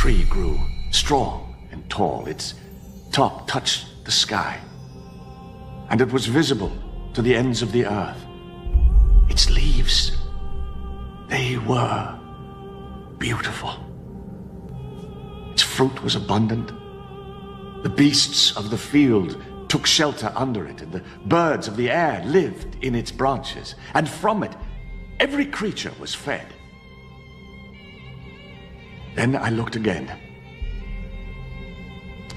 tree grew strong and tall. Its top touched the sky, and it was visible to the ends of the earth. Its leaves, they were beautiful. Its fruit was abundant. The beasts of the field took shelter under it, and the birds of the air lived in its branches, and from it every creature was fed. Then I looked again,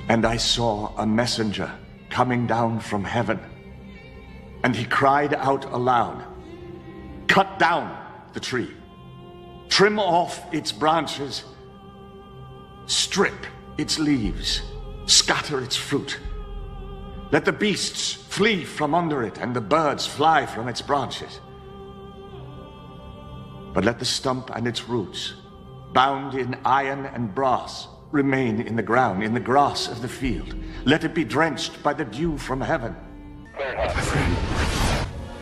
and I saw a messenger coming down from heaven, and he cried out aloud, "Cut down the tree, trim off its branches, strip its leaves, scatter its fruit. Let the beasts flee from under it and the birds fly from its branches. But let the stump and its roots, bound in iron and brass, remain in the ground, in the grass of the field. Let it be drenched by the dew from heaven." My friend,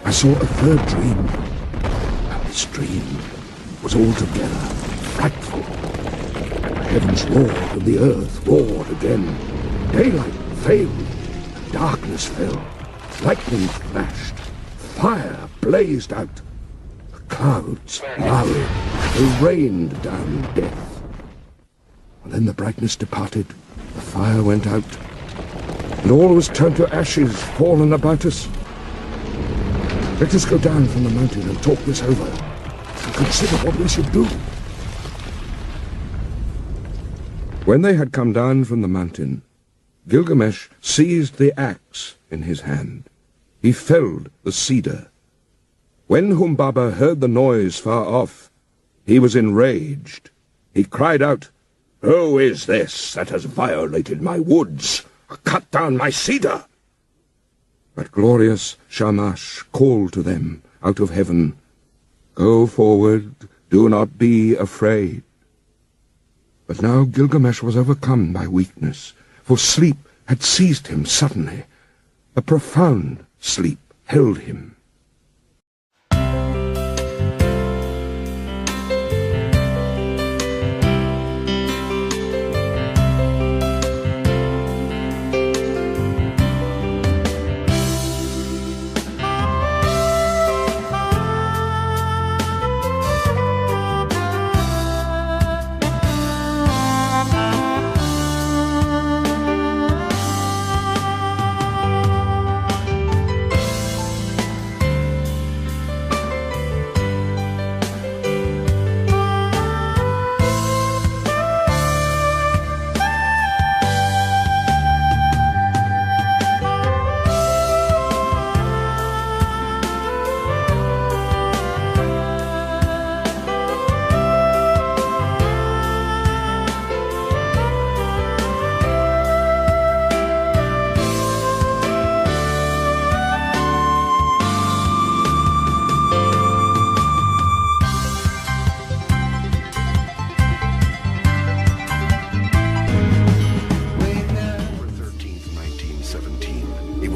I saw a third dream. And this dream was altogether frightful. The heavens roared and the earth roared again. Daylight failed, darkness fell, lightning flashed, fire blazed out. The clouds lowered, they rained down death. And then the brightness departed, the fire went out, and all was turned to ashes fallen about us. Let us go down from the mountain and talk this over, and consider what we should do. When they had come down from the mountain, Gilgamesh seized the axe in his hand. He felled the cedar. When Humbaba heard the noise far off, he was enraged. He cried out, "Who is this that has violated my woods, cut down my cedar?" But glorious Shamash called to them out of heaven, "Go forward, do not be afraid." But now Gilgamesh was overcome by weakness, for sleep had seized him suddenly. A profound sleep held him.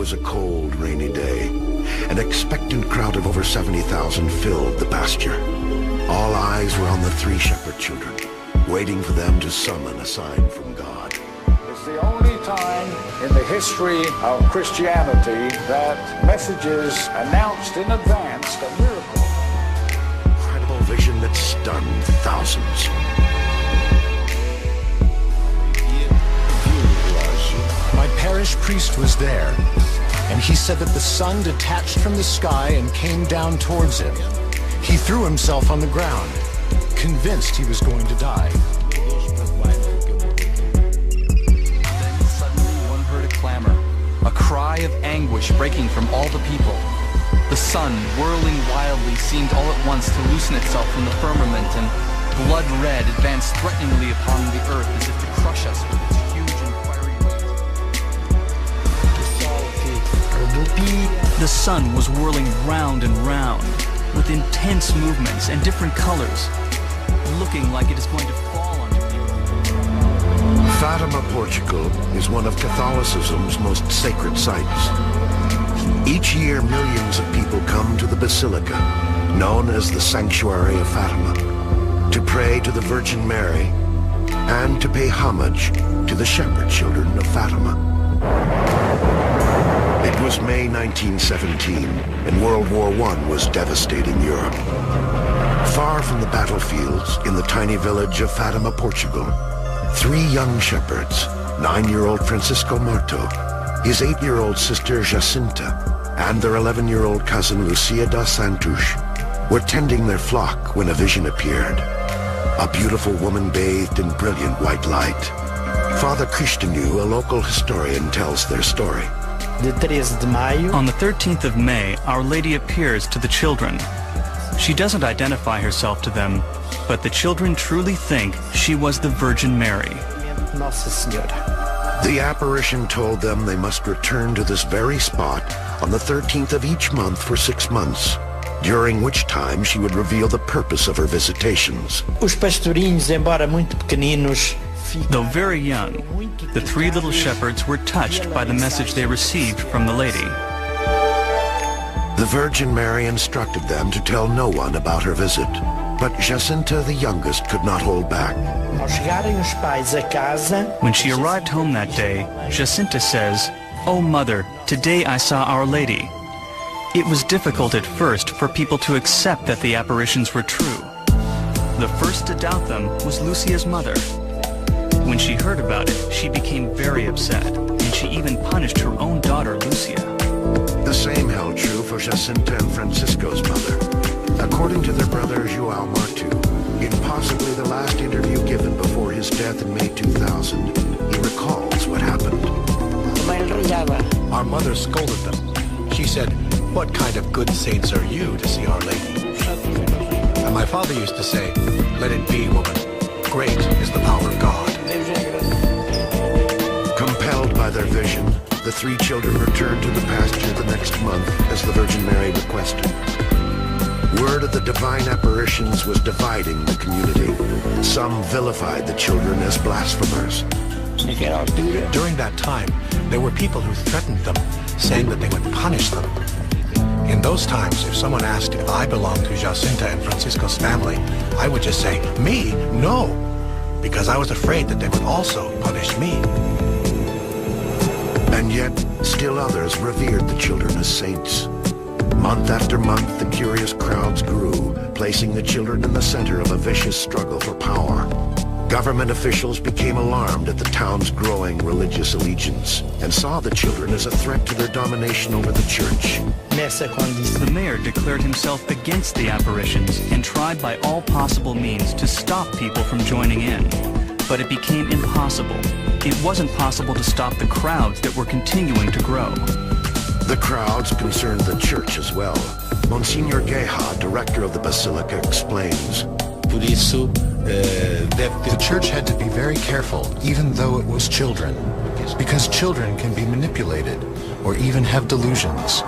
was a cold, rainy day. An expectant crowd of over 70,000 filled the pasture. All eyes were on the three shepherd children, waiting for them to summon a sign from God. It's the only time in the history of Christianity that messages announced in advance a miracle. Incredible vision that stunned thousands. My parish priest was there, and he said that the sun detached from the sky and came down towards him. He threw himself on the ground, convinced he was going to die. Then suddenly one heard a clamor, a cry of anguish breaking from all the people. The sun, whirling wildly, seemed all at once to loosen itself from the firmament, and blood red advanced threateningly upon the earth as if to crush us with its huge and fiery weight. The sun was whirling round and round, with intense movements and different colors, looking like it is going to fall onto the earth. Fatima, Portugal, is one of Catholicism's most sacred sites. Each year, millions of people come to the basilica, known as the Sanctuary of Fatima, to pray to the Virgin Mary began to pay homage to the shepherd children of Fatima. It was May 1917, and World War I was devastating Europe. Far from the battlefields, in the tiny village of Fatima, Portugal, 3 young shepherds, 9-year-old Francisco Marto, his 8-year-old sister Jacinta, and their 11-year-old cousin Lucia dos Santos, were tending their flock when a vision appeared. A beautiful woman bathed in brilliant white light. Father Cristanu, a local historian, tells their story. On the 13th of May, Our Lady appears to the children. She doesn't identify herself to them, but the children truly think she was the Virgin Mary. The apparition told them they must return to this very spot on the 13th of each month for 6 months, during which time she would reveal the purpose of her visitations. Though very young, the 3 little shepherds were touched by the message they received from the lady. The Virgin Mary instructed them to tell no one about her visit, but Jacinta, the youngest, could not hold back. When she arrived home that day, Jacinta says, "Oh, Mother, today I saw Our Lady." It was difficult at first for people to accept that the apparitions were true. The first to doubt them was Lucia's mother. When she heard about it, she became very upset, and she even punished her own daughter, Lucia. The same held true for Jacinta and Francisco's mother. According to their brother João Martu, in possibly the last interview given before his death in May 2000, he recalls what happened. Our mother scolded them. She said, "What kind of good saints are you to see Our Lady?" And my father used to say, "Let it be, woman. Great is the power of God." Compelled by their vision, the 3 children returned to the pasture the next month as the Virgin Mary requested. Word of the divine apparitions was dividing the community. Some vilified the children as blasphemers. During that time, there were people who threatened them, saying that they would punish them. In those times, if someone asked if I belonged to Jacinta and Francisco's family, I would just say, "Me? No," because I was afraid that they would also punish me. And yet, still others revered the children as saints. Month after month, the curious crowds grew, placing the children in the center of a vicious struggle for power. Government officials became alarmed at the town's growing religious allegiance and saw the children as a threat to their domination over the church. The mayor declared himself against the apparitions and tried by all possible means to stop people from joining in. But it became impossible. It wasn't possible to stop the crowds that were continuing to grow. The crowds concerned the church as well. Monsignor Gueja, director of the basilica, explains. The church had to be very careful, even though it was children, because children can be manipulated or even have delusions.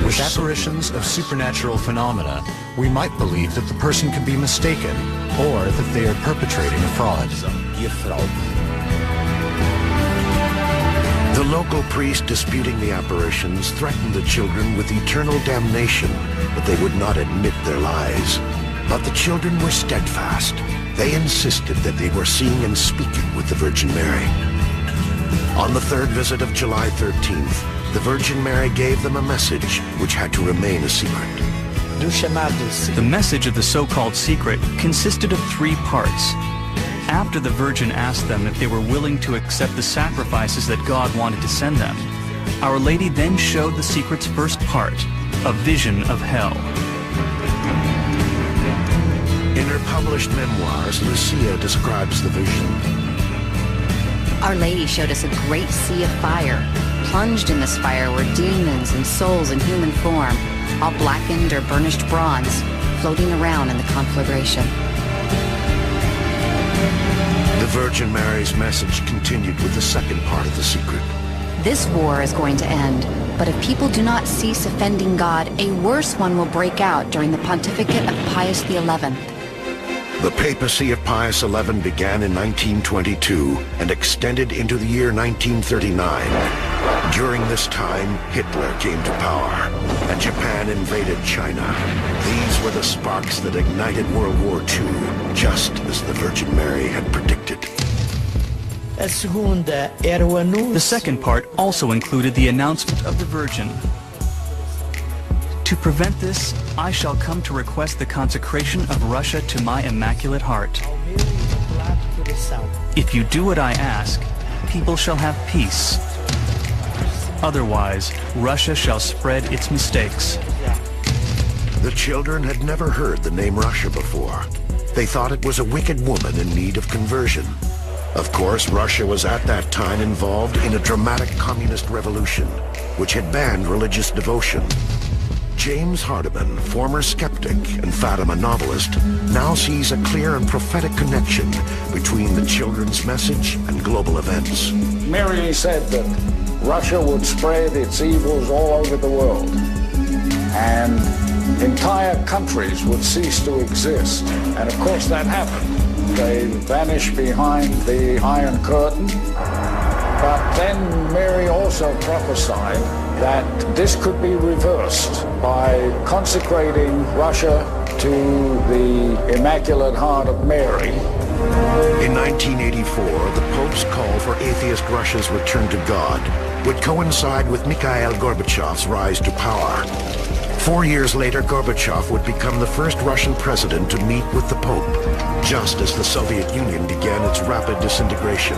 With apparitions of supernatural phenomena, we might believe that the person can be mistaken or that they are perpetrating a fraud. The local priest disputing the apparitions threatened the children with eternal damnation, but they would not admit their lies. But the children were steadfast. They insisted that they were seeing and speaking with the Virgin Mary. On the 3rd visit of July 13th, the Virgin Mary gave them a message which had to remain a secret. The message of the so-called secret consisted of 3 parts. After the Virgin asked them if they were willing to accept the sacrifices that God wanted to send them, Our Lady then showed the secret's first part, a vision of hell. In her published memoirs, Lucia describes the vision. Our Lady showed us a great sea of fire. Plunged in this fire were demons and souls in human form, all blackened or burnished bronze, floating around in the conflagration. The Virgin Mary's message continued with the second part of the secret. This war is going to end, but if people do not cease offending God, a worse one will break out during the pontificate of Pius XI. The papacy of Pius XI began in 1922 and extended into the year 1939. During this time, Hitler came to power, and Japan invaded China. These were the sparks that ignited World War II, just as the Virgin Mary had predicted. The second part also included the announcement of the Virgin. To prevent this, I shall come to request the consecration of Russia to my Immaculate Heart. If you do what I ask, people shall have peace. Otherwise, Russia shall spread its mistakes. The children had never heard the name Russia before. They thought it was a wicked woman in need of conversion. Of course, Russia was at that time involved in a dramatic communist revolution, which had banned religious devotion. James Hardiman, former skeptic and Fatima novelist, now sees a clear and prophetic connection between the children's message and global events. Mary said that Russia would spread its evils all over the world, and entire countries would cease to exist. And of course that happened. They vanished behind the Iron Curtain. But then Mary also prophesied that this could be reversed by consecrating Russia to the Immaculate Heart of Mary. In 1984, the Pope's call for atheist Russia's return to God would coincide with Mikhail Gorbachev's rise to power. 4 years later, Gorbachev would become the first Russian president to meet with the Pope, just as the Soviet Union began its rapid disintegration.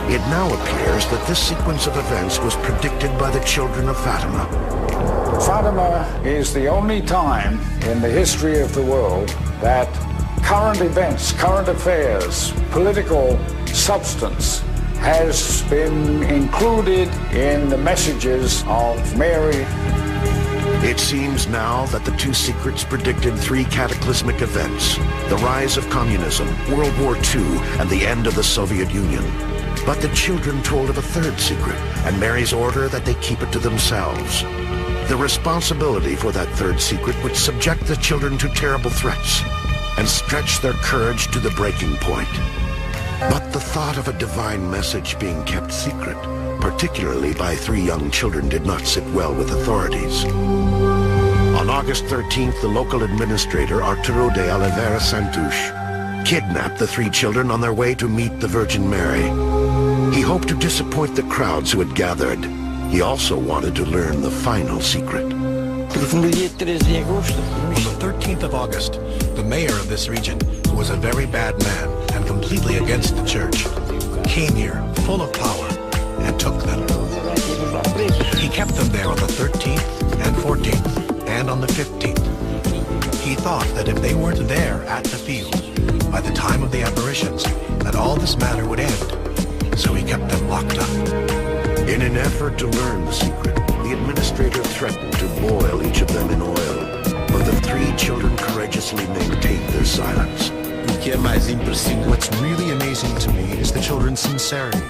It now appears that this sequence of events was predicted by the children of Fatima. Fatima is the only time in the history of the world that current events, current affairs, political substance has been included in the messages of Mary. It seems now that the two secrets predicted three cataclysmic events: the rise of communism, World War II, and the end of the Soviet Union. But the children told of a third secret, and Mary's order that they keep it to themselves. The responsibility for that third secret would subject the children to terrible threats and stretch their courage to the breaking point. But the thought of a divine message being kept secret, particularly by three young children, did not sit well with authorities. On August 13th, the local administrator, Arturo de Oliveira Santos, kidnapped the three children on their way to meet the Virgin Mary. He hoped to disappoint the crowds who had gathered. He also wanted to learn the final secret. On the 13th of August, the mayor of this region, who was a very bad man and completely against the church, came here full of power and took them. He kept them there on the 13th and 14th and on the 15th. He thought that if they weren't there at the field by the time of the apparitions, that all this matter would end. So he kept them locked up. In an effort to learn the secret, the administrator threatened to boil each of them in oil, but the three children courageously maintained their silence. What's really amazing to me is the children's sincerity.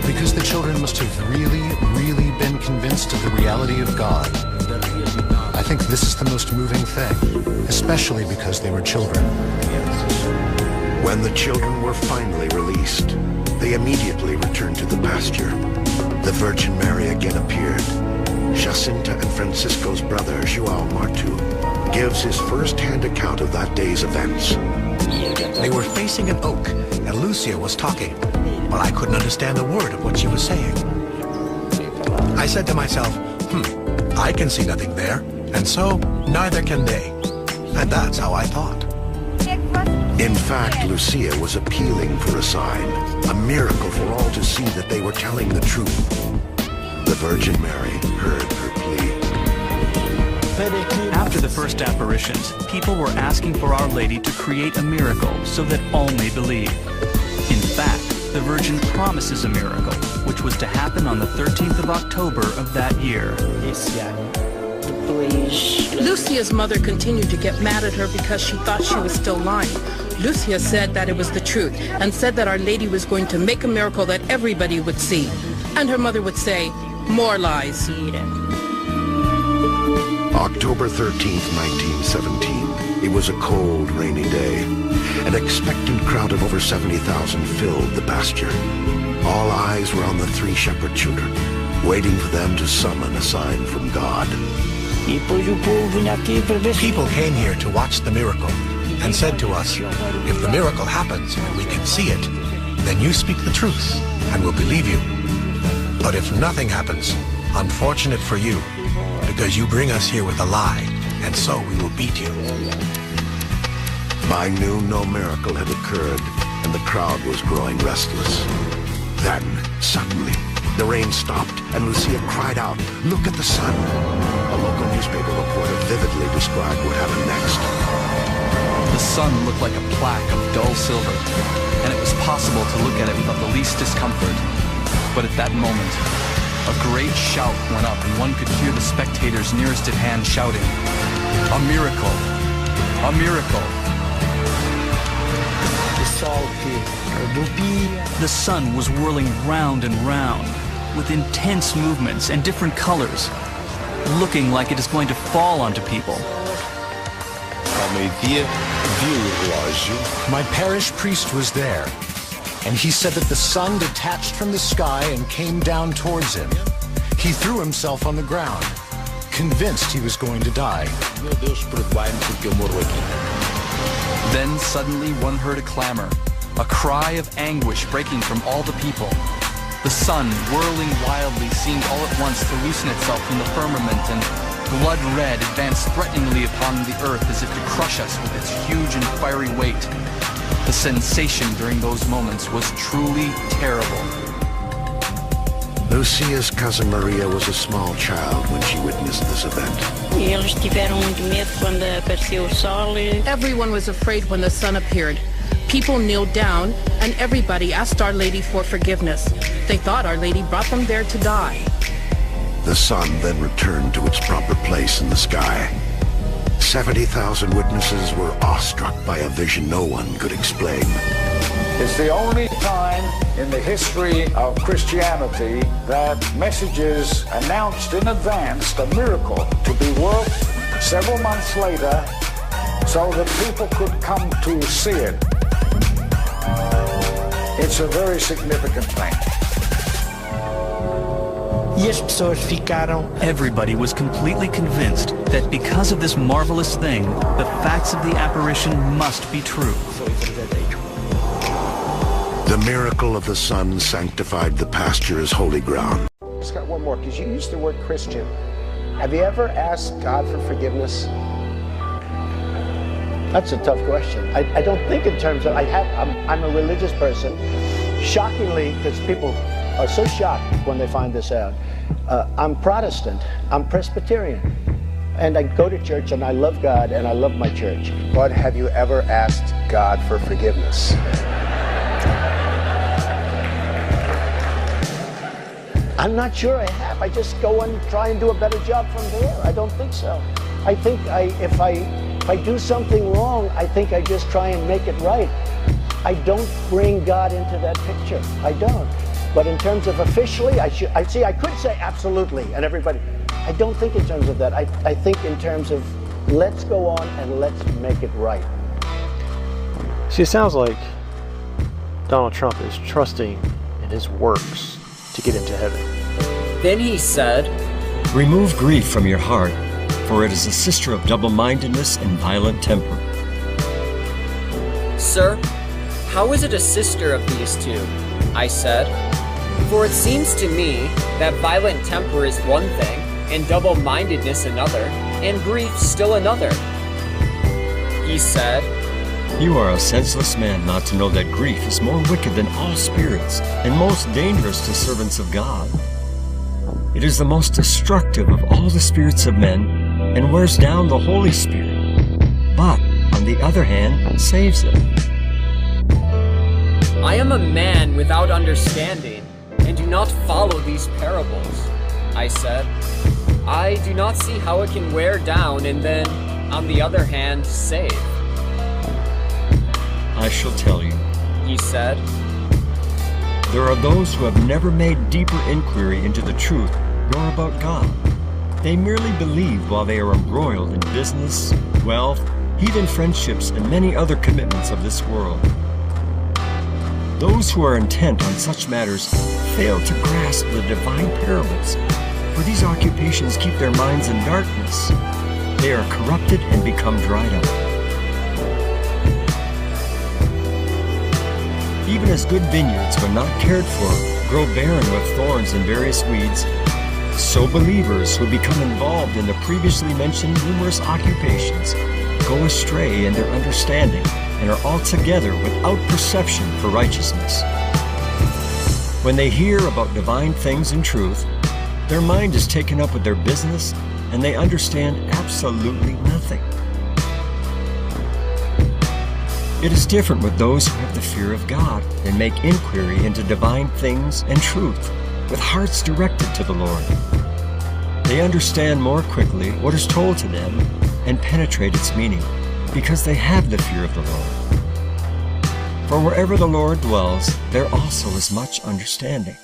Because the children must have really been convinced of the reality of God. I think this is the most moving thing, especially because they were children. When the children were finally released, they immediately returned to the pasture. The Virgin Mary again appeared. Jacinta and Francisco's brother, João Martu, gives his first-hand account of that day's events. They were facing an oak, and Lucia was talking, but I couldn't understand a word of what she was saying. I said to myself, I can see nothing there, and so neither can they. And that's how I thought. In fact, Lucia was appealing for a sign, a miracle for all to see that they were telling the truth. The Virgin Mary heard her plea. After the first apparitions, people were asking for Our Lady to create a miracle so that all may believe. In fact, the Virgin promises a miracle, which was to happen on the 13th of October of that year. Lucia's mother continued to get mad at her because she thought she was still lying. Lucia said that it was the truth and said that Our Lady was going to make a miracle that everybody would see. And her mother would say, more lies. October 13th, 1917. It was a cold, rainy day. An expectant crowd of over 70,000 filled the pasture. All eyes were on the three shepherd children, waiting for them to summon a sign from God. People came here to watch the miracle and said to us, if the miracle happens and we can see it, then you speak the truth and we'll believe you. But if nothing happens, unfortunate for you, because you bring us here with a lie, and so we will beat you. By noon, no miracle had occurred, and the crowd was growing restless. Then, suddenly, the rain stopped, and Lucia cried out, "Look at the sun!" A local newspaper reporter vividly described what happened next. The sun looked like a plaque of dull silver, and it was possible to look at it without the least discomfort. But at that moment, a great shout went up, and one could hear the spectators nearest at hand shouting, "A miracle! A miracle!" The sun was whirling round and round, with intense movements and different colors, looking like it is going to fall onto people. My parish priest was there, and he said that the sun detached from the sky and came down towards him. He threw himself on the ground, convinced he was going to die. Then suddenly one heard a clamor, a cry of anguish breaking from all the people. The sun, whirling wildly, seemed all at once to loosen itself from the firmament, and blood red advanced threateningly upon the earth as if to crush us with its huge and fiery weight. The sensation during those moments was truly terrible. Lucia's cousin Maria was a small child when she witnessed this event. Everyone was afraid when the sun appeared. People kneeled down, and everybody asked Our Lady for forgiveness. They thought Our Lady brought them there to die. The sun then returned to its proper place in the sky. 70,000 witnesses were awestruck by a vision no one could explain. It's the only time in the history of Christianity that messages announced in advance a miracle to be worked several months later so that people could come to see it. It's a very significant thing. Everybody was completely convinced that because of this marvelous thing, the facts of the apparition must be true. The miracle of the sun sanctified the pasture as holy ground. Just got one more, because you used the word Christian. Have you ever asked God for forgiveness? That's a tough question. I don't think in terms of, I'm a religious person. Shockingly, because people are so shocked when they find this out. I'm Protestant, I'm Presbyterian, and I go to church and I love God and I love my church. But have you ever asked God for forgiveness? I'm not sure I have. I just go and try and do a better job from there. I don't think so. I think if I do something wrong, I think I just try and make it right. I don't bring God into that picture. I don't. But in terms of officially, I could say absolutely, and everybody. I don't think in terms of that. I think in terms of let's go on and let's make it right. See, it sounds like Donald Trump is trusting in his works to get into heaven. Then he said, "Remove grief from your heart, for it is a sister of double-mindedness and violent temper." "Sir, how is it a sister of these two?" I said. "For it seems to me that violent temper is one thing, and double-mindedness another, and grief still another." He said, "You are a senseless man not to know that grief is more wicked than all spirits, and most dangerous to servants of God. It is the most destructive of all the spirits of men, and wears down the Holy Spirit, but, on the other hand, saves it." "I am a man without understanding, and do not follow these parables," I said. "I do not see how it can wear down and then, on the other hand, save." "I shall tell you," he said. "There are those who have never made deeper inquiry into the truth nor about God. They merely believe while they are embroiled in business, wealth, heathen friendships, and many other commitments of this world. Those who are intent on such matters fail to grasp the divine parables, for these occupations keep their minds in darkness. They are corrupted and become dried up. Even as good vineyards, when not cared for, grow barren with thorns and various weeds, so believers who become involved in the previously mentioned numerous occupations go astray in their understanding and are altogether without perception for righteousness. When they hear about divine things and truth, their mind is taken up with their business and they understand absolutely nothing. It is different with those who have the fear of God and make inquiry into divine things and truth, with hearts directed to the Lord. They understand more quickly what is told to them and penetrate its meaning, because they have the fear of the Lord. For wherever the Lord dwells, there also is much understanding.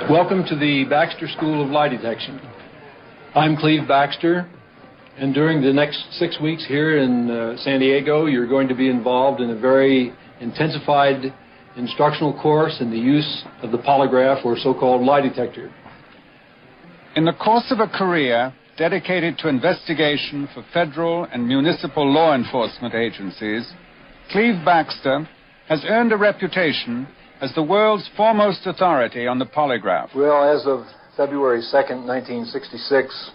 Welcome to the Baxter School of Lie Detection. I'm Cleve Baxter, and during the next 6 weeks here in San Diego, you're going to be involved in a very intensified instructional course in the use of the polygraph, or so-called lie detector. In the course of a career dedicated to investigation for federal and municipal law enforcement agencies, Cleve Baxter has earned a reputation as the world's foremost authority on the polygraph. Well, as of February 2nd, 1966,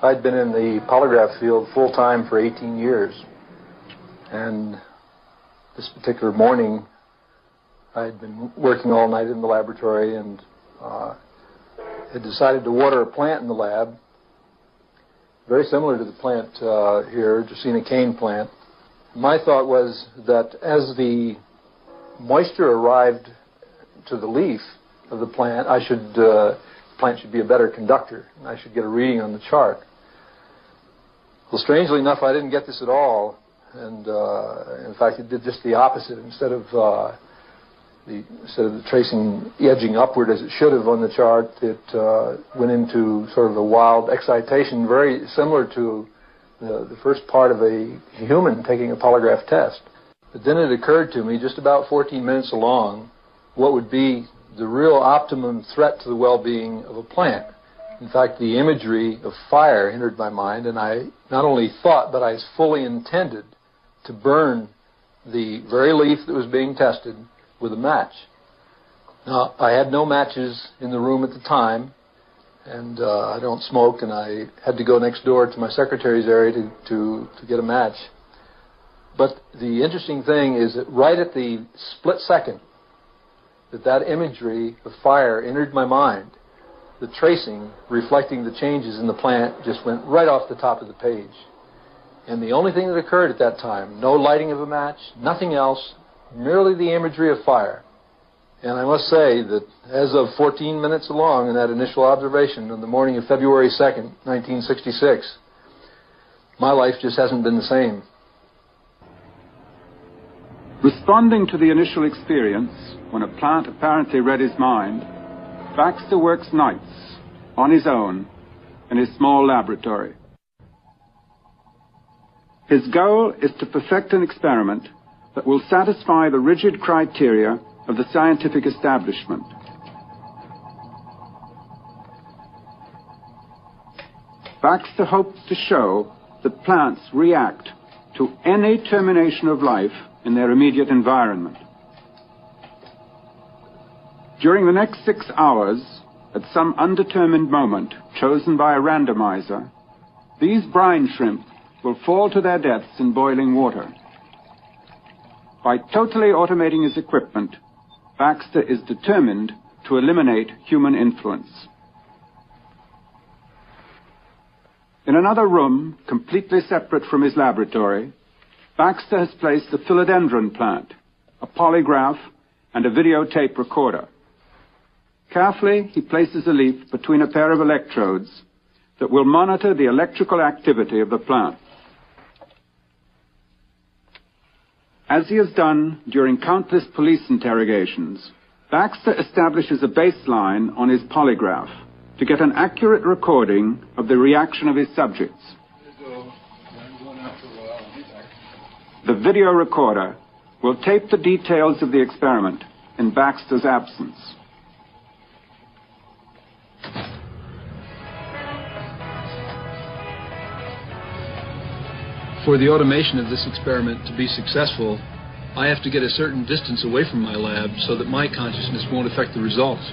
I'd been in the polygraph field full-time for 18 years. And this particular morning, I'd been working all night in the laboratory and had decided to water a plant in the lab, very similar to the plant here, Jacina cane plant. My thought was that as the moisture arrived to the leaf of the plant, the plant should be a better conductor, and I should get a reading on the chart. Well, strangely enough, I didn't get this at all, and in fact, it did just the opposite. Instead of the tracing edging upward as it should have on the chart, it went into sort of a wild excitation, very similar to the first part of a human taking a polygraph test. But then it occurred to me, just about 14 minutes along, what would be the real optimum threat to the well-being of a plant. In fact, the imagery of fire entered my mind, and I not only thought, but I fully intended to burn the very leaf that was being tested with a match. Now, I had no matches in the room at the time, and I don't smoke, and I had to go next door to my secretary's area to get a match. But the interesting thing is that right at the split second that imagery of fire entered my mind, the tracing reflecting the changes in the plant just went right off the top of the page. And the only thing that occurred at that time, no lighting of a match, nothing else, merely the imagery of fire. And I must say that as of 14 minutes along in that initial observation on the morning of February 2nd, 1966, my life just hasn't been the same. Responding to the initial experience, when a plant apparently read his mind, Baxter works nights on his own in his small laboratory. His goal is to perfect an experiment that will satisfy the rigid criteria of the scientific establishment. Baxter hopes to show that plants react to any termination of life in their immediate environment. During the next 6 hours, at some undetermined moment chosen by a randomizer, these brine shrimp will fall to their deaths in boiling water. By totally automating his equipment, Baxter is determined to eliminate human influence. In another room, completely separate from his laboratory, Baxter has placed a philodendron plant, a polygraph, and a videotape recorder. Carefully, he places a leaf between a pair of electrodes that will monitor the electrical activity of the plant. As he has done during countless police interrogations, Baxter establishes a baseline on his polygraph to get an accurate recording of the reaction of his subjects. The video recorder will tape the details of the experiment in Baxter's absence. For the automation of this experiment to be successful, I have to get a certain distance away from my lab so that my consciousness won't affect the results.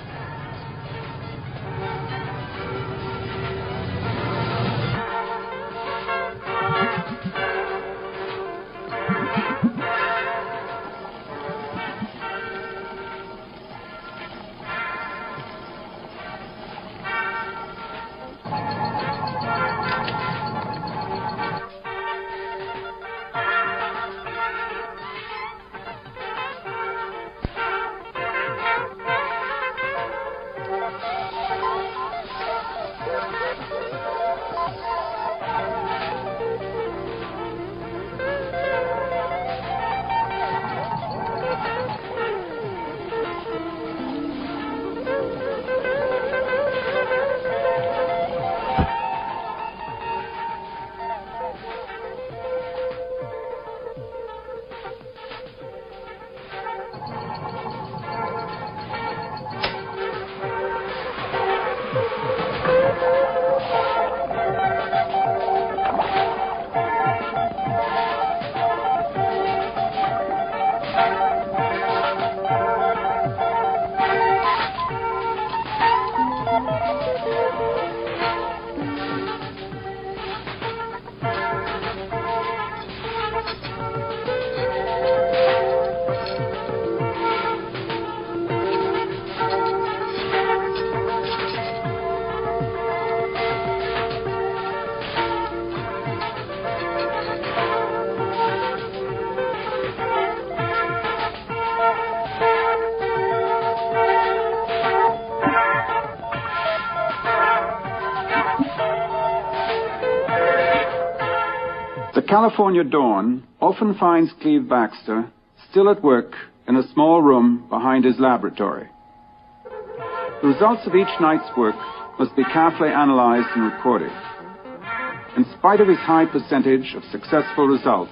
California dawn often finds Cleve Baxter still at work in a small room behind his laboratory. The results of each night's work must be carefully analyzed and recorded. In spite of his high percentage of successful results,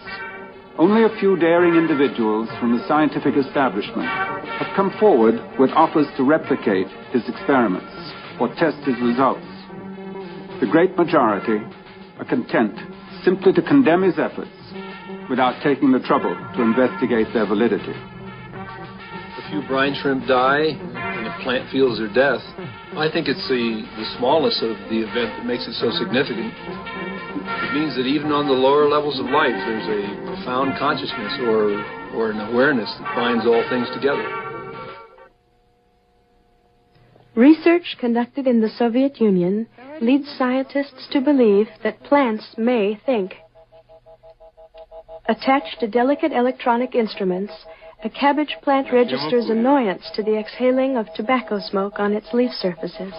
only a few daring individuals from the scientific establishment have come forward with offers to replicate his experiments or test his results. The great majority are content simply to condemn his efforts without taking the trouble to investigate their validity. A few brine shrimp die and the plant feels their death. I think it's the smallness of the event that makes it so significant. It means that even on the lower levels of life, there's a profound consciousness or an awareness that binds all things together. Research conducted in the Soviet Union leads scientists to believe that plants may think. Attached to delicate electronic instruments, a cabbage plant registers annoyance to the exhaling of tobacco smoke on its leaf surfaces.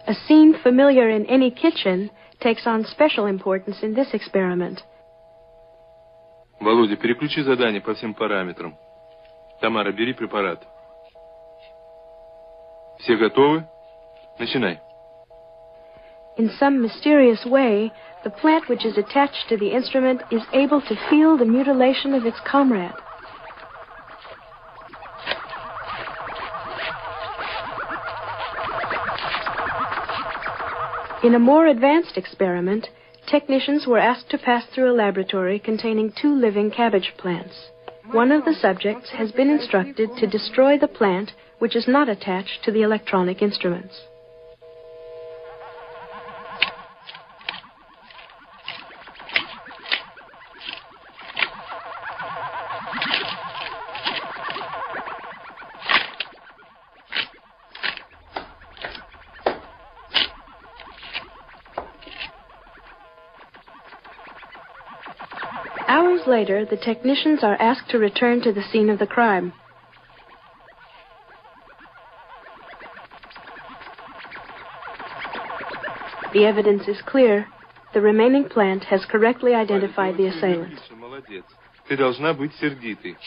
A scene familiar in any kitchen takes on special importance in this experiment. Володя, переключи задание по всем параметрам. Тамара, бери препарат. Все готовы? Начинай. In some mysterious way, the plant which is attached to the instrument is able to feel the mutilation of its comrade. In a more advanced experiment, technicians were asked to pass through a laboratory containing 2 living cabbage plants. One of the subjects has been instructed to destroy the plant which is not attached to the electronic instruments. Hours later, the technicians are asked to return to the scene of the crime. The evidence is clear. The remaining plant has correctly identified the assailant. Молодец. Ты должна быть сердитой.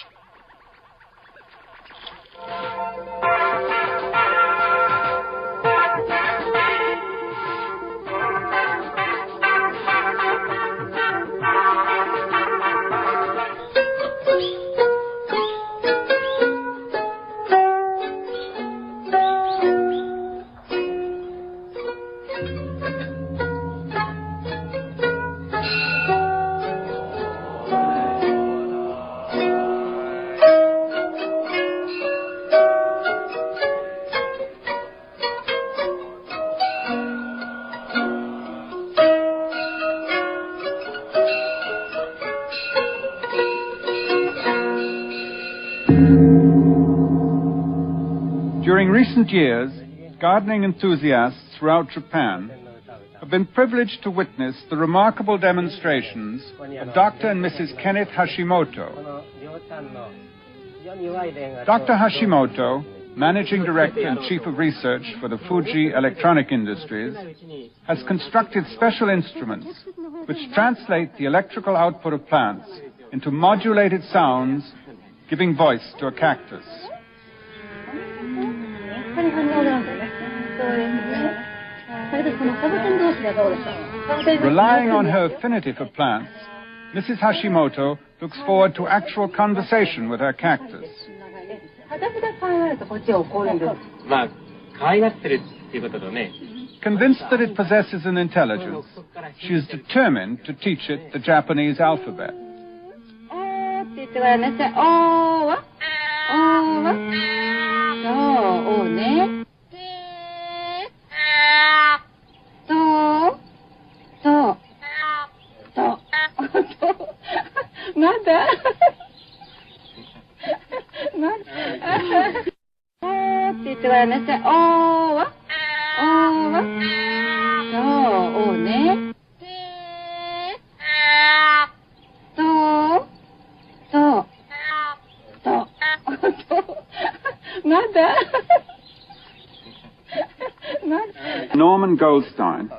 During recent years, gardening enthusiasts throughout Japan have been privileged to witness the remarkable demonstrations of Dr. and Mrs. Kenneth Hashimoto. Dr. Hashimoto, Managing Director and Chief of Research for the Fuji Electronic Industries, has constructed special instruments which translate the electrical output of plants into modulated sounds, giving voice to a cactus. Relying on her affinity for plants, Mrs. Hashimoto looks forward to actual conversation with her cactus. Convinced that it possesses an intelligence, she is determined to teach it the Japanese alphabet. Norman Goldstein,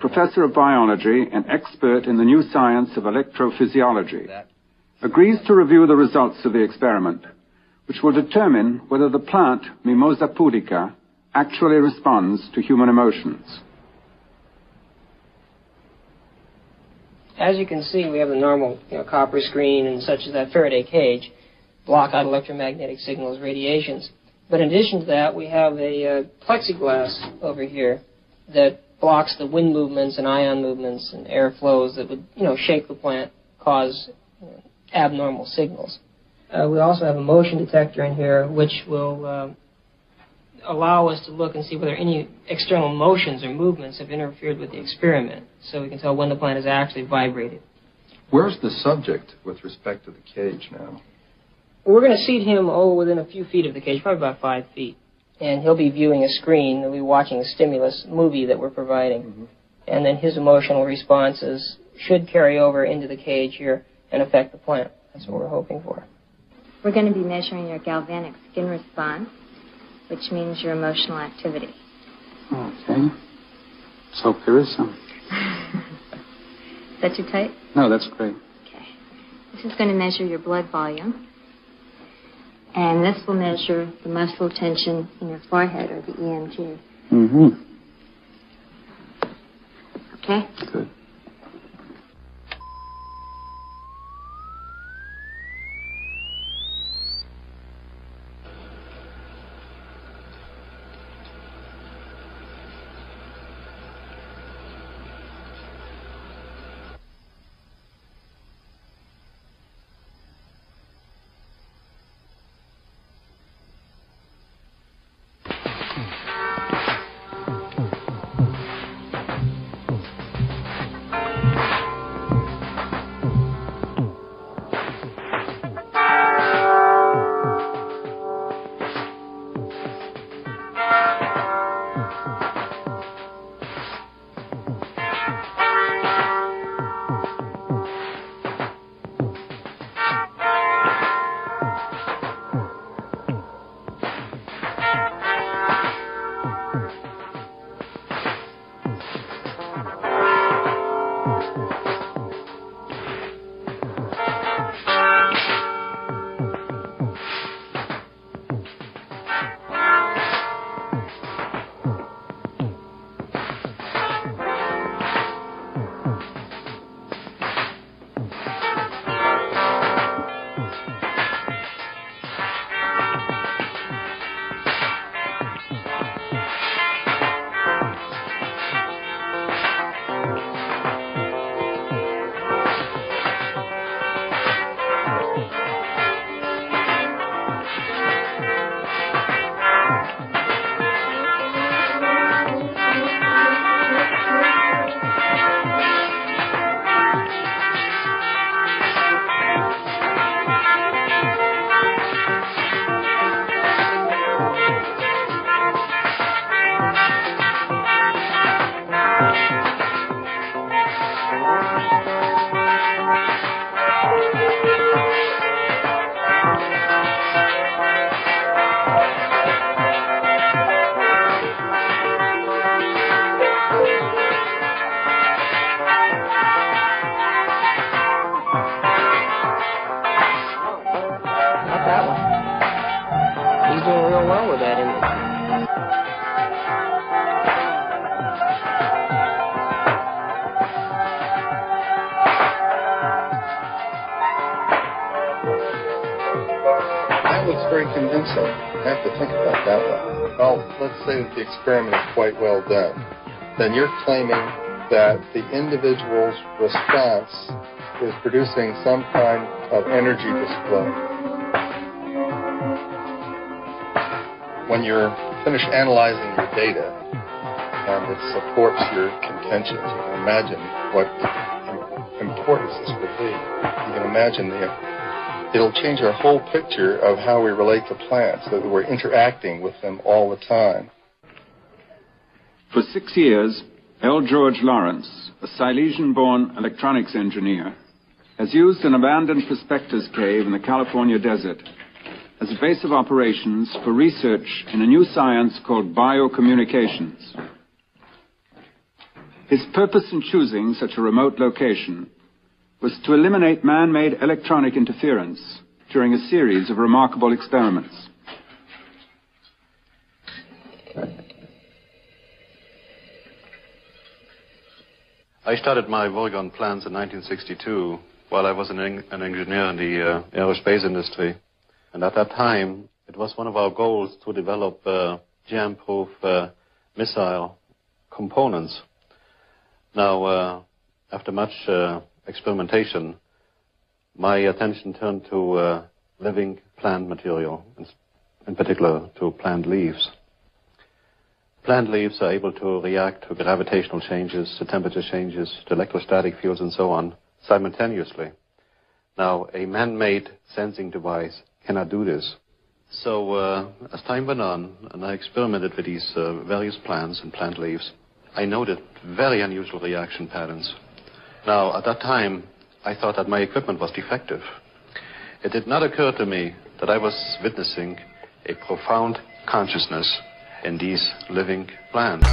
professor of biology and expert in the new science of electrophysiology, agrees to review the results of the experiment, which will determine whether the plant Mimosa pudica actually responds to human emotions. As you can see, we have the normal copper screen and such as that Faraday cage, block out electromagnetic signals, radiations. But in addition to that, we have a plexiglass over here that blocks the wind movements and ion movements and air flows that would, shake the plant, cause abnormal signals. We also have a motion detector in here, which will allow us to look and see whether any external motions or movements have interfered with the experiment, so we can tell when the plant is actually vibrated. Where's the subject with respect to the cage now? We're going to seat him, within a few feet of the cage, probably about 5 feet. And he'll be viewing a screen. He'll be watching a stimulus movie that we're providing. Mm-hmm. And then his emotional responses should carry over into the cage here and affect the plant. That's what we're hoping for. We're going to be measuring your galvanic skin response, which means your emotional activity. Okay. Let's hope there is some. Is that too tight? No, that's great. Okay. This is going to measure your blood volume. And this will measure the muscle tension in your forehead, or the EMG. Mm-hmm. Okay? Good. Very convincing. I have to think about that one. Well, let's say that the experiment is quite well done. Then you're claiming that the individual's response is producing some kind of energy display. When you're finished analyzing your data and it supports your contentions, you can imagine what importance this would be. You can imagine it'll change our whole picture of how we relate to plants, that we're interacting with them all the time. For 6 years, L. George Lawrence, a Silesian-born electronics engineer, has used an abandoned prospector's cave in the California desert as a base of operations for research in a new science called biocommunications. His purpose in choosing such a remote location was to eliminate man-made electronic interference during a series of remarkable experiments. I started my work on plans in 1962 while I was an engineer in the aerospace industry. And at that time, it was one of our goals to develop jam-proof missile components. Now, after much experimentation, my attention turned to living plant material, in particular to plant leaves. Plant leaves are able to react to gravitational changes, to temperature changes, to electrostatic fields, and so on, simultaneously. Now, a man-made sensing device cannot do this. So, as time went on, and I experimented with these various plants and plant leaves, I noted very unusual reaction patterns. Now, at that time, I thought that my equipment was defective. It did not occur to me that I was witnessing a profound consciousness in these living plants.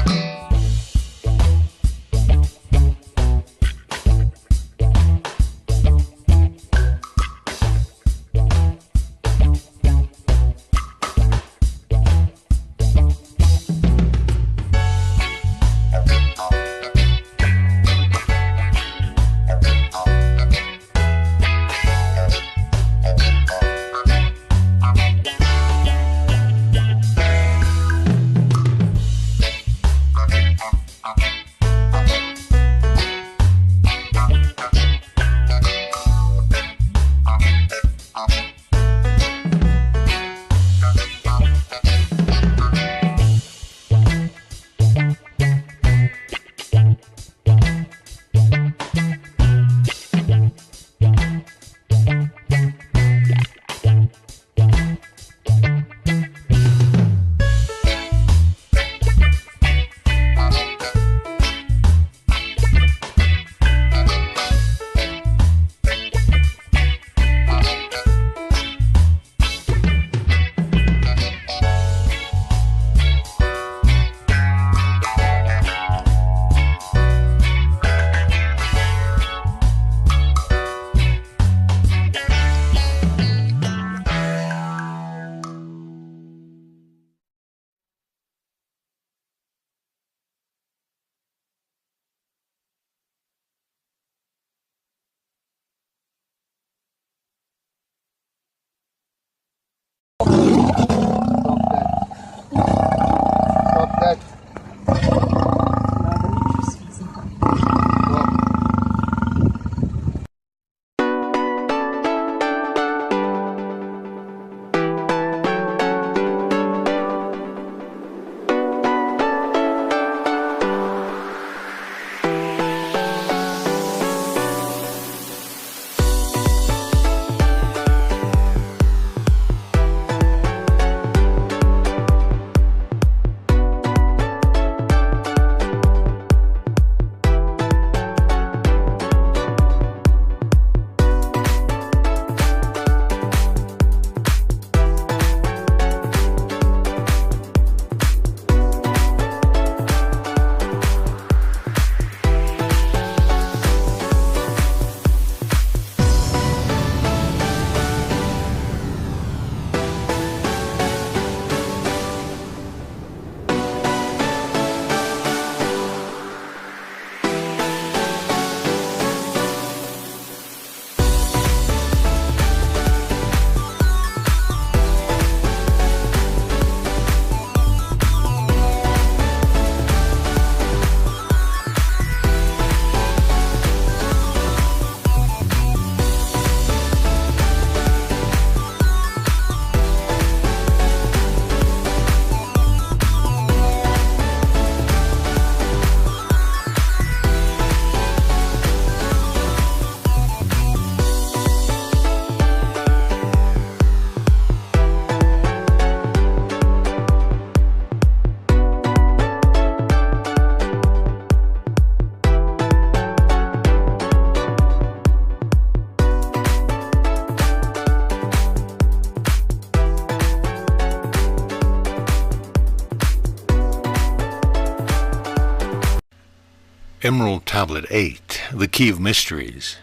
Emerald Tablet 8, the Key of Mysteries.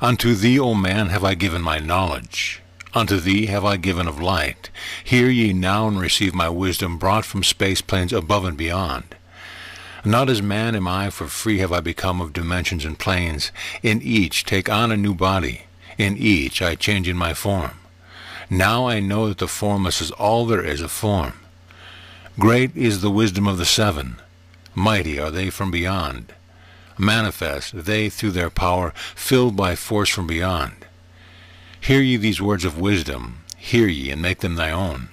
Unto thee, O man, have I given my knowledge. Unto thee have I given of light. Hear ye now and receive my wisdom brought from space planes above and beyond. Not as man am I, for free have I become of dimensions and planes. In each take on a new body. In each I change in my form. Now I know that the formless is all there is of form. Great is the wisdom of the seven. Mighty are they from beyond. Manifest they through their power, filled by force from beyond. Hear ye these words of wisdom, hear ye and make them thy own.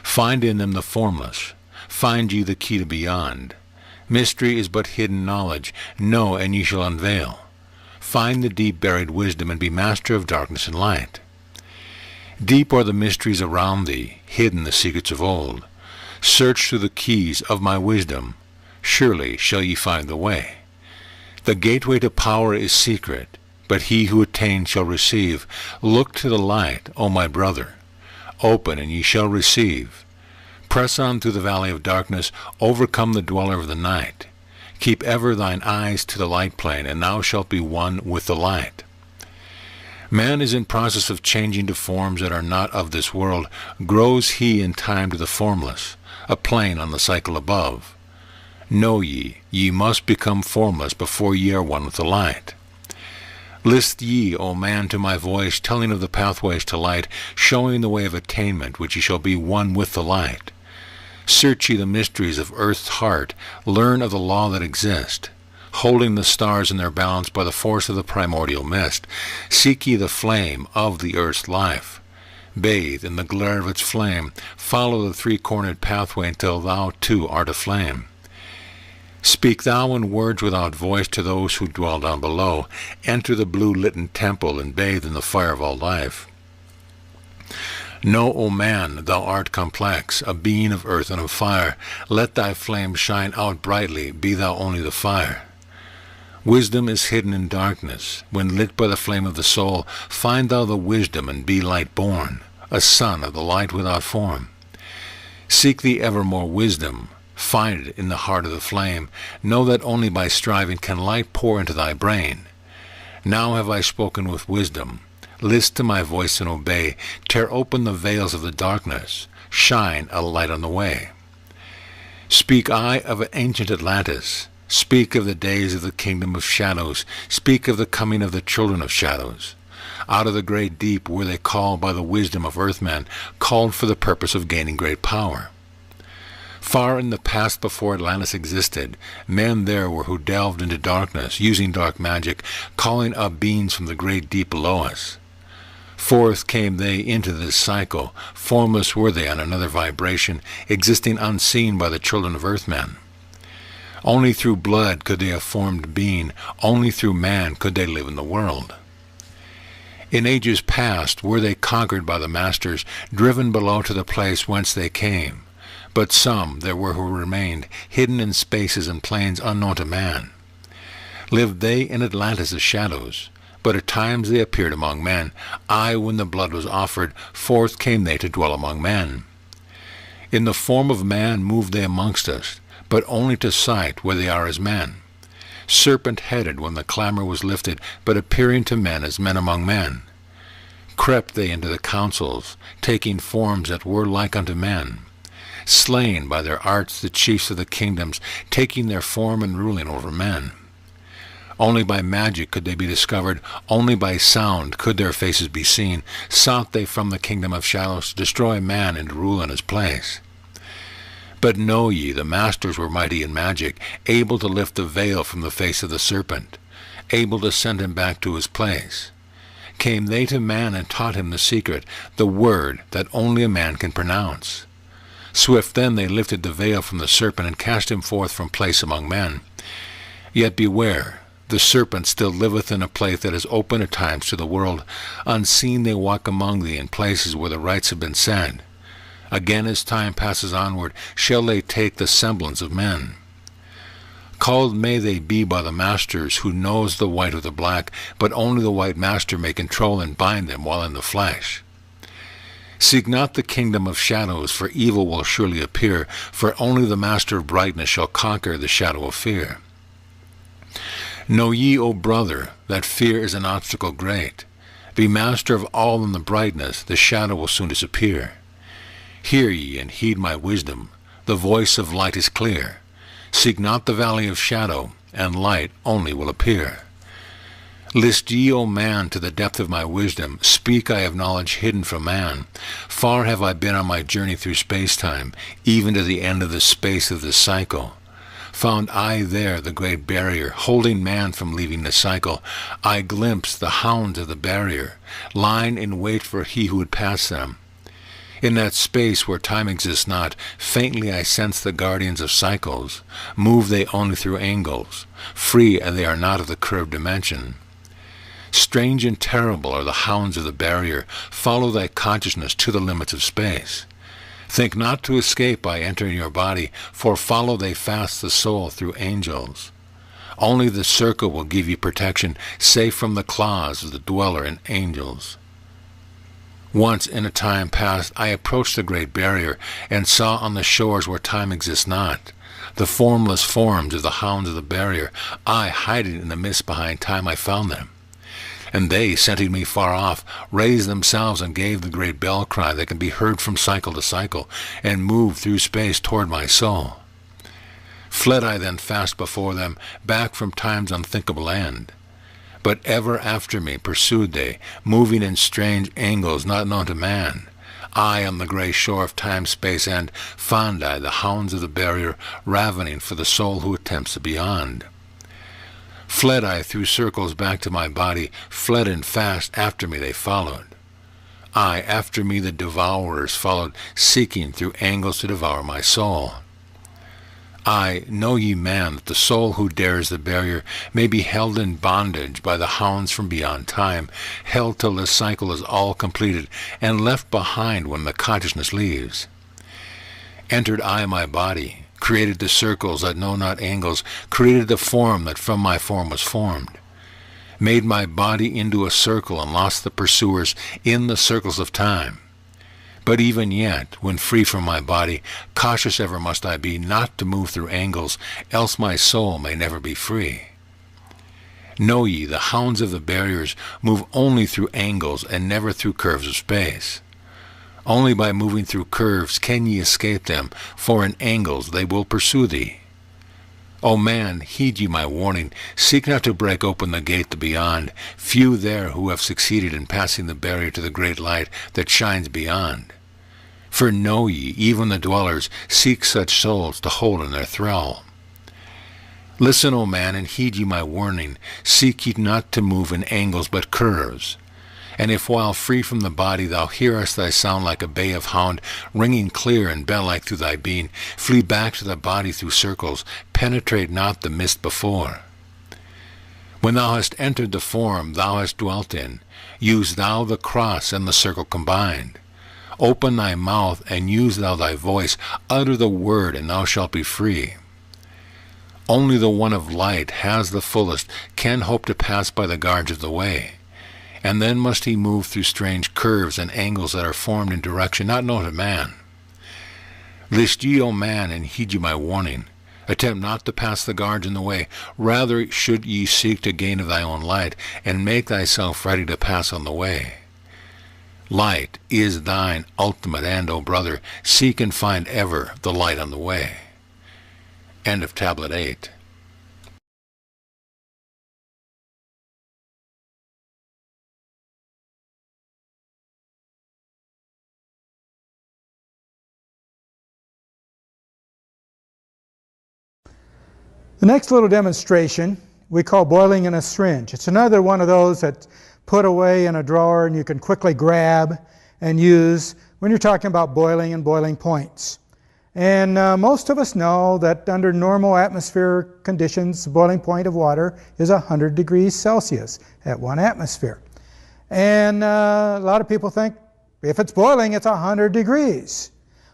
Find in them the formless, find ye the key to beyond. Mystery is but hidden knowledge, know and ye shall unveil. Find the deep buried wisdom and be master of darkness and light. Deep are the mysteries around thee, hidden the secrets of old. Search through the keys of my wisdom, surely shall ye find the way. The gateway to power is secret, but he who attains shall receive. Look to the light, O my brother. Open, and ye shall receive. Press on through the valley of darkness, overcome the dweller of the night. Keep ever thine eyes to the light plane, and thou shalt be one with the light. Man is in process of changing to forms that are not of this world. Grows he in time to the formless, a plane on the cycle above. Know ye, ye must become formless before ye are one with the light. List ye, O man, to my voice, telling of the pathways to light, showing the way of attainment, which ye shall be one with the light. Search ye the mysteries of earth's heart, learn of the law that exists. Holding the stars in their balance by the force of the primordial mist, seek ye the flame of the earth's life. Bathe in the glare of its flame, follow the three-cornered pathway until thou too art aflame. Speak thou in words without voice to those who dwell down below. Enter the blue-litten temple and bathe in the fire of all life. Know, O man, thou art complex, a being of earth and of fire. Let thy flame shine out brightly, be thou only the fire. Wisdom is hidden in darkness. When lit by the flame of the soul, find thou the wisdom and be light born, a son of the light without form. Seek thee evermore wisdom. Find it in the heart of the flame. Know that only by striving can light pour into thy brain. Now have I spoken with wisdom. List to my voice and obey. Tear open the veils of the darkness. Shine a light on the way. Speak I of ancient Atlantis. Speak of the days of the kingdom of shadows. Speak of the coming of the children of shadows. Out of the great deep were they called by the wisdom of earthmen, called for the purpose of gaining great power. Far in the past, before Atlantis existed, men there were who delved into darkness, using dark magic, calling up beings from the great deep below us. Forth came they into this cycle. Formless were they on another vibration, existing unseen by the children of earthmen. Only through blood could they have formed being. Only through man could they live in the world. In ages past were they conquered by the masters, driven below to the place whence they came. But some there were who remained, hidden in spaces and planes unknown to man. Lived they in Atlantis as shadows, but at times they appeared among men. Aye, when the blood was offered, forth came they to dwell among men. In the form of man moved they amongst us, but only to sight where they are as men. Serpent-headed when the clamor was lifted, but appearing to men as men among men. Crept they into the councils, taking forms that were like unto men. Slain by their arts the chiefs of the kingdoms, taking their form and ruling over men. Only by magic could they be discovered, only by sound could their faces be seen. Sought they from the kingdom of shadows to destroy man and rule in his place. But know ye, the masters were mighty in magic, able to lift the veil from the face of the serpent, able to send him back to his place. Came they to man and taught him the secret, the word that only a man can pronounce. Swift then they lifted the veil from the serpent and cast him forth from place among men. Yet beware, the serpent still liveth in a place that is open at times to the world. Unseen they walk among thee in places where the rites have been said. Again as time passes onward, shall they take the semblance of men. Called may they be by the masters, who knows the white or the black, but only the white master may control and bind them while in the flesh. Seek not the kingdom of shadows, for evil will surely appear, for only the master of brightness shall conquer the shadow of fear. Know ye, O brother, that fear is an obstacle great. Be master of all in the brightness, the shadow will soon disappear. Hear ye and heed my wisdom, the voice of light is clear. Seek not the valley of shadow, and light only will appear. List ye, O man, to the depth of my wisdom, speak I of knowledge hidden from man. Far have I been on my journey through space-time, even to the end of the space of the cycle. Found I there the great barrier, holding man from leaving the cycle. I glimpsed the hounds of the barrier, lying in wait for he who would pass them. In that space where time exists not, faintly I sense the guardians of cycles. Move they only through angles, free and they are not of the curved dimension. Strange and terrible are the hounds of the barrier. Follow thy consciousness to the limits of space. Think not to escape by entering your body, for follow they fast the soul through angels. Only the circle will give you protection, safe from the claws of the dweller in angels. Once in a time past I approached the great barrier, and saw on the shores where time exists not, the formless forms of the hounds of the barrier. I, hiding in the mist behind time, I found them. And they, scenting me far off, raised themselves and gave the great bell cry that can be heard from cycle to cycle, and moved through space toward my soul. Fled I then fast before them, back from time's unthinkable end. But ever after me pursued they, moving in strange angles not known to man. I on the grey shore of time-space end found I the hounds of the barrier, ravening for the soul who attempts the beyond. Fled I through circles back to my body, fled and fast after me they followed. I, after me the devourers followed, seeking through angles to devour my soul. I, know ye man, that the soul who dares the barrier may be held in bondage by the hounds from beyond time, held till the cycle is all completed, and left behind when the consciousness leaves. Entered I my body, created the circles that know not angles, created the form that from my form was formed, made my body into a circle and lost the pursuers in the circles of time. But even yet, when free from my body, cautious ever must I be not to move through angles, else my soul may never be free. Know ye, the hounds of the barriers move only through angles and never through curves of space. Only by moving through curves can ye escape them, for in angles they will pursue thee. O man, heed ye my warning, seek not to break open the gate to beyond. Few there who have succeeded in passing the barrier to the great light that shines beyond. For know ye, even the dwellers seek such souls to hold in their thrall. Listen, O man, and heed ye my warning, seek ye not to move in angles but curves. And if while free from the body thou hearest thy sound like a bay of hound, ringing clear and bell-like through thy being, flee back to the body through circles, penetrate not the mist before. When thou hast entered the form thou hast dwelt in, use thou the cross and the circle combined. Open thy mouth, and use thou thy voice, utter the word, and thou shalt be free. Only the one of light has the fullest, can hope to pass by the guards of the way. And then must he move through strange curves and angles that are formed in direction not known to man. List ye, O man, and heed ye my warning. Attempt not to pass the guards in the way, rather should ye seek to gain of thy own light, and make thyself ready to pass on the way. Light is thine ultimate end, O brother, seek and find ever the light on the way. End of Tablet 8. The next little demonstration we call boiling in a syringe. It's another one of those that's put away in a drawer and you can quickly grab and use when you're talking about boiling and boiling points. And most of us know that under normal atmospheric conditions, the boiling point of water is 100 degrees Celsius at 1 atmosphere. And a lot of people think if it's boiling, it's 100 degrees.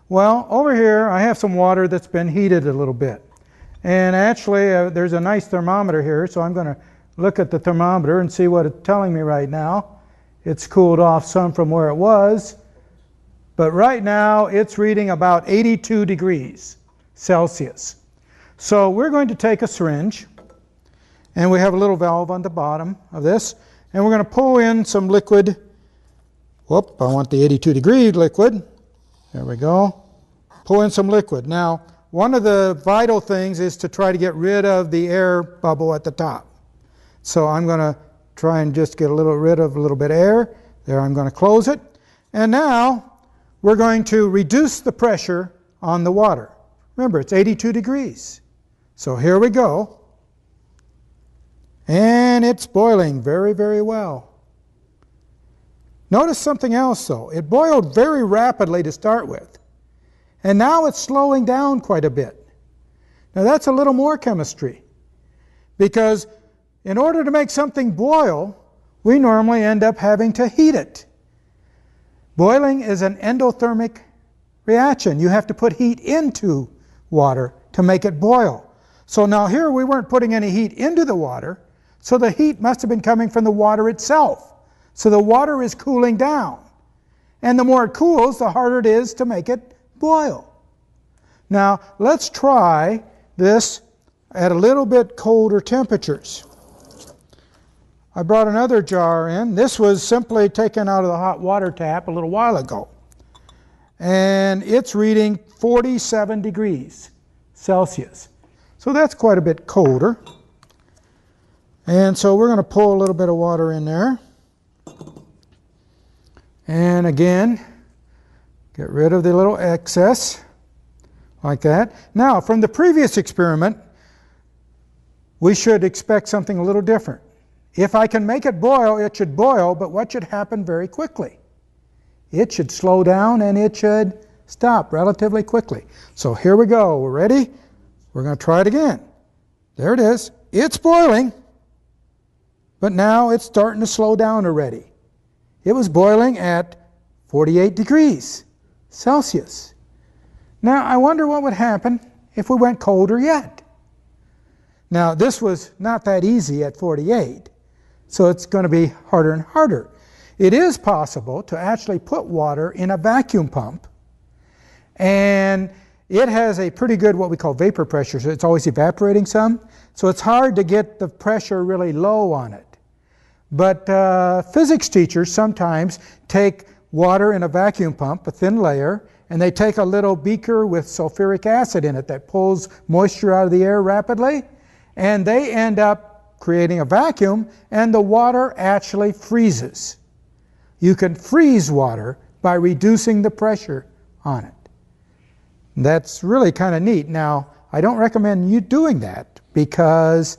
Well, over here I have some water that's been heated a little bit. And actually, there's a nice thermometer here, so I'm going to look at the thermometer and see what it's telling me right now. It's cooled off some from where it was, but right now it's reading about 82 degrees Celsius. So we're going to take a syringe, And we have a little valve on the bottom of this. And we're going to pull in some liquid. Whoop, I want the 82-degree liquid. There we go. Pull in some liquid. Now, one of the vital things is to try to get rid of the air bubble at the top. So I'm going to try and just get rid of a little bit of air. There, I'm going to close it. And now we're going to reduce the pressure on the water. Remember, it's 82 degrees. So here we go. And it's boiling very, very well. Notice something else, though. It boiled very rapidly to start with. And now it's slowing down quite a bit. Now that's a little more chemistry. Because in order to make something boil, we normally end up having to heat it. Boiling is an endothermic reaction. You have to put heat into water to make it boil. So now here we weren't putting any heat into the water, so the heat must have been coming from the water itself. So the water is cooling down. And the more it cools, the harder it is to make it boil. Now let's try this at a little bit colder temperatures. I brought another jar in. This was simply taken out of the hot water tap a little while ago. And it's reading 47 degrees Celsius. So that's quite a bit colder. And so we're going to pull a little bit of water in there. And again, get rid of the little excess, like that. Now, from the previous experiment, we should expect something a little different. If I can make it boil, it should boil, but what should happen very quickly? It should slow down and it should stop relatively quickly. So here we go. We're ready? We're going to try it again. There it is. It's boiling, but now it's starting to slow down already. It was boiling at 48 degrees Celsius. Now, I wonder what would happen if we went colder yet. Now, this was not that easy at 48, so it's going to be harder and harder. It is possible to actually put water in a vacuum pump, and it has a pretty good what we call vapor pressure, so it's always evaporating some, so it's hard to get the pressure really low on it. But physics teachers sometimes take water in a vacuum pump, a thin layer, and they take a little beaker with sulfuric acid in it that pulls moisture out of the air rapidly, and they end up creating a vacuum, and the water actually freezes. You can freeze water by reducing the pressure on it. That's really kind of neat. Now, I don't recommend you doing that because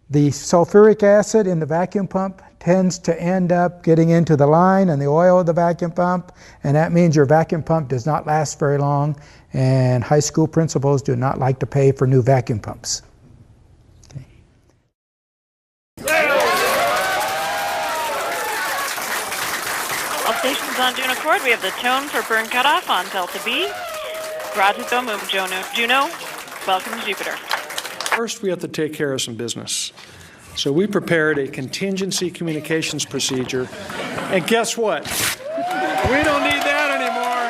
the sulfuric acid in the vacuum pump tends to end up getting into the line and the oil of the vacuum pump, and that means your vacuum pump does not last very long, and high school principals do not like to pay for new vacuum pumps. All stations on Juno Chord. We have the tone for burn cutoff on Delta B. Graduate move Juno. Welcome to Jupiter. First, we have to take care of some business. So we prepared a contingency communications procedure, and guess what? We don't need that anymore.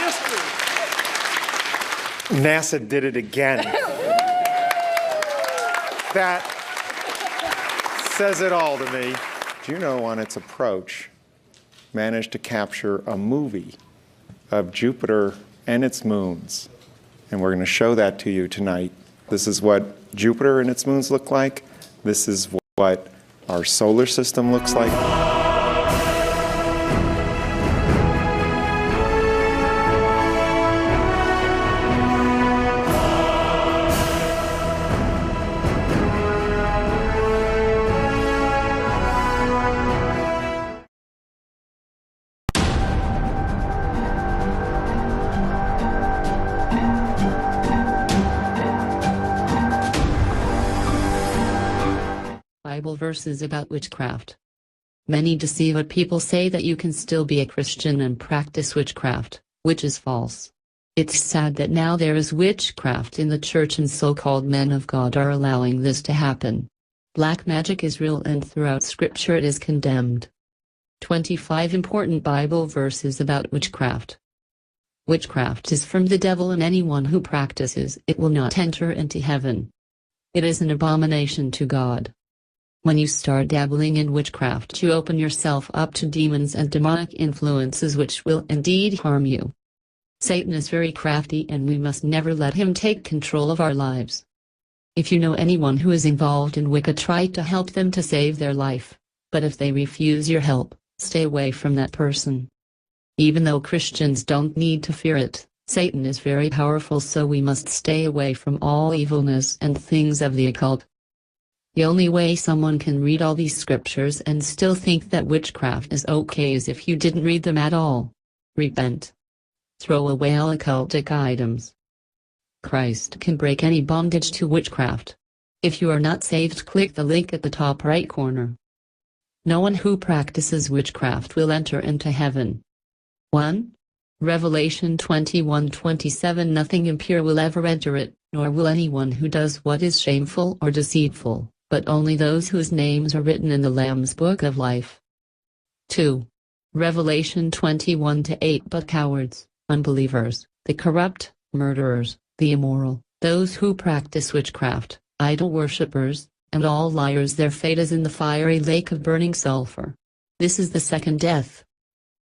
History. NASA did it again. That says it all to me. Juno, on its approach, managed to capture a movie of Jupiter and its moons. And we're going to show that to you tonight. This is what Jupiter and its moons look like. This is what our solar system looks like. Bible verses about witchcraft. Many deceive people say that you can still be a Christian and practice witchcraft, which is false. It's sad that now there is witchcraft in the church and so-called men of God are allowing this to happen. Black magic is real and throughout Scripture it is condemned. 25 important Bible verses about witchcraft. Witchcraft is from the devil and anyone who practices it will not enter into heaven. It is an abomination to God. When you start dabbling in witchcraft, you open yourself up to demons and demonic influences which will indeed harm you. Satan is very crafty and we must never let him take control of our lives. If you know anyone who is involved in Wicca, try to help them to save their life, but if they refuse your help, stay away from that person. Even though Christians don't need to fear it, Satan is very powerful, so we must stay away from all evilness and things of the occult. The only way someone can read all these scriptures and still think that witchcraft is okay is if you didn't read them at all. Repent. Throw away all occultic items. Christ can break any bondage to witchcraft. If you are not saved, click the link at the top right corner. No one who practices witchcraft will enter into heaven. 1. Revelation 21:27. Nothing impure will ever enter it, nor will anyone who does what is shameful or deceitful, but only those whose names are written in the Lamb's book of life. 2. Revelation 21:8. But cowards, unbelievers, the corrupt, murderers, the immoral, those who practice witchcraft, idol worshippers, and all liars, their fate is in the fiery lake of burning sulfur. This is the second death.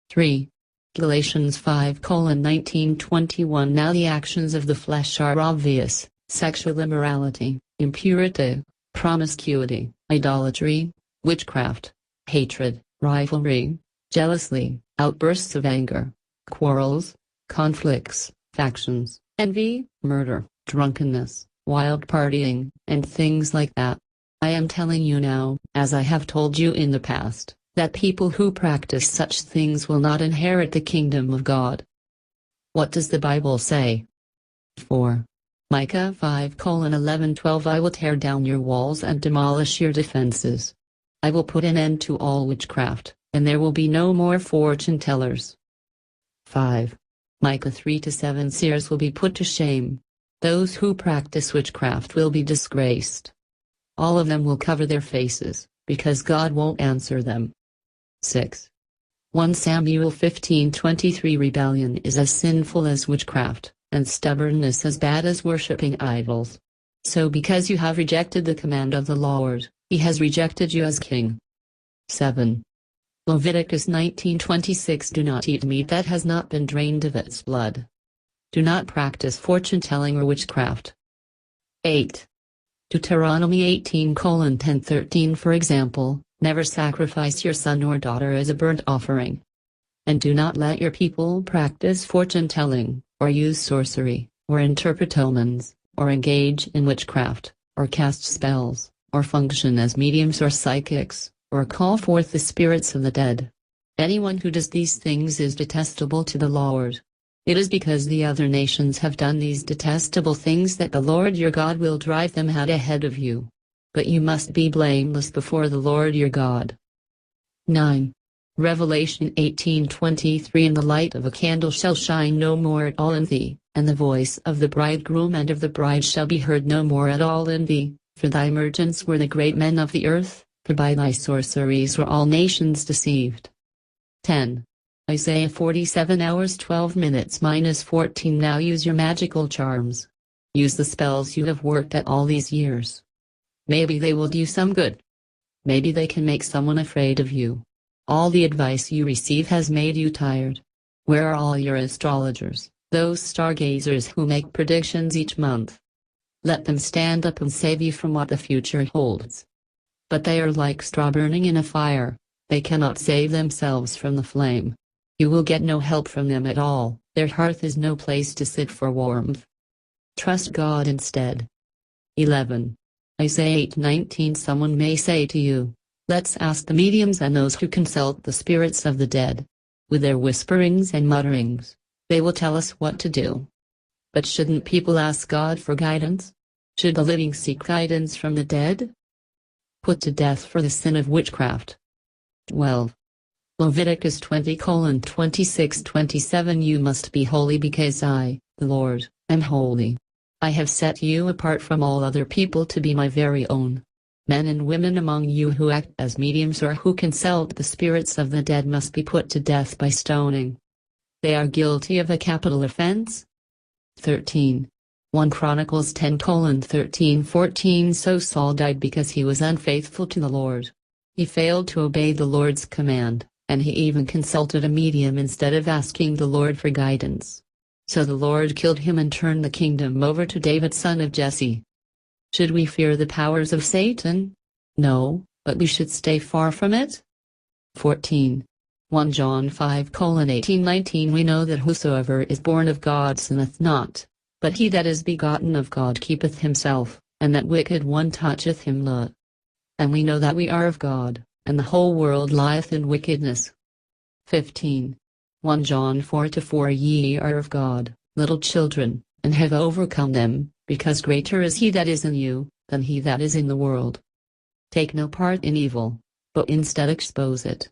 3. Galatians 5:19-21. Now the actions of the flesh are obvious: sexual immorality, impurity, promiscuity, idolatry, witchcraft, hatred, rivalry, jealousy, outbursts of anger, quarrels, conflicts, factions, envy, murder, drunkenness, wild partying, and things like that. I am telling you now, as I have told you in the past, that people who practice such things will not inherit the kingdom of God. What does the Bible say? 4. Micah 5:11-12. I will tear down your walls and demolish your defenses. I will put an end to all witchcraft, and there will be no more fortune tellers. 5. Micah 3-7. Seers will be put to shame. Those who practice witchcraft will be disgraced. All of them will cover their faces, because God won't answer them. 6. 1 Samuel 15:23. Rebellion is as sinful as witchcraft, and stubbornness as bad as worshipping idols. So because you have rejected the command of the Lord, he has rejected you as king. 7. Leviticus 19:26. Do not eat meat that has not been drained of its blood. Do not practice fortune-telling or witchcraft. 8. Deuteronomy 18:10-13. For example, never sacrifice your son or daughter as a burnt offering. And do not let your people practice fortune-telling, or use sorcery, or interpret omens, or engage in witchcraft, or cast spells, or function as mediums or psychics, or call forth the spirits of the dead. Anyone who does these things is detestable to the Lord. It is because the other nations have done these detestable things that the Lord your God will drive them out ahead of you. But you must be blameless before the Lord your God. 9. Revelation 18:23. And the light of a candle shall shine no more at all in thee, and the voice of the bridegroom and of the bride shall be heard no more at all in thee, for thy merchants were the great men of the earth, for by thy sorceries were all nations deceived. 10. Isaiah 47 hours 12 minutes -14. Now use your magical charms. Use the spells you have worked at all these years. Maybe they will do some good. Maybe they can make someone afraid of you. All the advice you receive has made you tired. Where are all your astrologers, those stargazers who make predictions each month? Let them stand up and save you from what the future holds. But they are like straw burning in a fire. They cannot save themselves from the flame. You will get no help from them at all. Their hearth is no place to sit for warmth. Trust God instead. 11. Isaiah 8:19. Someone may say to you, let's ask the mediums and those who consult the spirits of the dead. With their whisperings and mutterings, they will tell us what to do. But shouldn't people ask God for guidance? Should the living seek guidance from the dead? Put to death for the sin of witchcraft. 12. Leviticus 20:26-27. You must be holy because I, the Lord, am holy. I have set you apart from all other people to be my very own. Men and women among you who act as mediums or who consult the spirits of the dead must be put to death by stoning. They are guilty of a capital offense. 13. 1 Chronicles 10:13-14. So Saul died because he was unfaithful to the Lord. He failed to obey the Lord's command, and he even consulted a medium instead of asking the Lord for guidance. So the Lord killed him and turned the kingdom over to David, son of Jesse. Should we fear the powers of Satan? No, but we should stay far from it. 14. 1 John 5:18-19. We know that whosoever is born of God sinneth not, but he that is begotten of God keepeth himself, and that wicked one toucheth him not. And we know that we are of God, and the whole world lieth in wickedness. 15. 1 John 4:4. Ye are of God, little children, and have overcome them, because greater is he that is in you, than he that is in the world. Take no part in evil, but instead expose it.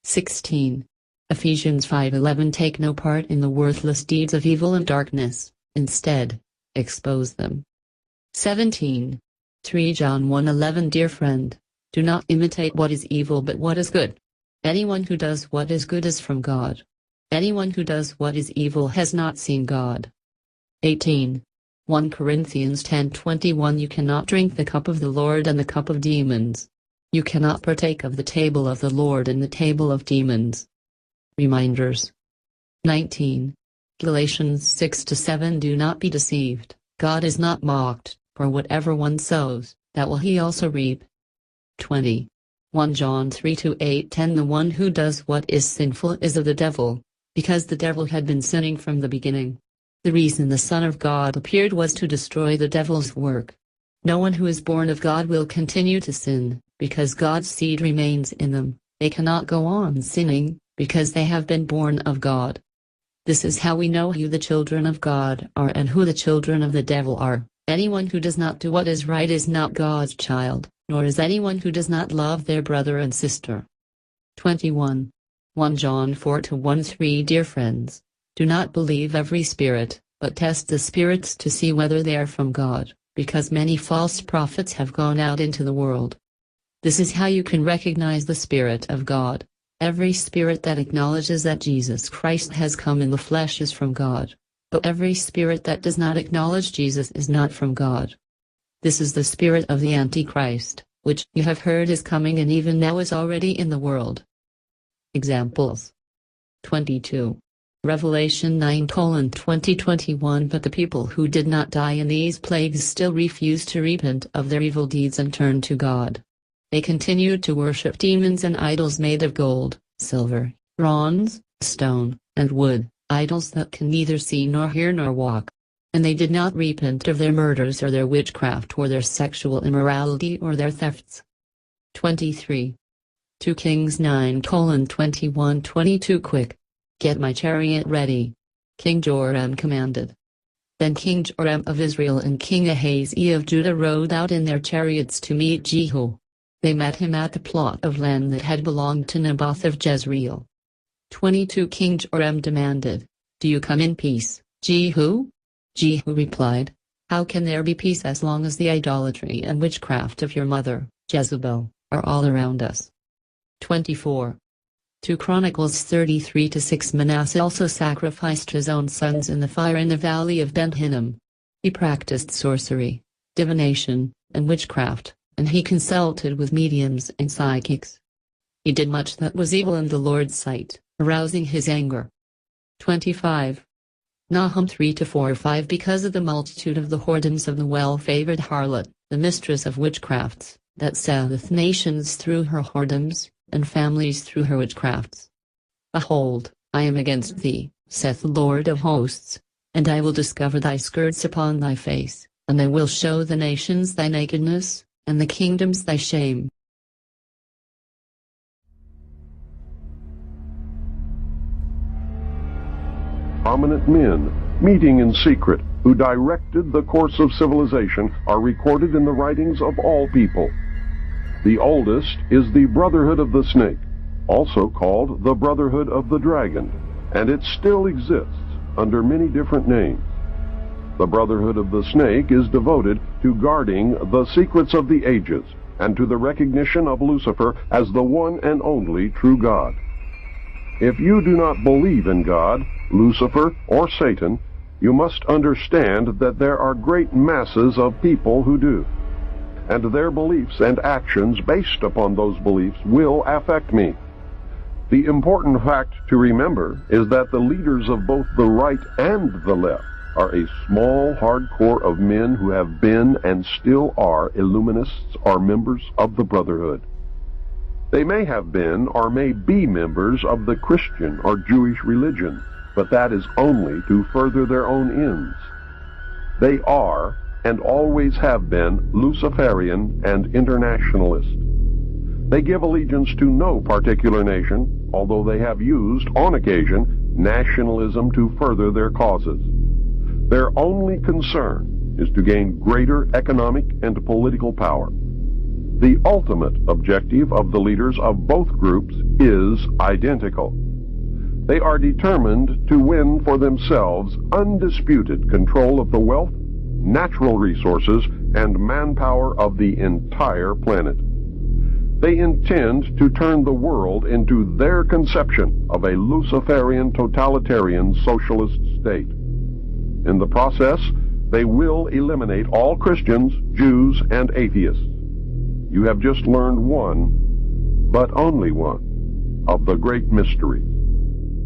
16. Ephesians 5:11. Take no part in the worthless deeds of evil and darkness, instead, expose them. 17. 3 John 1:11. Dear friend, do not imitate what is evil but what is good. Anyone who does what is good is from God. Anyone who does what is evil has not seen God. 18. 1 Corinthians 10:21. You cannot drink the cup of the Lord and the cup of demons. You cannot partake of the table of the Lord and the table of demons. Reminders. 19. Galatians 6-7. Do not be deceived, God is not mocked, for whatever one sows, that will he also reap. 20. 1 John 3:8-10. The one who does what is sinful is of the devil, because the devil had been sinning from the beginning. The reason the Son of God appeared was to destroy the devil's work. No one who is born of God will continue to sin, because God's seed remains in them. They cannot go on sinning, because they have been born of God. This is how we know who the children of God are and who the children of the devil are. Anyone who does not do what is right is not God's child, nor is anyone who does not love their brother and sister. 21. 1 John 4:1-3. Dear friends, do not believe every spirit, but test the spirits to see whether they are from God, because many false prophets have gone out into the world. This is how you can recognize the Spirit of God. Every spirit that acknowledges that Jesus Christ has come in the flesh is from God, but every spirit that does not acknowledge Jesus is not from God. This is the spirit of the Antichrist, which you have heard is coming and even now is already in the world. Examples. 22. Revelation 9:20-21. But the people who did not die in these plagues still refused to repent of their evil deeds and turn to God. They continued to worship demons and idols made of gold, silver, bronze, stone, and wood, idols that can neither see nor hear nor walk. And they did not repent of their murders or their witchcraft or their sexual immorality or their thefts. 23. 2 Kings 9:21-22. Quick! Get my chariot ready. King Joram commanded. Then King Joram of Israel and King Ahaziah of Judah rode out in their chariots to meet Jehu. They met him at the plot of land that had belonged to Naboth of Jezreel. 22 King Joram demanded, "Do you come in peace, Jehu?" Jehu replied, "How can there be peace as long as the idolatry and witchcraft of your mother, Jezebel, are all around us?" 24. 2 Chronicles 33-6. Manasseh also sacrificed his own sons in the fire in the valley of Ben-Hinnom. He practiced sorcery, divination, and witchcraft, and he consulted with mediums and psychics. He did much that was evil in the Lord's sight, arousing his anger. 25. Nahum 3-4-5. Because of the multitude of the whoredoms of the well-favored harlot, the mistress of witchcrafts, that saith nations through her whoredoms, and families through her witchcrafts. Behold, I am against thee, saith the Lord of hosts, and I will discover thy skirts upon thy face, and I will show the nations thy nakedness, and the kingdoms thy shame. Prominent men, meeting in secret, who directed the course of civilization, are recorded in the writings of all people. The oldest is the Brotherhood of the Snake, also called the Brotherhood of the Dragon, and it still exists under many different names. The Brotherhood of the Snake is devoted to guarding the secrets of the ages and to the recognition of Lucifer as the one and only true God. If you do not believe in God, Lucifer, or Satan, You must understand that there are great masses of people who do, and their beliefs and actions based upon those beliefs will affect me. The important fact to remember is that the leaders of both the right and the left are a small, hard core of men who have been and still are Illuminists or members of the Brotherhood. They may have been or may be members of the Christian or Jewish religion, but that is only to further their own ends. They are and always have been Luciferian and internationalist. They give allegiance to no particular nation, although they have used, on occasion, nationalism to further their causes. Their only concern is to gain greater economic and political power. The ultimate objective of the leaders of both groups is identical. They are determined to win for themselves undisputed control of the wealth, natural resources, and manpower of the entire planet. They intend to turn the world into their conception of a Luciferian totalitarian socialist state. In the process, they will eliminate all Christians, Jews, and atheists. You have just learned one, but only one, of the great mysteries.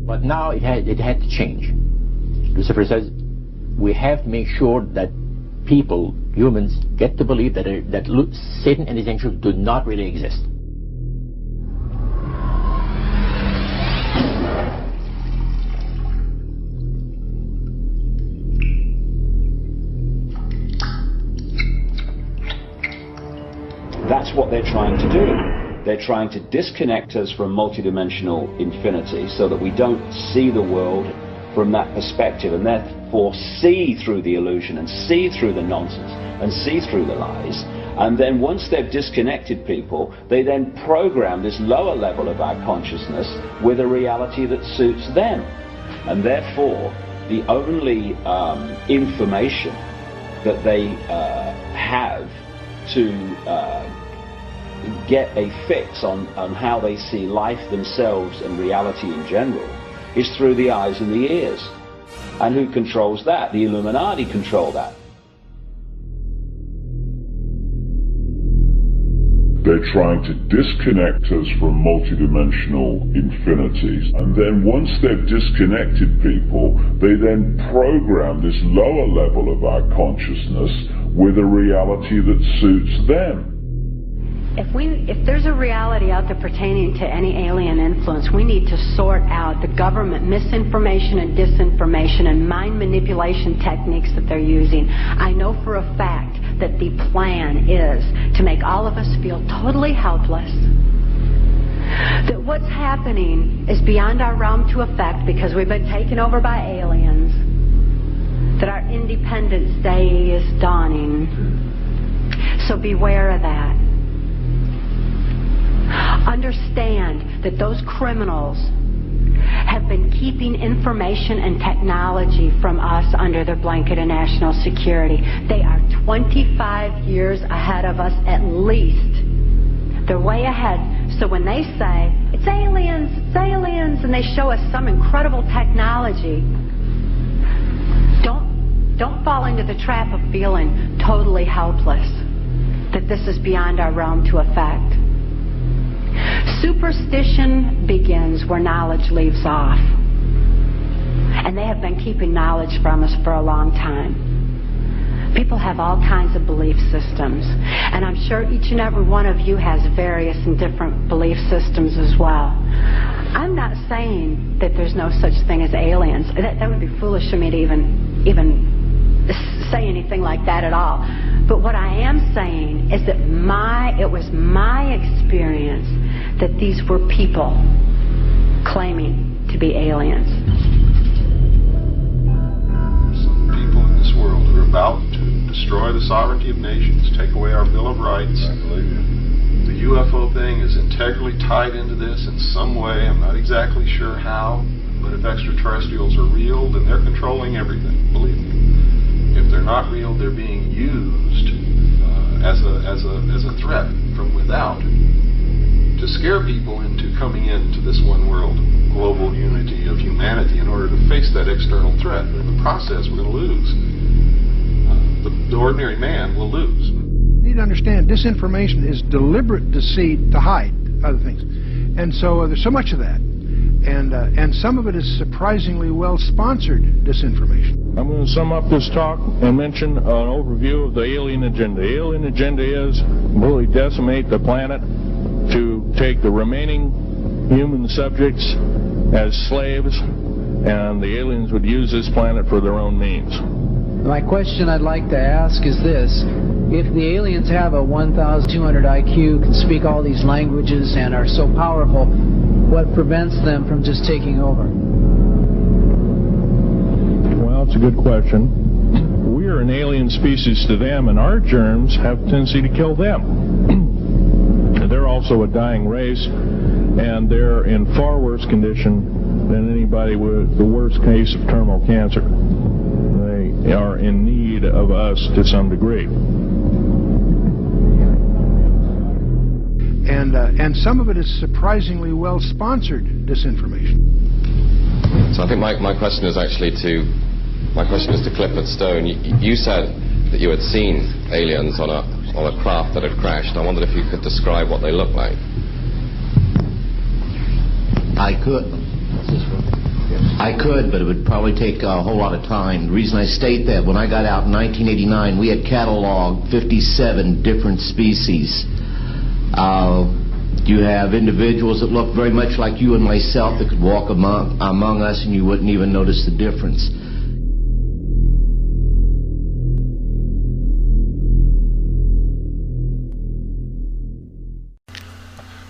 But now it had to change. Lucifer says we have to make sure that people, humans, get to believe that Satan and his angels do not really exist. That's what they're trying to do. They're trying to disconnect us from multidimensional infinity so that we don't see the world from that perspective and therefore see through the illusion and see through the nonsense and see through the lies. And then once they've disconnected people, they then program this lower level of our consciousness with a reality that suits them. And therefore, the only information that they have to get a fix on how they see life themselves and reality in general is through the eyes and the ears. And who controls that? The Illuminati control that. They're trying to disconnect us from multidimensional infinities, and then once they've disconnected people, they then program this lower level of our consciousness with a reality that suits them. If there's a reality out there pertaining to any alien influence, we need to sort out the government misinformation and disinformation and mind manipulation techniques that they're using. I know for a fact that the plan is to make all of us feel totally helpless, that what's happening is beyond our realm to affect because we've been taken over by aliens, that our Independence Day is dawning. So beware of that. Understand that those criminals have been keeping information and technology from us under their blanket of national security. They are 25 years ahead of us at least. They're way ahead. So when they say, it's aliens, and they show us some incredible technology, don't fall into the trap of feeling totally helpless, that this is beyond our realm to affect. Superstition begins where knowledge leaves off. And they have been keeping knowledge from us for a long time. People have all kinds of belief systems. And I'm sure each and every one of you has various and different belief systems as well. I'm not saying that there's no such thing as aliens. That would be foolish of me to even say anything like that at all. But what I am saying is that it was my experience that these were people claiming to be aliens. Some people in this world are about to destroy the sovereignty of nations, take away our Bill of Rights. The UFO thing is integrally tied into this in some way. I'm not exactly sure how, but if extraterrestrials are real, then they're controlling everything, believe me. If they're not real, they're being used as a threat from without to scare people into coming into this one world global unity of humanity in order to face that external threat. In the process, we're going to lose. The ordinary man will lose. You need to understand, disinformation is deliberate deceit to hide other things. And so there's so much of that. And some of it is surprisingly well-sponsored disinformation. I'm going to sum up this talk and mention an overview of the alien agenda. The alien agenda is really decimate the planet, to take the remaining human subjects as slaves, and the aliens would use this planet for their own means. My question I'd like to ask is this: if the aliens have a 1,200 IQ, can speak all these languages, and are so powerful, what prevents them from just taking over? Well, it's a good question. We are an alien species to them, and our germs have a tendency to kill them. They're also a dying race, and they're in far worse condition than anybody with the worst case of terminal cancer. They are in need of us to some degree. And some of it is surprisingly well-sponsored disinformation. So I think my question is actually to Clifford Stone. You said that you had seen aliens on a craft that had crashed. I wondered if you could describe what they looked like. I could, but it would probably take a whole lot of time. The reason I state that, when I got out in 1989, we had cataloged 57 different species. You have individuals that look very much like you and myself that could walk among us and you wouldn't even notice the difference.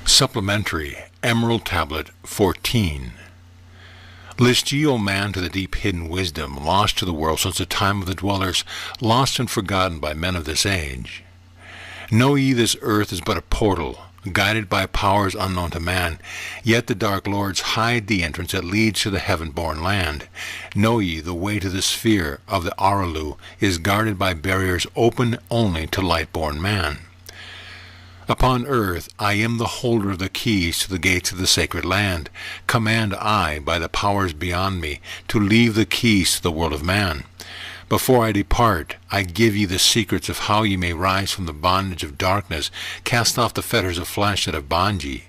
Supplementary Emerald Tablet 14. List ye, O man, to the deep hidden wisdom, lost to the world since the time of the dwellers, lost and forgotten by men of this age. Know ye this earth is but a portal, guided by powers unknown to man, yet the dark lords hide the entrance that leads to the heaven-born land. Know ye the way to the sphere of the Aralu is guarded by barriers open only to light-born man. Upon earth I am the holder of the keys to the gates of the sacred land. Command I, by the powers beyond me, to leave the keys to the world of man. Before I depart, I give ye the secrets of how ye may rise from the bondage of darkness, cast off the fetters of flesh that have bound ye,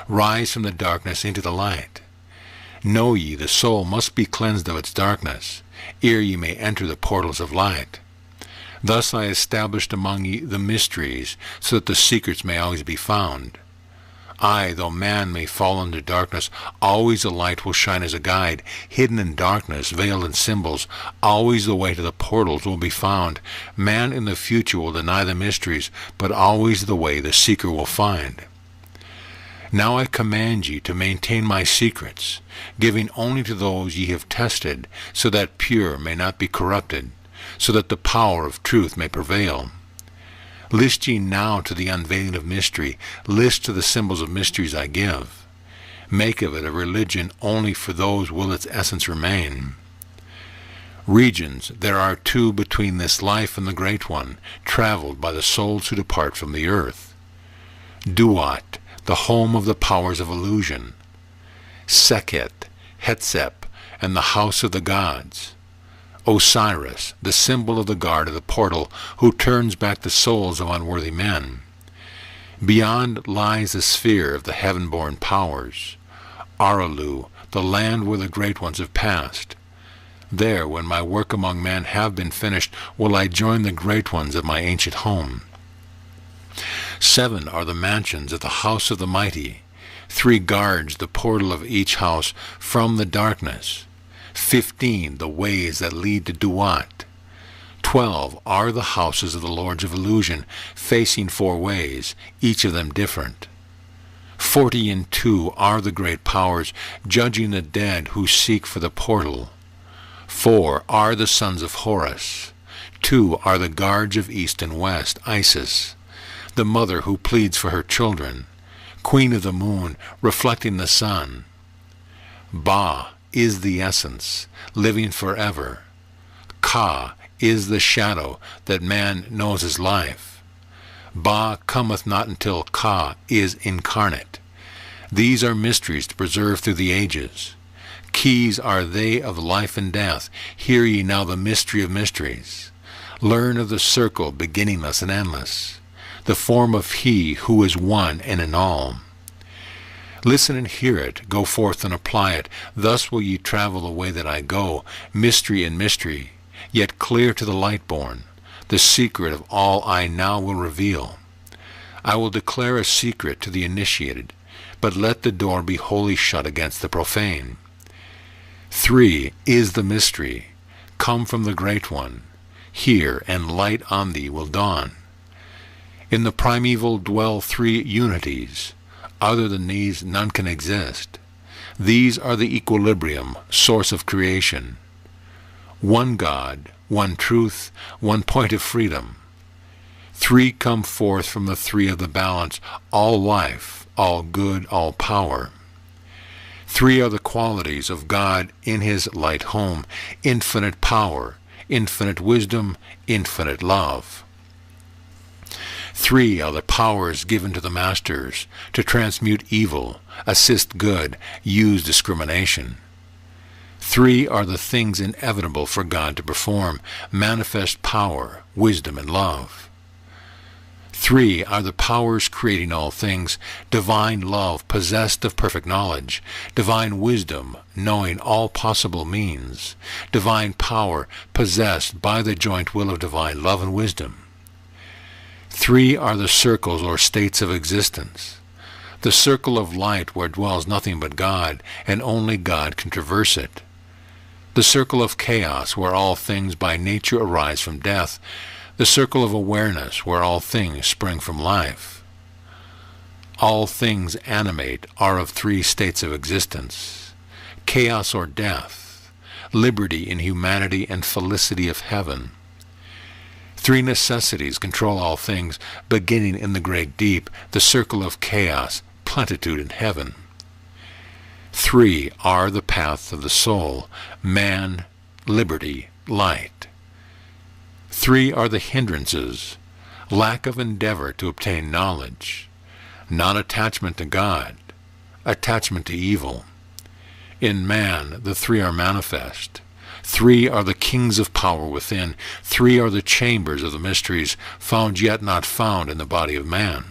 rise from the darkness into the light. Know ye the soul must be cleansed of its darkness, ere ye may enter the portals of light. Thus I established among ye the mysteries, so that the secrets may always be found. I, though man may fall into darkness, always the light will shine as a guide. Hidden in darkness, veiled in symbols, always the way to the portals will be found. Man in the future will deny the mysteries, but always the way the seeker will find. Now I command ye to maintain my secrets, giving only to those ye have tested, so that pure may not be corrupted, so that the power of truth may prevail. List ye now to the unveiling of mystery, list to the symbols of mysteries I give. Make of it a religion only for those will its essence remain. Regions there are two between this life and the great one, traveled by the souls who depart from the earth. Duat, the home of the powers of illusion. Sekhet, Hetzep, and the house of the gods. Osiris, the symbol of the guard of the portal, who turns back the souls of unworthy men. Beyond lies the sphere of the heaven-born powers. Aralu, the land where the great ones have passed. There, when my work among men have been finished, will I join the great ones of my ancient home. 7 are the mansions of the house of the mighty. 3 guards the portal of each house from the darkness. 15 the ways that lead to Duat. 12 are the houses of the lords of illusion, facing 4 ways, each of them different. 42 are the great powers, judging the dead who seek for the portal. 4 are the sons of Horus. 2 are the guards of east and west, Isis, the mother who pleads for her children, queen of the moon, reflecting the sun. Ba is the essence, living forever. Ka is the shadow that man knows as life. Ba cometh not until Ka is incarnate. These are mysteries to preserve through the ages. Keys are they of life and death. Hear ye now the mystery of mysteries. Learn of the circle beginningless and endless, the form of He who is one and in all. Listen and hear it, go forth and apply it. Thus will ye travel the way that I go, mystery in mystery, yet clear to the light born, the secret of all I now will reveal. I will declare a secret to the initiated, but let the door be wholly shut against the profane. 3 is the mystery, come from the Great One. Hear, and light on thee will dawn. In the primeval dwell 3 unities. Other than these none can exist. These are the equilibrium, source of creation. One God, one truth, one point of freedom. 3 come forth from the 3 of the balance, all life, all good, all power. 3 are the qualities of God in his light home, infinite power, infinite wisdom, infinite love. 3 are the powers given to the masters to transmute evil, assist good, use discrimination. 3 are the things inevitable for God to perform, manifest power, wisdom, and love. 3 are the powers creating all things, divine love possessed of perfect knowledge, divine wisdom knowing all possible means, divine power possessed by the joint will of divine love and wisdom. 3 are the circles or states of existence, the circle of light where dwells nothing but God, and only God can traverse it. The circle of chaos where all things by nature arise from death, the circle of awareness where all things spring from life. All things animate are of 3 states of existence, chaos or death, liberty in humanity, and felicity of heaven. 3 necessities control all things, beginning in the great deep, the circle of chaos, plenitude in heaven. 3 are the path of the soul, man, liberty, light. 3 are the hindrances, lack of endeavor to obtain knowledge, non-attachment to God, attachment to evil. In man, the 3 are manifest. 3 are the kings of power within. 3 are the chambers of the mysteries, found yet not found in the body of man.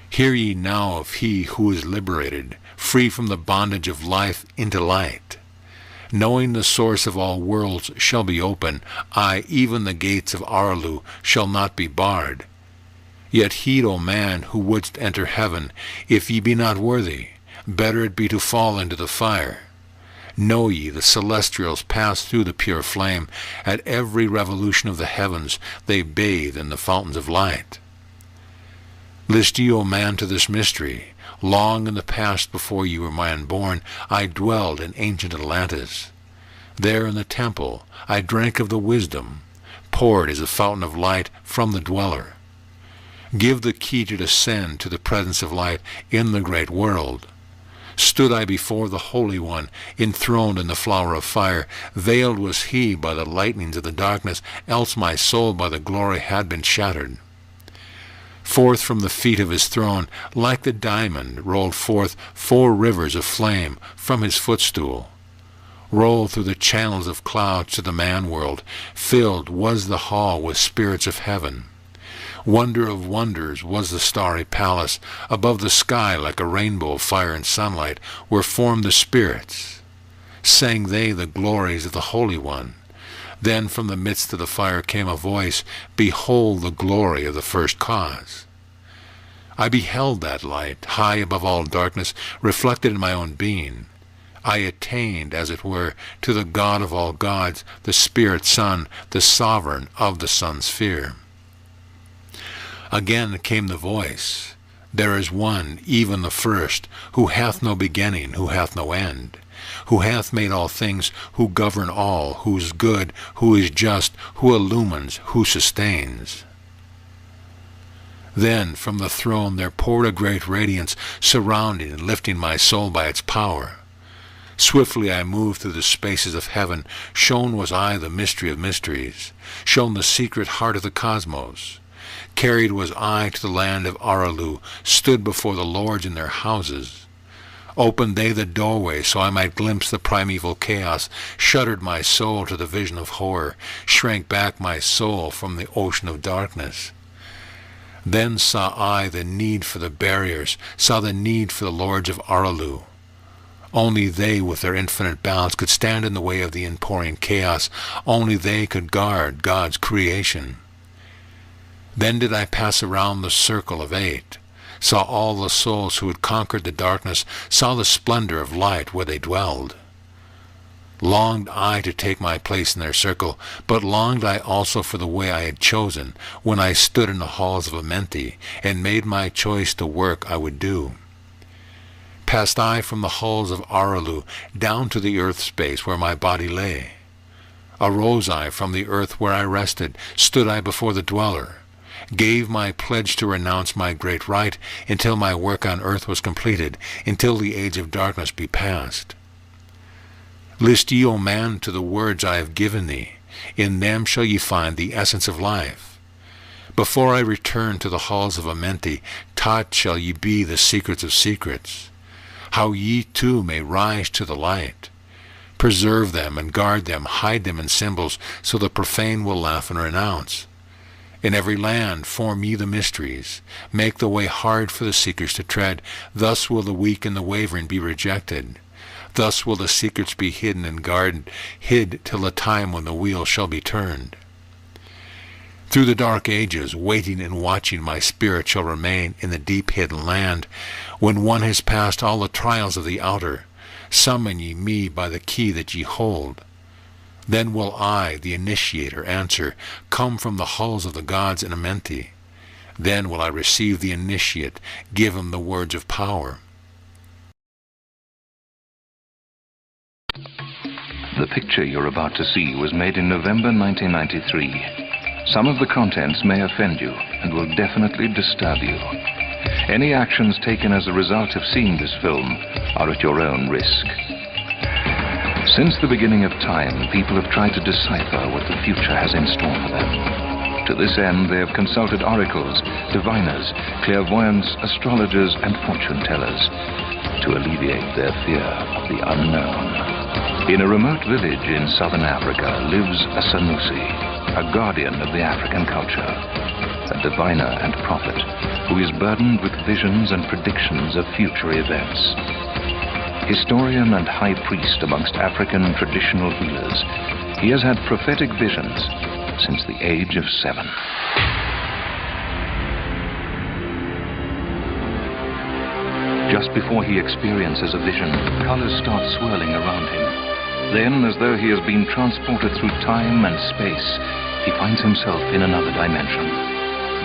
Hear ye now of He who is liberated, free from the bondage of life into light. Knowing the source of all worlds shall be open, aye, even the gates of Aralu shall not be barred. Yet heed, O man, who wouldst enter heaven, if ye be not worthy, better it be to fall into the fire. Know ye, the celestials pass through the pure flame. At every revolution of the heavens they bathe in the fountains of light. List ye, O man, to this mystery. Long in the past, before ye were man born, I dwelled in ancient Atlantis. There in the temple I drank of the wisdom, poured as a fountain of light from the dweller. Give the key to descend to the presence of light in the great world. Stood I before the Holy One, enthroned in the flower of fire. Veiled was he by the lightnings of the darkness, else my soul by the glory had been shattered. Forth from the feet of his throne, like the diamond, rolled forth 4 rivers of flame from his footstool. Rolled through the channels of clouds to the man-world, filled was the hall with spirits of heaven. Wonder of wonders was the starry palace. Above the sky, like a rainbow of fire and sunlight, were formed the spirits. Sang they the glories of the Holy One. Then from the midst of the fire came a voice, Behold the glory of the first cause. I beheld that light, high above all darkness, reflected in my own being. I attained, as it were, to the God of all gods, the Spirit Son, the sovereign of the sun sphere. Again came the voice, There is one, even the first, who hath no beginning, who hath no end, who hath made all things, who govern all, who is good, who is just, who illumines, who sustains. Then from the throne there poured a great radiance, surrounding and lifting my soul by its power. Swiftly I moved through the spaces of heaven. Shown was I the mystery of mysteries, shown the secret heart of the cosmos. Carried was I to the land of Aralu, stood before the lords in their houses. Opened they the doorway so I might glimpse the primeval chaos, shuddered my soul to the vision of horror, shrank back my soul from the ocean of darkness. Then saw I the need for the barriers, saw the need for the lords of Aralu. Only they with their infinite balance could stand in the way of the inpouring chaos. Only they could guard God's creation. Then did I pass around the circle of 8, saw all the souls who had conquered the darkness, saw the splendor of light where they dwelled. Longed I to take my place in their circle, but longed I also for the way I had chosen when I stood in the halls of Amenti and made my choice the work I would do. Passed I from the halls of Aralu down to the earth space where my body lay. Arose I from the earth where I rested, stood I before the dweller, gave my pledge to renounce my great right until my work on earth was completed, until the age of darkness be past. List ye, O man, to the words I have given thee, in them shall ye find the essence of life. Before I return to the halls of Amenti, taught shall ye be the secrets of secrets, how ye too may rise to the light. Preserve them and guard them, hide them in symbols, so the profane will laugh and renounce. In every land form ye the mysteries, make the way hard for the seekers to tread, thus will the weak and the wavering be rejected. Thus will the secrets be hidden and guarded, hid till the time when the wheel shall be turned. Through the dark ages, waiting and watching, my spirit shall remain in the deep hidden land. When one has passed all the trials of the outer, summon ye me by the key that ye hold. Then will I, the initiator, answer, come from the halls of the gods in Amenti. Then will I receive the initiate, give him the words of power. The picture you're about to see was made in November 1993. Some of the contents may offend you and will definitely disturb you. Any actions taken as a result of seeing this film are at your own risk. Since the beginning of time, people have tried to decipher what the future has in store for them. To this end, they have consulted oracles, diviners, clairvoyants, astrologers, and fortune tellers to alleviate their fear of the unknown. In a remote village in southern Africa lives a Sanusi, a guardian of the African culture, a diviner and prophet who is burdened with visions and predictions of future events. Historian and high priest amongst African traditional healers, he has had prophetic visions since the age of 7. Just before he experiences a vision, colors start swirling around him. Then, as though he has been transported through time and space, he finds himself in another dimension.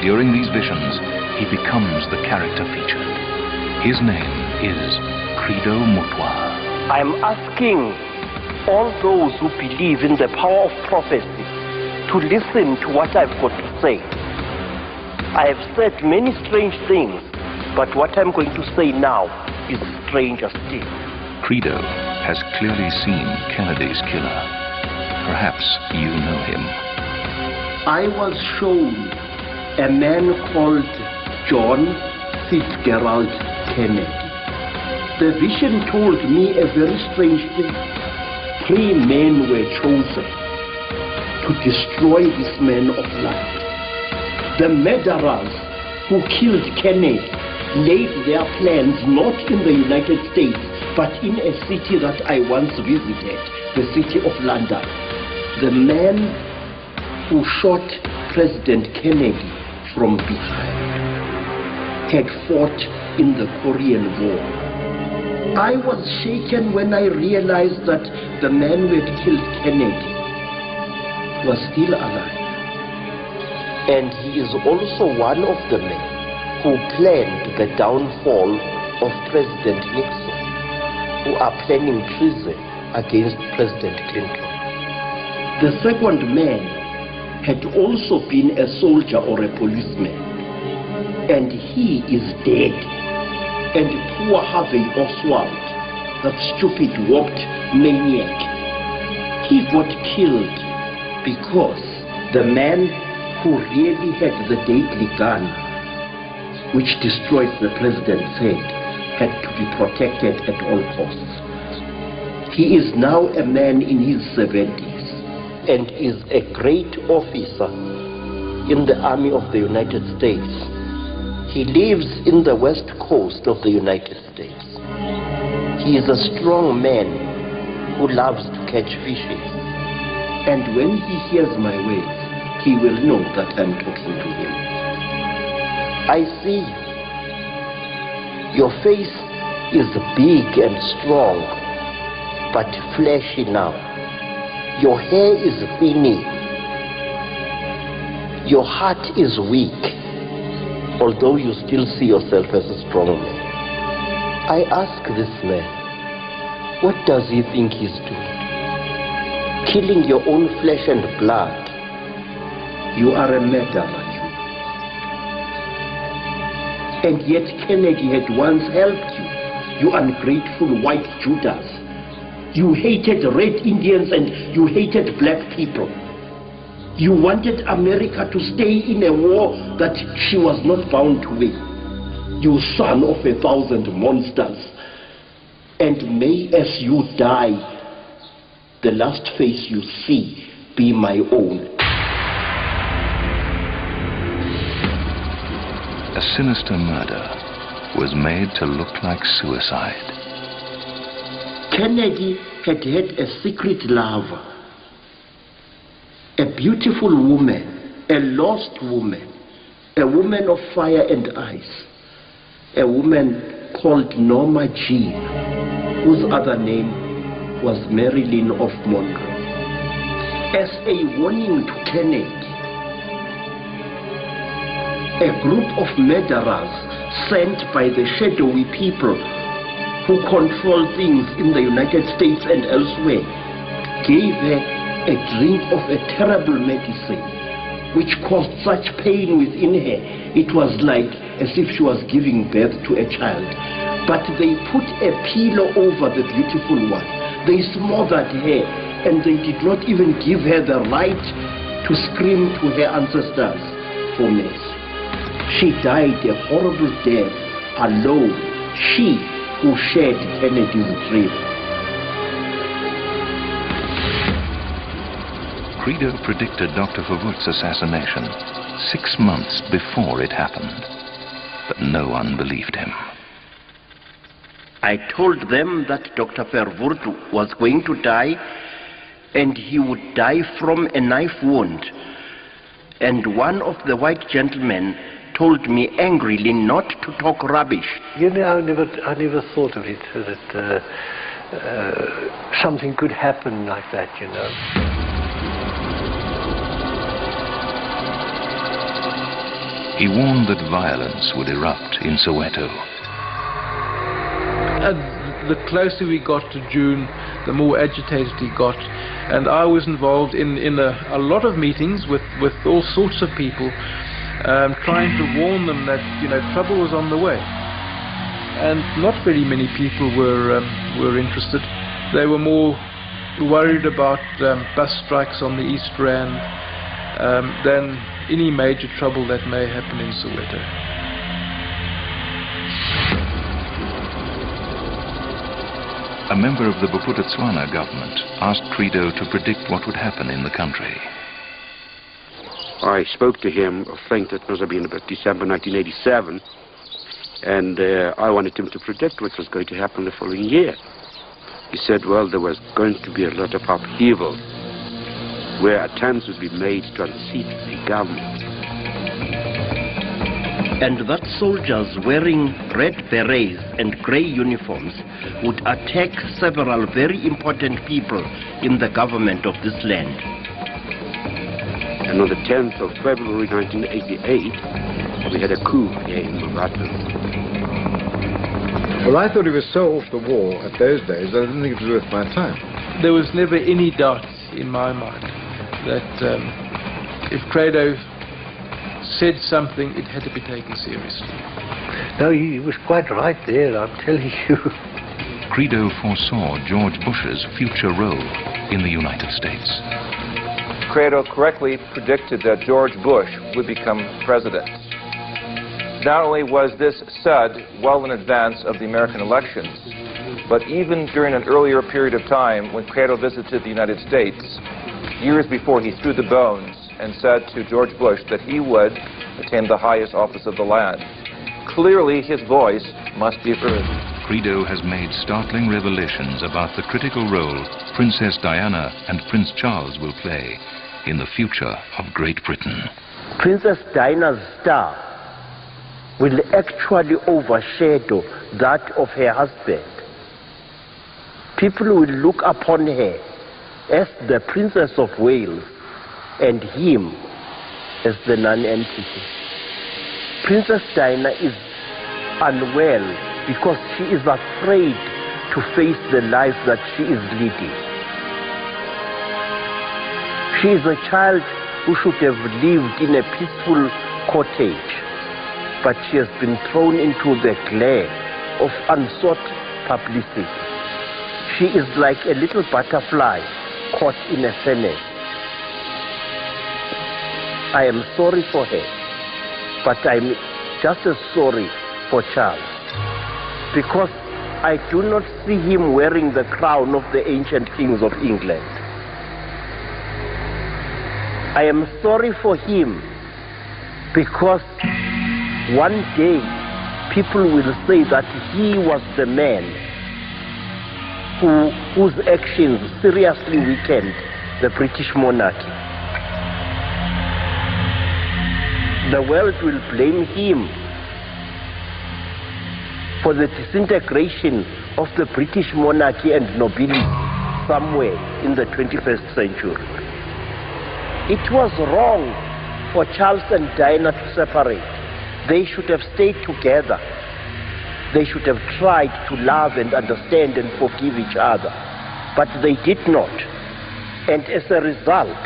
During these visions, he becomes the character featured. His name is Credo Mutwa. I am asking all those who believe in the power of prophecy to listen to what I've got to say. I have said many strange things, but what I'm going to say now is stranger still. Credo has clearly seen Kennedy's killer. Perhaps you know him. I was shown a man called John Fitzgerald Kennedy. The vision told me a very strange thing. 3 men were chosen to destroy this man of light. The murderers who killed Kennedy laid their plans not in the United States, but in a city that I once visited, the city of London. The man who shot President Kennedy from behind had fought in the Korean War. I was shaken when I realized that the man who had killed Kennedy was still alive. And he is also one of the men who planned the downfall of President Nixon, who are planning treason against President Clinton. The second man had also been a soldier or a policeman, and he is dead. And poor Harvey Oswald, that stupid warped maniac, he got killed because the man who really had the deadly gun which destroyed the president's head had to be protected at all costs. He is now a man in his 70s and is a great officer in the Army of the United States. He lives in the west coast of the United States. He is a strong man who loves to catch fishes. And when he hears my words, he will know that I'm talking to him. I see you. Your face is big and strong, but fleshy now. Your hair is thinning. Your heart is weak, although you still see yourself as a strong man. I ask this man, what does he think he's doing? Killing your own flesh and blood. You are a murderer. And yet Kennedy had once helped you, you ungrateful white Judas. You hated red Indians and you hated black people. You wanted America to stay in a war that she was not bound to win. You son of 1,000 monsters. And may as you die, the last face you see be my own. A sinister murder was made to look like suicide. Kennedy had had a secret lover, a beautiful woman, a lost woman, a woman of fire and ice, a woman called Norma Jean, whose other name was Marilyn of Monroe. As a warning to Kennedy, a group of murderers sent by the shadowy people who control things in the United States and elsewhere gave her a drink of a terrible medicine which caused such pain within her. It was like as if she was giving birth to a child. But they put a pillow over the beautiful one. They smothered her and they did not even give her the right to scream to her ancestors for mercy. She died a horrible death, alone, she who shared Kennedy's dream. Credo predicted Dr. Verwoerd's assassination 6 months before it happened, but no one believed him. I told them that Dr. Verwoerd was going to die, and he would die from a knife wound. And one of the white gentlemen told me angrily not to talk rubbish. You know, I never thought of it, that something could happen like that, you know. He warned that violence would erupt in Soweto. The closer we got to June, the more agitated he got. And I was involved in a lot of meetings with all sorts of people, trying to warn them that, you know, trouble was on the way. And not very many people were interested. They were more worried about bus strikes on the East Rand than any major trouble that may happen in Soweto. A member of the Bophuthatswana government asked Credo to predict what would happen in the country. I spoke to him, I think that must have been about December 1987, and I wanted him to predict what was going to happen the following year. He said, well, there was going to be a lot of upheaval, where attempts would be made to unseat the government. And that soldiers wearing red berets and grey uniforms would attack several very important people in the government of this land. And on the 10th of February 1988, we had a coup here in Mmabatho. Well, I thought he was so off the wall at those days that I didn't think it was worth my time. There was never any doubt in my mind that if Credo said something, it had to be taken seriously. No, he was quite right there, I'm telling you. Credo foresaw George Bush's future role in the United States. Credo correctly predicted that George Bush would become president. Not only was this said well in advance of the American elections, but even during an earlier period of time when Credo visited the United States, years before he threw the bones and said to George Bush that he would attain the highest office of the land. Clearly, his voice must be heard. Credo has made startling revelations about the critical role Princess Diana and Prince Charles will play in the future of Great Britain. Princess Diana's star will actually overshadow that of her husband. People will look upon her as the Princess of Wales and him as the non-entity. Princess Diana is unwell because she is afraid to face the life that she is leading. She is a child who should have lived in a peaceful cottage, but she has been thrown into the glare of unsought publicity. She is like a little butterfly caught in a furnace. I am sorry for her, but I'm just as sorry for Charles, because I do not see him wearing the crown of the ancient kings of England. I am sorry for him because one day people will say that he was the man whose actions seriously weakened the British monarchy. The world will blame him for the disintegration of the British monarchy and nobility somewhere in the 21st century. It was wrong for Charles and Diana to separate. They should have stayed together. They should have tried to love and understand and forgive each other. But they did not. And as a result,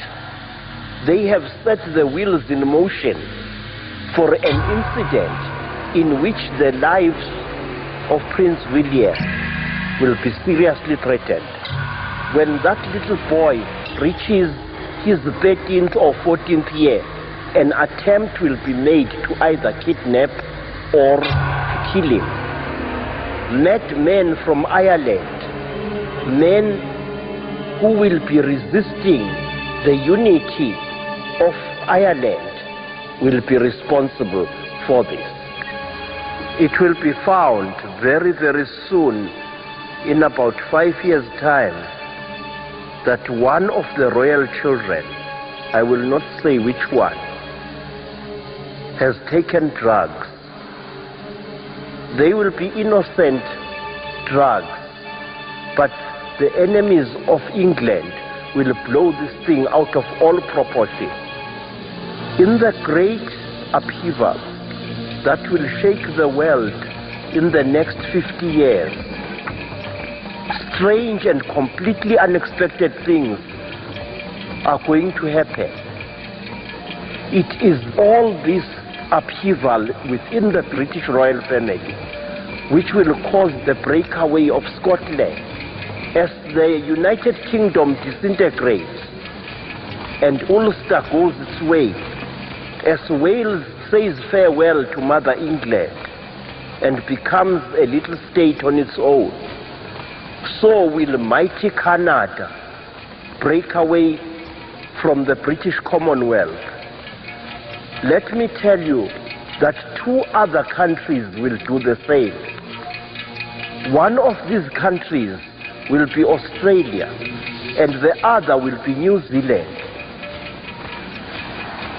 they have set the wheels in motion for an incident in which the lives of Prince William will be seriously threatened. When that little boy reaches his 13th or 14th year, an attempt will be made to either kidnap or to kill him. Madmen from Ireland, men who will be resisting the unity of Ireland, will be responsible for this. It will be found very, very soon, in about 5 years' time, that one of the royal children, I will not say which one, has taken drugs. They will be innocent drugs, but the enemies of England will blow this thing out of all proportion. In the great upheaval that will shake the world in the next 50 years, strange and completely unexpected things are going to happen. It is all this upheaval within the British royal family which will cause the breakaway of Scotland as the United Kingdom disintegrates and Ulster goes its way, as Wales says farewell to Mother England and becomes a little state on its own. So will mighty Canada break away from the British Commonwealth. Let me tell you that 2 other countries will do the same. One of these countries will be Australia, and the other will be New Zealand.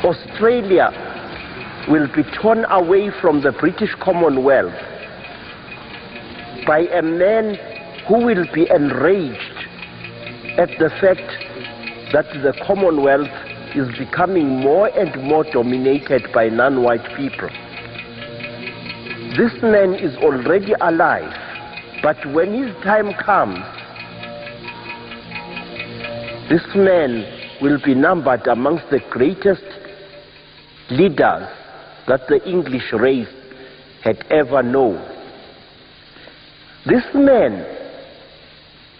Australia will be torn away from the British Commonwealth by a man who will be enraged at the fact that the Commonwealth is becoming more and more dominated by non-white people. This man is already alive, but when his time comes, this man will be numbered amongst the greatest leaders that the English race had ever known. This man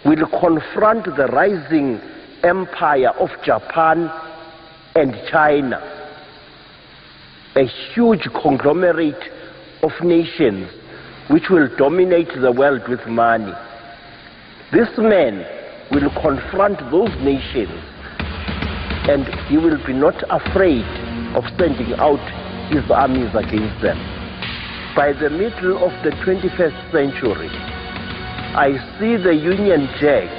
will confront the rising empire of Japan and China, a huge conglomerate of nations which will dominate the world with money. This man will confront those nations, and he will be not afraid of sending out his armies against them. By the middle of the 21st century, I see the Union Jack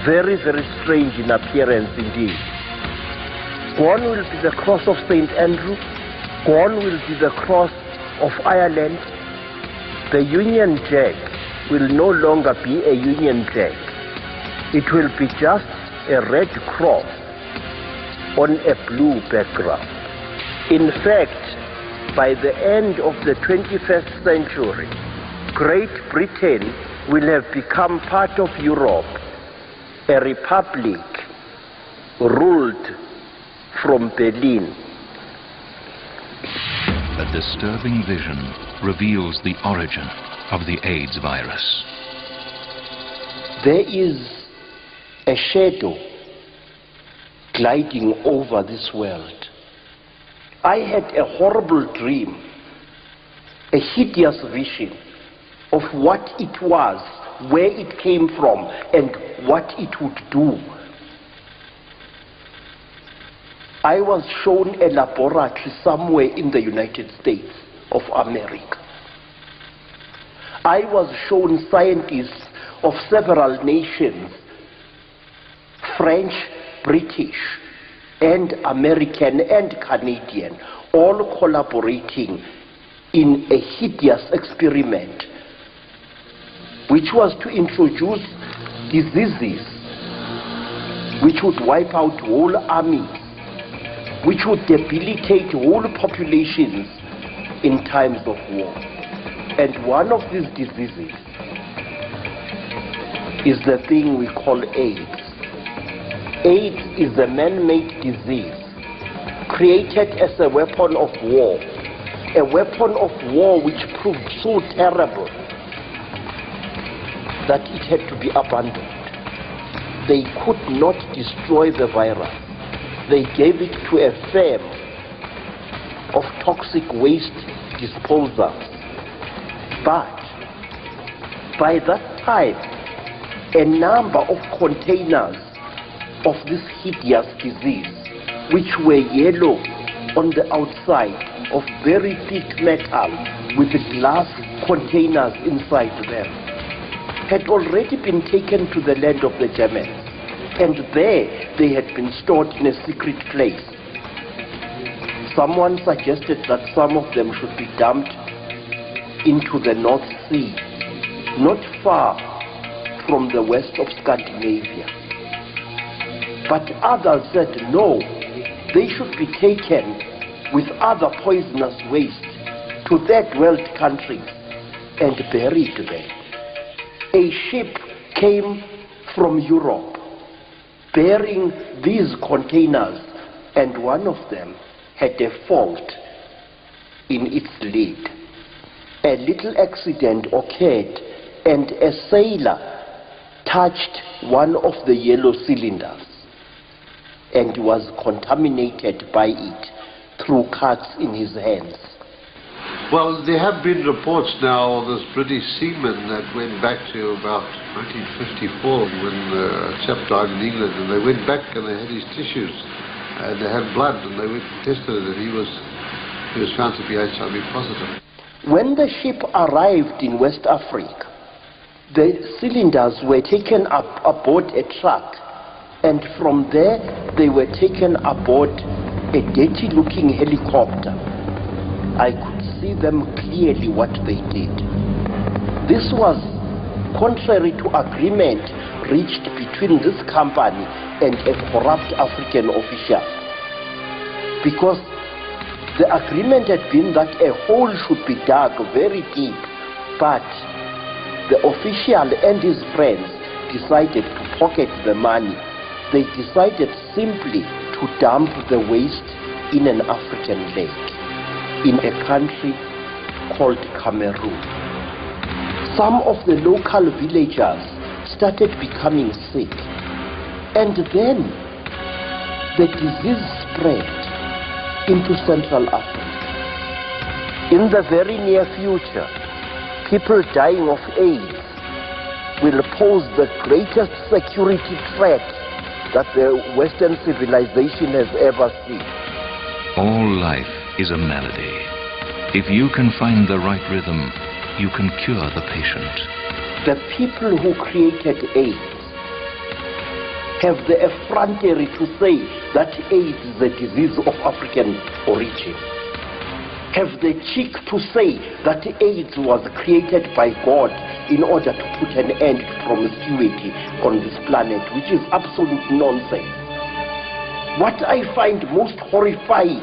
very, very strange in appearance indeed. Gone will be the cross of St. Andrew, gone will be the cross of Ireland. The Union Jack will no longer be a Union Jack. It will be just a red cross on a blue background. In fact, by the end of the 21st century, Great Britain will have become part of Europe, a republic ruled from Berlin. A disturbing vision reveals the origin of the AIDS virus. There is a shadow gliding over this world. I had a horrible dream, a hideous vision of what it was, where it came from, and what it would do. I was shown a laboratory somewhere in the United States of America. I was shown scientists of several nations, French, British, and American and Canadian, all collaborating in a hideous experiment which was to introduce diseases which would wipe out whole armies, which would debilitate whole populations in times of war. And one of these diseases is the thing we call AIDS. AIDS is a man-made disease created as a weapon of war which proved so terrible that it had to be abandoned. They could not destroy the virus. They gave it to a firm of toxic waste disposers. But by that time, a number of containers of this hideous disease, which were yellow on the outside, of very thick metal with glass containers inside them, had already been taken to the land of the Germans, and there they had been stored in a secret place. Someone suggested that some of them should be dumped into the North Sea, not far from the west of Scandinavia. But others said no, they should be taken with other poisonous waste to third world countries and buried there. A ship came from Europe bearing these containers, and one of them had a fault in its lid. A little accident occurred and a sailor touched one of the yellow cylinders and was contaminated by it through cuts in his hands. Well, there have been reports now of this British seaman that went back to about 1954 when a chap died in England, and they went back and they had his tissues and they had blood, and they went and tested it, and he was found to be HIV positive. When the ship arrived in West Africa, the cylinders were taken up aboard a truck, and from there they were taken aboard a dirty-looking helicopter. I could see them clearly what they did. This was contrary to agreement reached between this company and a corrupt African official, because the agreement had been that a hole should be dug very deep, but the official and his friends decided to pocket the money. They decided simply to dump the waste in an African lake, in a country called Cameroon. Some of the local villagers started becoming sick, and then the disease spread into Central Africa. In the very near future, people dying of AIDS will pose the greatest security threat that the Western civilization has ever seen. All life is a melody. If you can find the right rhythm, you can cure the patient. The people who created AIDS have the effrontery to say that AIDS is a disease of African origin. Have the cheek to say that AIDS was created by God in order to put an end to promiscuity on this planet, which is absolute nonsense. What I find most horrifying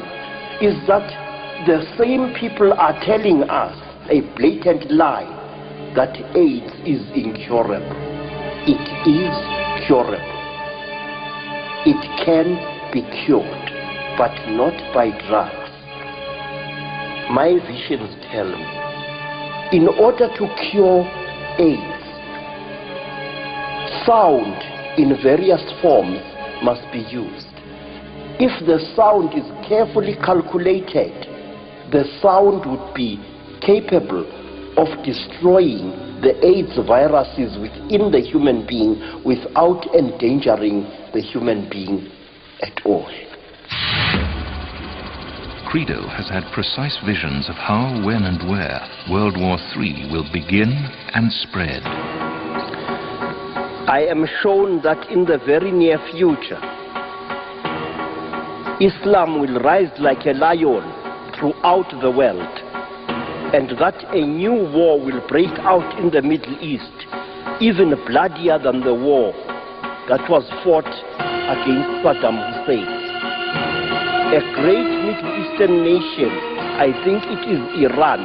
is that the same people are telling us a blatant lie that AIDS is incurable. It is curable. It can be cured, but not by drugs. My visions tell me, in order to cure AIDS, sound in various forms must be used. If the sound is carefully calculated, the sound would be capable of destroying the AIDS viruses within the human being without endangering the human being at all. Credo has had precise visions of how, when and where World War III will begin and spread. I am shown that in the very near future, Islam will rise like a lion throughout the world, and that a new war will break out in the Middle East, even bloodier than the war that was fought against Saddam Hussein. A great Middle Eastern nation, I think it is Iran,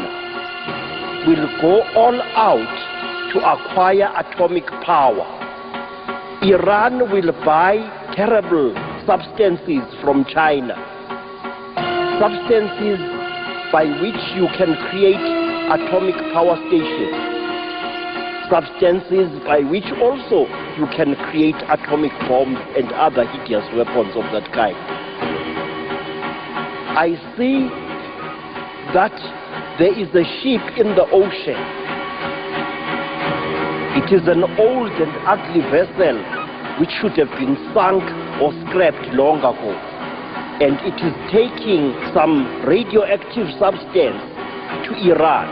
will go all out to acquire atomic power. Iran will buy terrible substances from China, substances by which you can create atomic power stations, substances by which also you can create atomic bombs and other hideous weapons of that kind. I see that there is a ship in the ocean. It is an old and ugly vessel which should have been sunk or scrapped long ago. And it is taking some radioactive substance to Iran.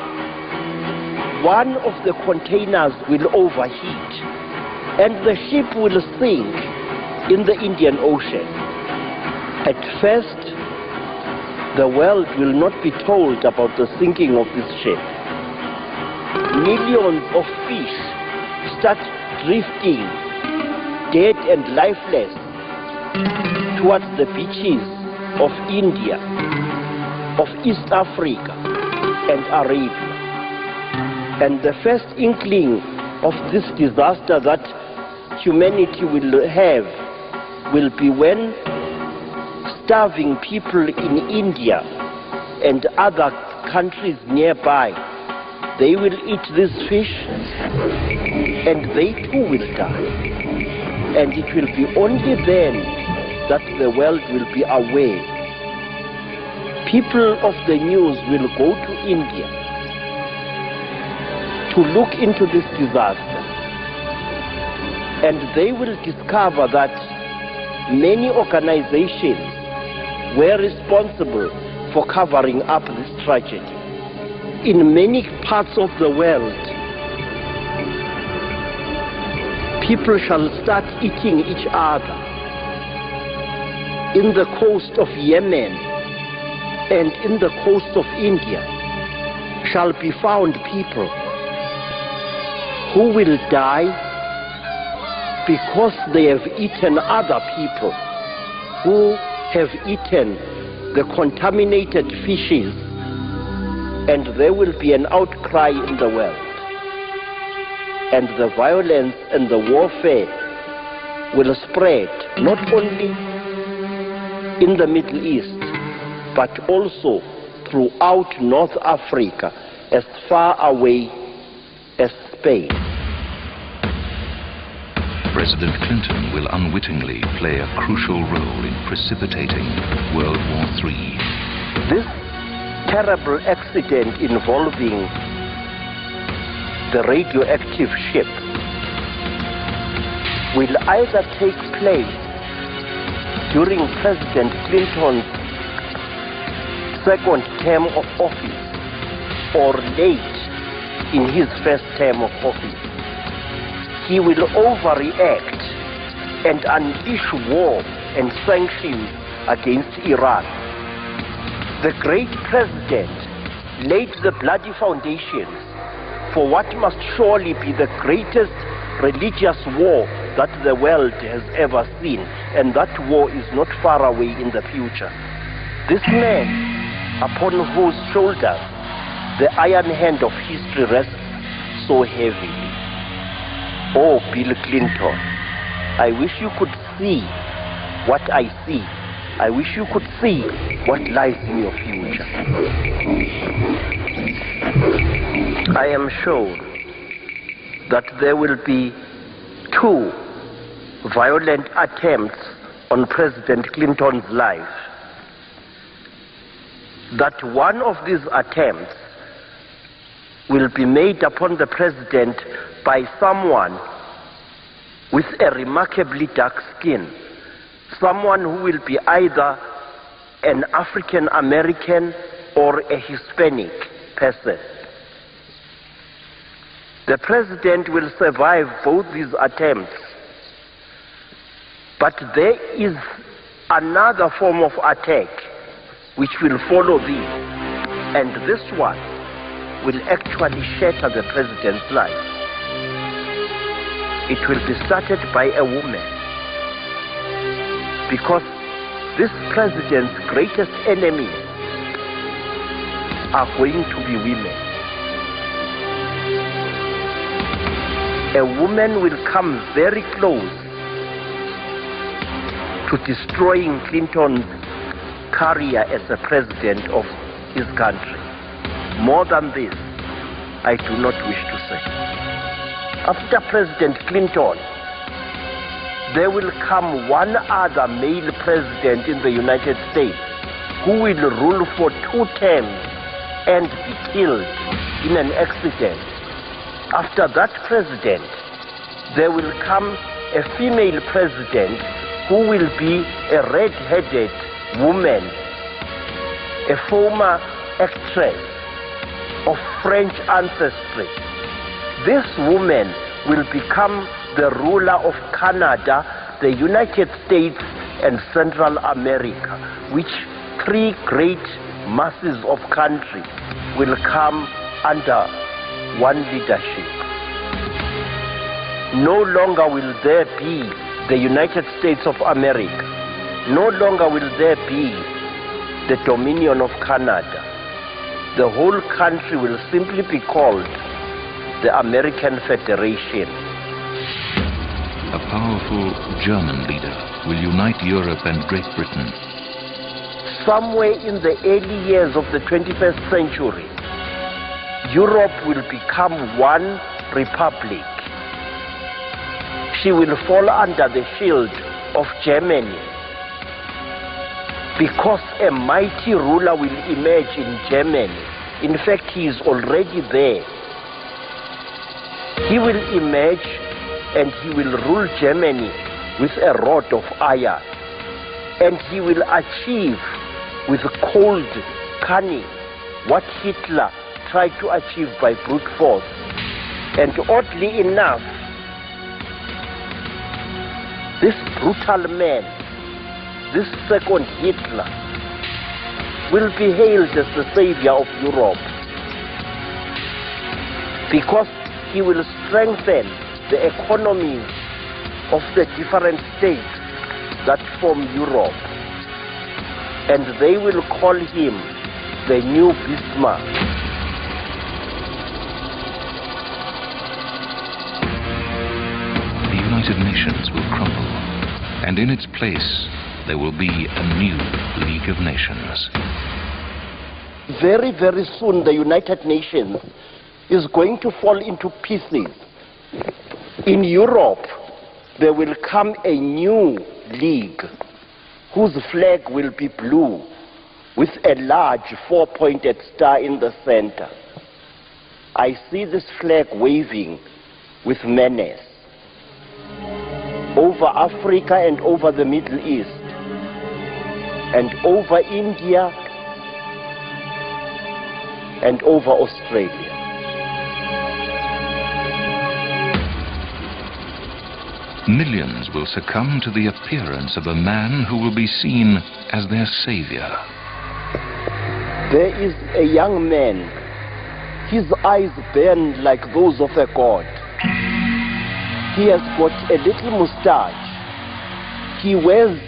One of the containers will overheat and the ship will sink in the Indian Ocean. At first, the world will not be told about the sinking of this ship. Millions of fish start drifting, dead and lifeless, towards the beaches of India, of East Africa, and Arabia. And the first inkling of this disaster that humanity will have will be when starving people in India and other countries nearby, they will eat this fish and they too will die. And it will be only then that the world will be aware. People of the news will go to India to look into this disaster, and they will discover that many organizations were responsible for covering up this tragedy. In many parts of the world, people shall start eating each other. In the coast of Yemen and in the coast of India shall be found people who will die because they have eaten other people who have eaten the contaminated fishes, and there will be an outcry in the world. And the violence and the warfare will spread not only in the Middle East, but also throughout North Africa, as far away as Spain. President Clinton will unwittingly play a crucial role in precipitating World War III. This terrible accident involving the radioactive ship will either take place during President Clinton's second term of office or late in his first term of office. He will overreact and unleash war and sanctions against Iran. The great president laid the bloody foundations for what must surely be the greatest religious war that the world has ever seen, and that war is not far away in the future. This man, upon whose shoulders the iron hand of history rests so heavily. Oh, Bill Clinton, I wish you could see what I see. I wish you could see what lies in your future. I am sure that there will be 2 violent attempts on President Clinton's life. That one of these attempts will be made upon the president by someone with a remarkably dark skin, someone who will be either an African American or a Hispanic person. The president will survive both these attempts, but there is another form of attack which will follow this, and this one will actually shatter the president's life. It will be started by a woman, because this president's greatest enemies are going to be women. A woman will come very close to destroying Clinton's career as a president of his country. More than this, I do not wish to say. After President Clinton, there will come one other male president in the United States who will rule for 2 terms and be killed in an accident. After that president, there will come a female president who will be a red-headed woman, a former actress of French ancestry. This woman will become the ruler of Canada, the United States, and Central America, which 3 great masses of country will come under one leadership. No longer will there be the United States of America. No longer will there be the Dominion of Canada. The whole country will simply be called the American Federation. A powerful German leader will unite Europe and Great Britain. Somewhere in the early years of the 21st century, Europe will become one republic. She will fall under the shield of Germany, because a mighty ruler will emerge in Germany. In fact, he is already there. He will emerge and he will rule Germany with a rod of iron. And he will achieve with cold cunning what Hitler tried to achieve by brute force. And oddly enough, this brutal man, this second Hitler, will be hailed as the savior of Europe, because he will strengthen the economies of the different states that form Europe, and they will call him the new Bismarck. The United Nations will crumble, and in its place there will be a new League of Nations. Very, very soon the United Nations is going to fall into pieces. In Europe, there will come a new league whose flag will be blue, with a large 4-pointed star in the center. I see this flag waving with menace over Africa and over the Middle East and over India and over Australia. Millions will succumb to the appearance of a man who will be seen as their savior. There is a young man, his eyes burn like those of a god. He has got a little mustache. He wears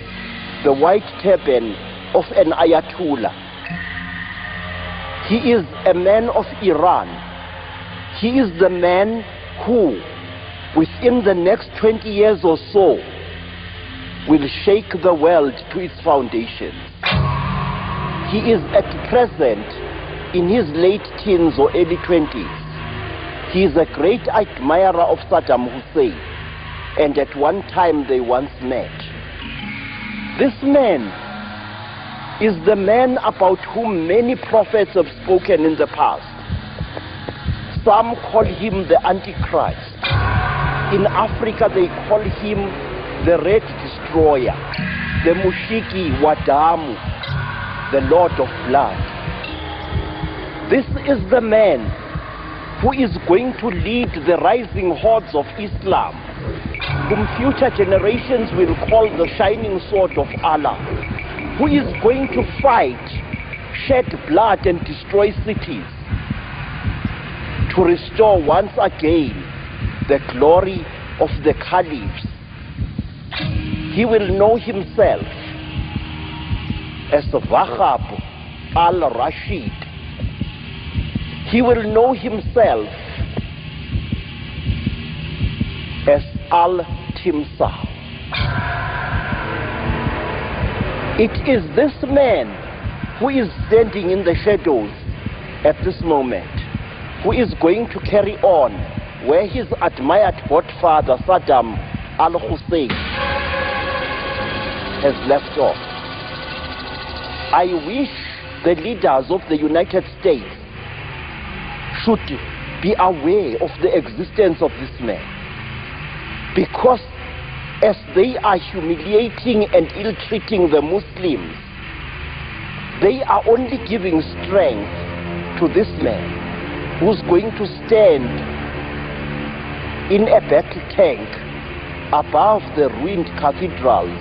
the white turban of an Ayatollah. He is a man of Iran. He is the man who, within the next 20 years or so, will shake the world to its foundations. He is at present in his late teens or early 20s. He is a great admirer of Saddam Hussein, and at one time they once met. This man is the man about whom many prophets have spoken in the past. Some call him the Antichrist. In Africa they call him the Red Destroyer, the Mushiki Wadamu, the Lord of Blood. This is the man who is going to lead the rising hordes of Islam, whom future generations will call the shining sword of Allah, who is going to fight, shed blood and destroy cities to restore once again the glory of the caliphs. He will know himself as Wahab al-Rashid. He will know himself as Al-Timsah. It is this man who is standing in the shadows at this moment, who is going to carry on where his admired godfather Saddam al-Hussein has left off. I wish the leaders of the United States should be aware of the existence of this man, because as they are humiliating and ill-treating the Muslims, they are only giving strength to this man who's going to stand in a battle tank above the ruined cathedrals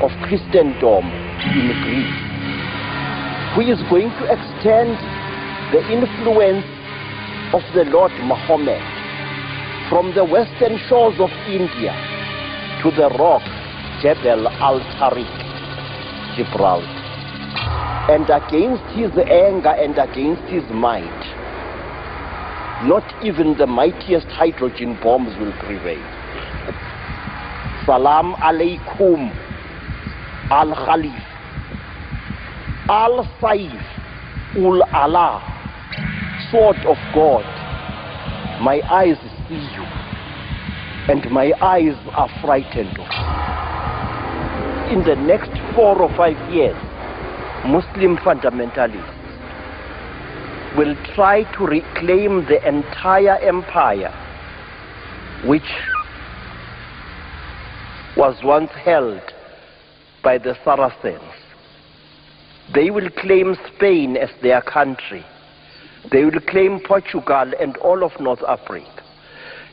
of Christendom in Greece, who is going to extend the influence of the Lord Muhammad from the western shores of India to the rock Jebel al-Tariq, Gibraltar. And against his anger and against his might, not even the mightiest hydrogen bombs will prevail. Salam alaikum, al-Khalif, al-Saif, ul-Allah, sword of God. My eyes see you, and my eyes are frightened of you. In the next 4 or 5 years, Muslim fundamentalists will try to reclaim the entire empire which was once held by the Saracens. They will claim Spain as their country. They will claim Portugal and all of North Africa.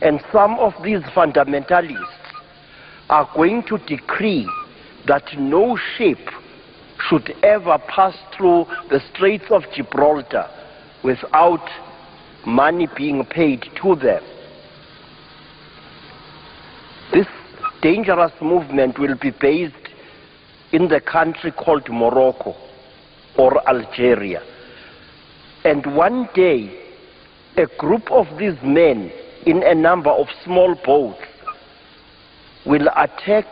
And some of these fundamentalists are going to decree that no ship should ever pass through the Straits of Gibraltar without money being paid to them. This dangerous movement will be based in the country called Morocco or Algeria. And one day, a group of these men in a number of small boats will attack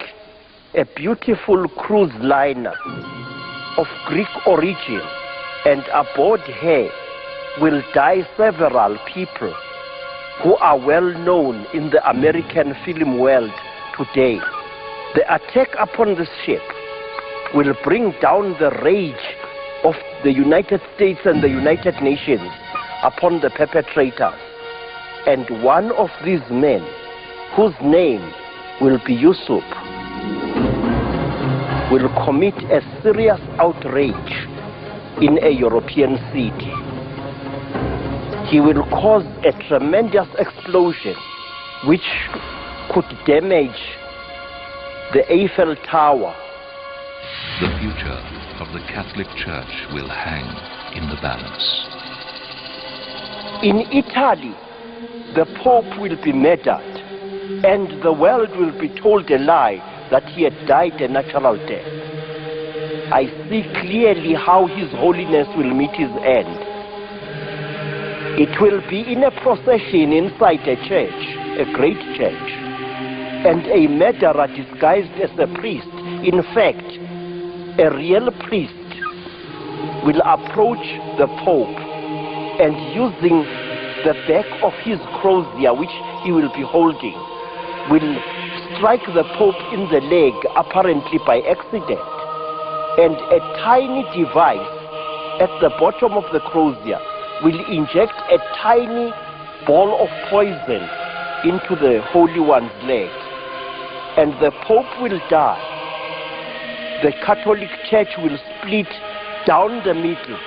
a beautiful cruise liner of Greek origin, and aboard her will die several people who are well known in the American film world today. The attack upon this ship will bring down the rage of the United States and the United Nations upon the perpetrators. And one of these men, whose name will be Yusuf, will commit a serious outrage in a European city. He will cause a tremendous explosion which could damage the Eiffel Tower. The future of the Catholic Church will hang in the balance. In Italy, the Pope will be murdered, and the world will be told a lie that he had died a natural death. I see clearly how His Holiness will meet his end. It will be in a procession inside a church, a great church, and a murderer disguised as a priest, in fact, a real priest, will approach the Pope and using the back of his crozier, which he will be holding, will strike the Pope in the leg, apparently by accident. And a tiny device at the bottom of the crozier will inject a tiny ball of poison into the Holy One's leg. And the Pope will die. The Catholic Church will split down the middle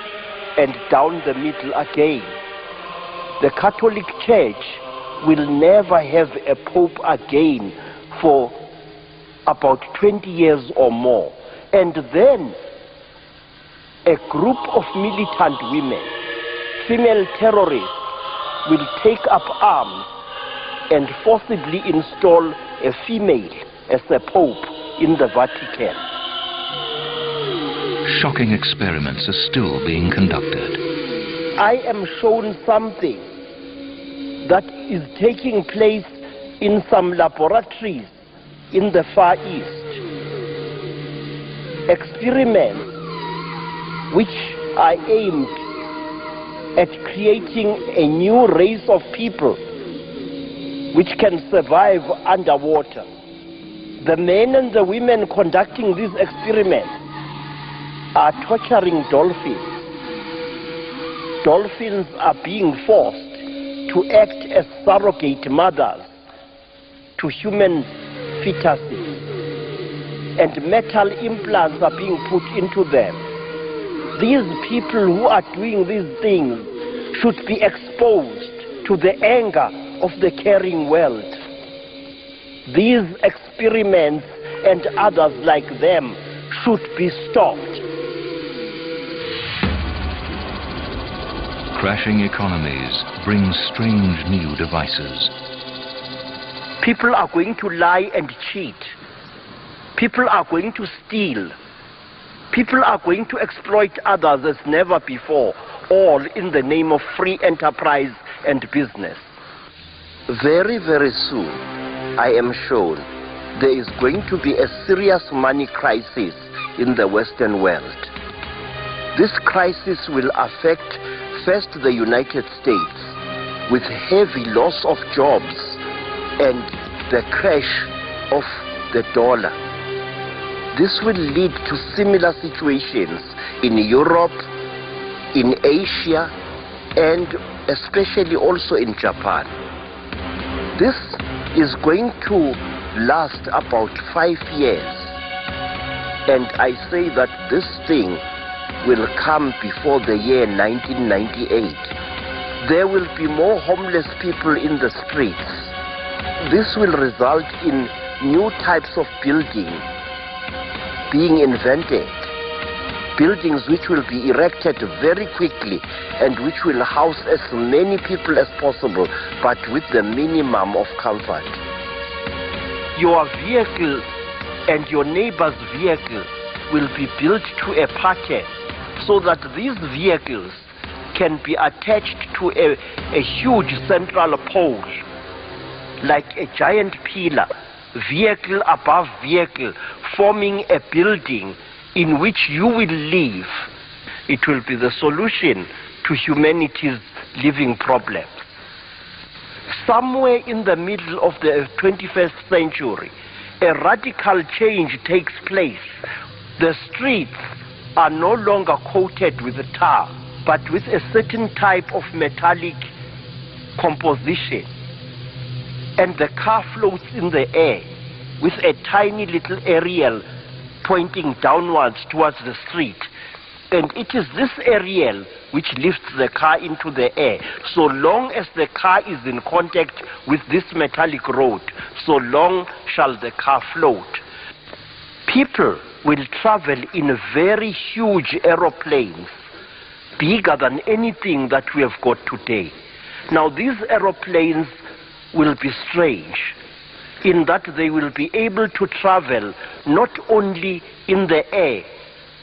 and down the middle again. The Catholic Church will never have a Pope again for about 20 years or more. And then a group of militant women, female terrorists, will take up arms and forcibly install a female as a Pope in the Vatican. Shocking experiments are still being conducted. I am shown something that is taking place in some laboratories in the Far East. Experiments which are aimed at creating a new race of people which can survive underwater. The men and the women conducting these experiments are torturing dolphins. Dolphins are being forced to act as surrogate mothers to human fetuses, and metal implants are being put into them. These people who are doing these things should be exposed to the anger of the caring world. These experiments and others like them should be stopped. Crashing economies bring strange new devices. People are going to lie and cheat. People are going to steal. People are going to exploit others as never before, all in the name of free enterprise and business. Very, very soon, I am shown, there is going to be a serious money crisis in the Western world. This crisis will affect first the United States, with heavy loss of jobs and the crash of the dollar. This will lead to similar situations in Europe, in Asia, and especially also in Japan. This is going to last about 5 years. And I say that this thing will come before the year 1998. There will be more homeless people in the streets. This will result in new types of building being invented. Buildings which will be erected very quickly and which will house as many people as possible, but with the minimum of comfort. Your vehicle and your neighbor's vehicle will be built to a pattern so that these vehicles can be attached to a huge central pole, like a giant pillar, vehicle above vehicle, forming a building in which you will live. It will be the solution to humanity's living problems. Somewhere in the middle of the 21st century, a radical change takes place. The streets are no longer coated with tar, but with a certain type of metallic composition. And the car floats in the air with a tiny little aerial pointing downwards towards the street. And it is this aerial which lifts the car into the air. So long as the car is in contact with this metallic road, so long shall the car float. People will travel in very huge aeroplanes, bigger than anything that we have got today. Now these aeroplanes will be strange in that they will be able to travel not only in the air,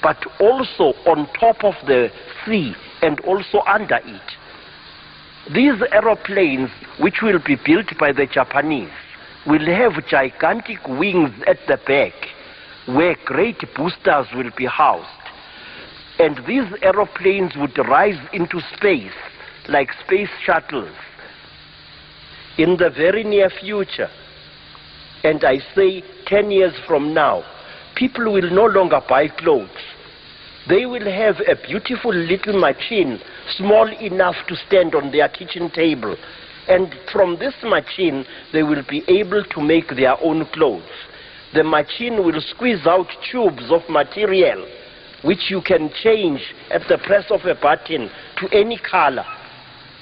but also on top of the sea and also under it. These aeroplanes, which will be built by the Japanese, will have gigantic wings at the back where great boosters will be housed. And these aeroplanes would rise into space like space shuttles in the very near future. And I say 10 years from now, people will no longer buy clothes. They will have a beautiful little machine, small enough to stand on their kitchen table. And from this machine, they will be able to make their own clothes. The machine will squeeze out tubes of material, which you can change at the press of a button to any color.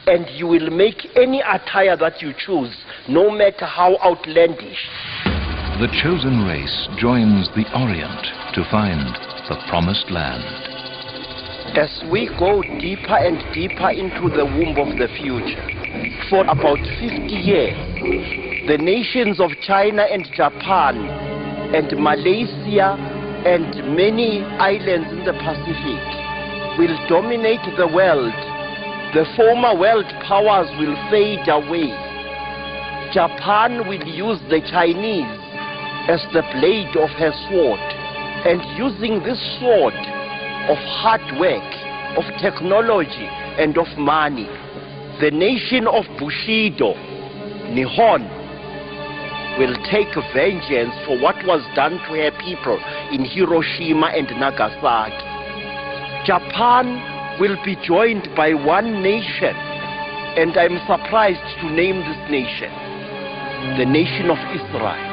And you will make any attire that you choose, no matter how outlandish. The chosen race joins the Orient to find the promised land. As we go deeper and deeper into the womb of the future, for about 50 years, the nations of China and Japan and Malaysia and many islands in the Pacific will dominate the world. The former world powers will fade away. Japan will use the Chinese as the blade of her sword, and using this sword of hard work, of technology, and of money, the nation of Bushido, Nihon, will take vengeance for what was done to her people in Hiroshima and Nagasaki. Japan will be joined by one nation, and I'm surprised to name this nation, the nation of Israel.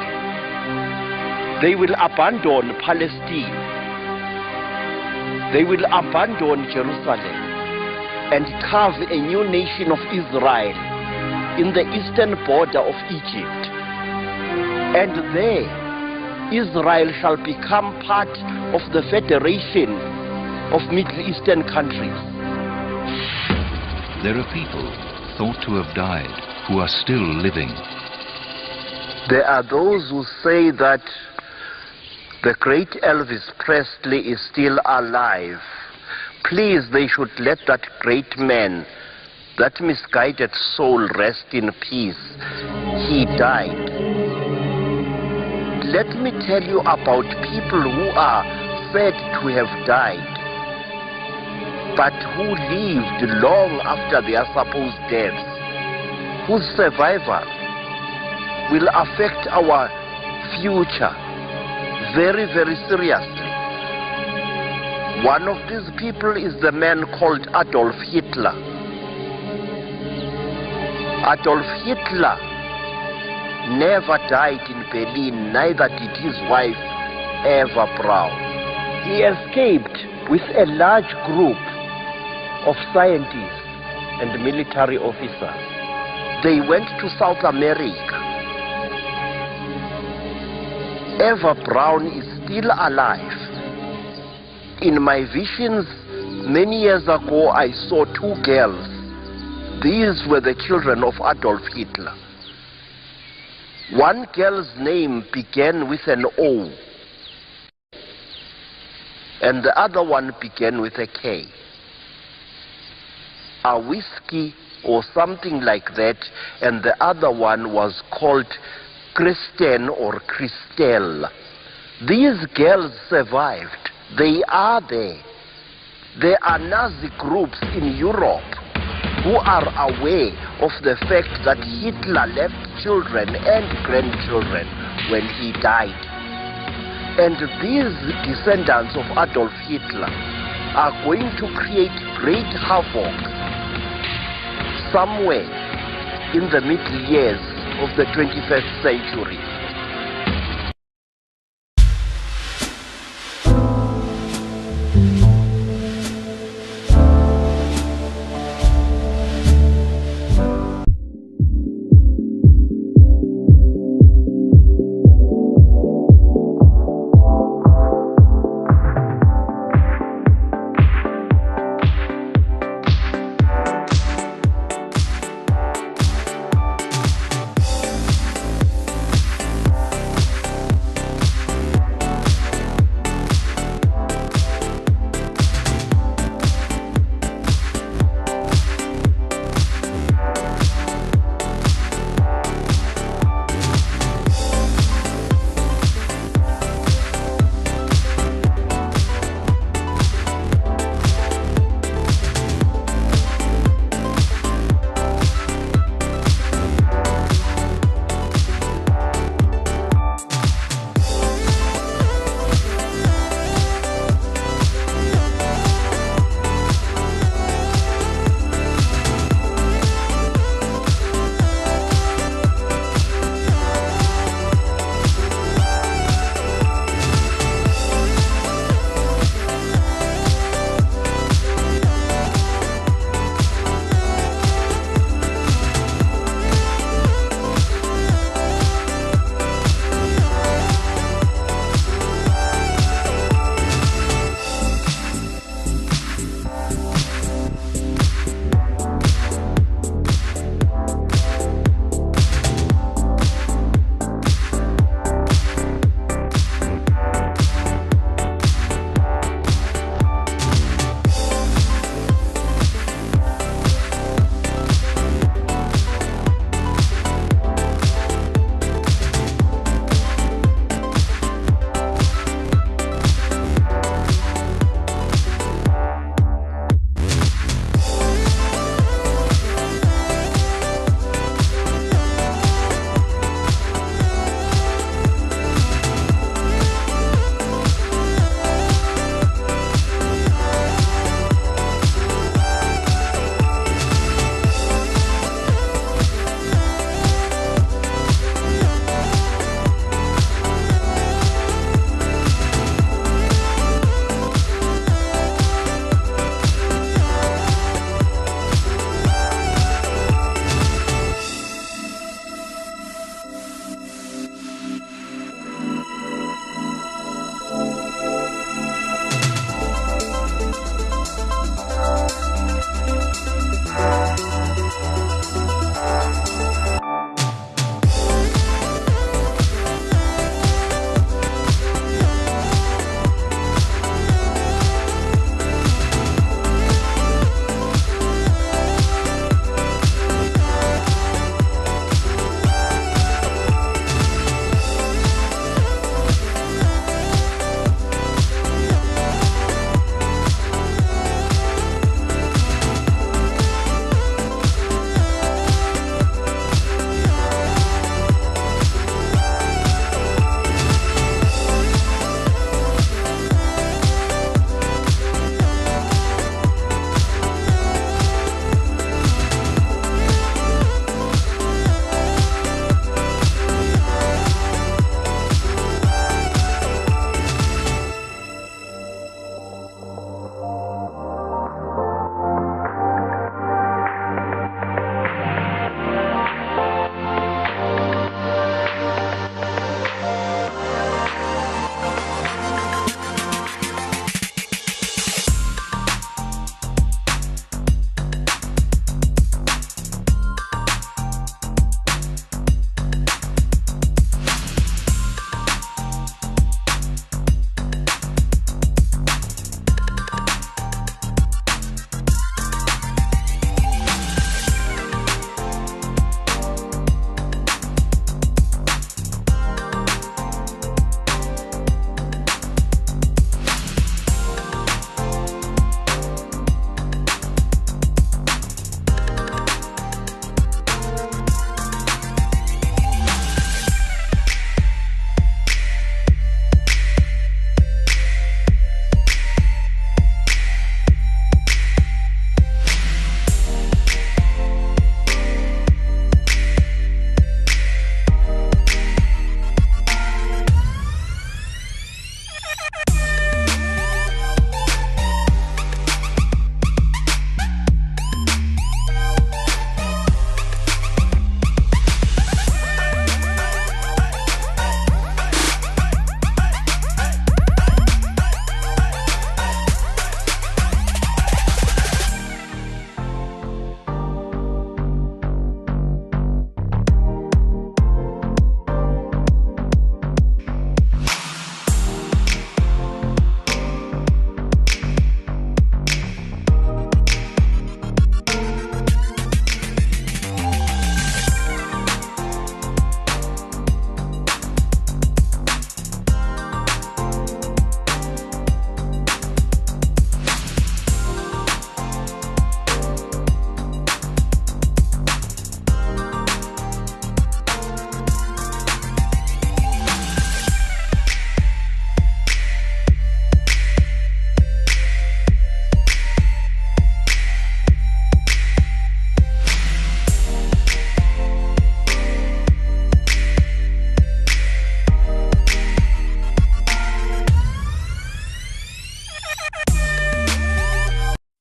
They will abandon Palestine. They will abandon Jerusalem and carve a new nation of Israel in the eastern border of Egypt. And there, Israel shall become part of the Federation of Middle Eastern countries. There are people thought to have died who are still living. There are those who say that the great Elvis Presley is still alive. Please, they should let that great man, that misguided soul, rest in peace. He died. Let me tell you about people who are said to have died, but who lived long after their supposed deaths, whose survival will affect our future very, very seriously. One of these people is the man called Adolf Hitler. Adolf Hitler never died in Berlin, neither did his wife, Eva Braun. He escaped with a large group of scientists and military officers. They went to South America. Eva Braun is still alive. In my visions many years ago, I saw two girls. These were the children of Adolf Hitler. One girl's name began with an O, and the other one began with a K. A whiskey or something like that, and the other one was called Kristen or Christelle. These girls survived. They are there. There are Nazi groups in Europe who are aware of the fact that Hitler left children and grandchildren when he died. And these descendants of Adolf Hitler are going to create great havoc somewhere in the middle years of the 21st century.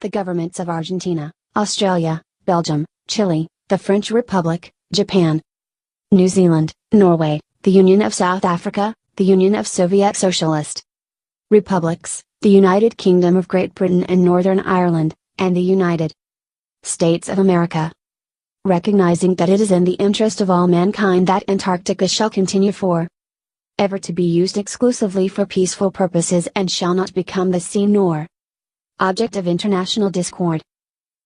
the governments of Argentina, Australia, Belgium, Chile, the French Republic, Japan, New Zealand, Norway, the Union of South Africa, the Union of Soviet Socialist Republics, the United Kingdom of Great Britain and Northern Ireland, and the United States of America. Recognizing that it is in the interest of all mankind that Antarctica shall continue for ever to be used exclusively for peaceful purposes and shall not become the scene nor object of international discord.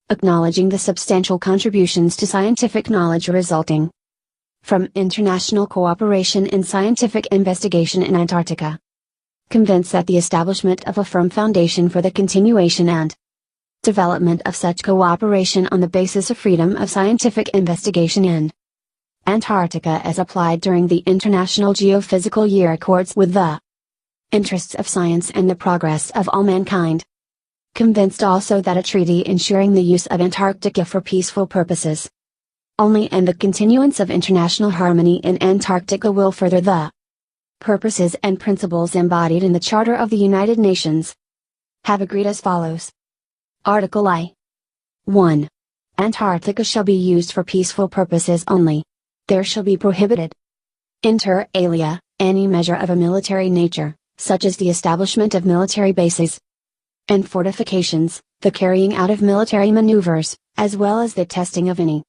Acknowledging the substantial contributions to scientific knowledge resulting from international cooperation in scientific investigation in Antarctica. Convinced that the establishment of a firm foundation for the continuation and development of such cooperation on the basis of freedom of scientific investigation in Antarctica as applied during the International Geophysical Year accords with the interests of science and the progress of all mankind. Convinced also that a treaty ensuring the use of Antarctica for peaceful purposes only and the continuance of international harmony in Antarctica will further the purposes and principles embodied in the Charter of the United Nations. Have agreed as follows. Article I. 1. Antarctica shall be used for peaceful purposes only. There shall be prohibited, inter alia, any measure of a military nature, such as the establishment of military bases and fortifications, the carrying out of military maneuvers, as well as the testing of any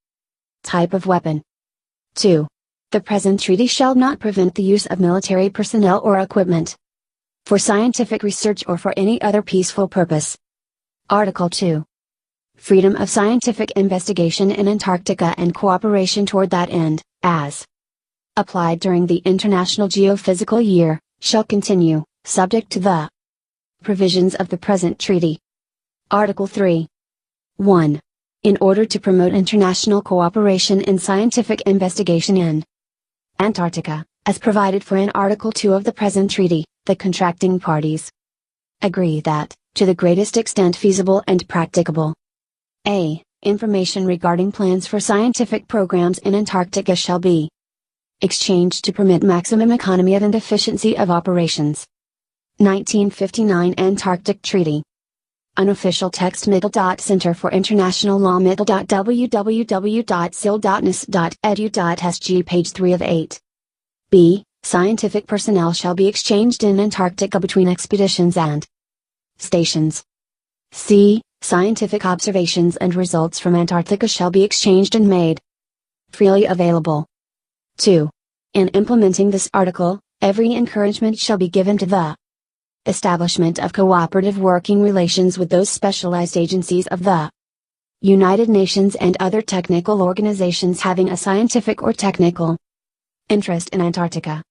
type of weapon. 2. The present treaty shall not prevent the use of military personnel or equipment for scientific research or for any other peaceful purpose. Article 2. Freedom of scientific investigation in Antarctica and cooperation toward that end, as applied during the International Geophysical Year, shall continue, subject to the provisions of the present treaty. Article 3. 1. In order to promote international cooperation in scientific investigation in Antarctica, as provided for in Article 2 of the present treaty, the contracting parties agree that, to the greatest extent feasible and practicable, a. Information regarding plans for scientific programs in Antarctica shall be exchanged to permit maximum economy of and efficiency of operations. 1959 Antarctic Treaty. Unofficial text Center for International Law www.sil.nis.edu.sg page 3 of 8. B. Scientific personnel shall be exchanged in Antarctica between expeditions and stations. C. Scientific observations and results from Antarctica shall be exchanged and made freely available. 2. In implementing this article, every encouragement shall be given to the establishment of cooperative working relations with those specialized agencies of the United Nations and other technical organizations having a scientific or technical interest in Antarctica.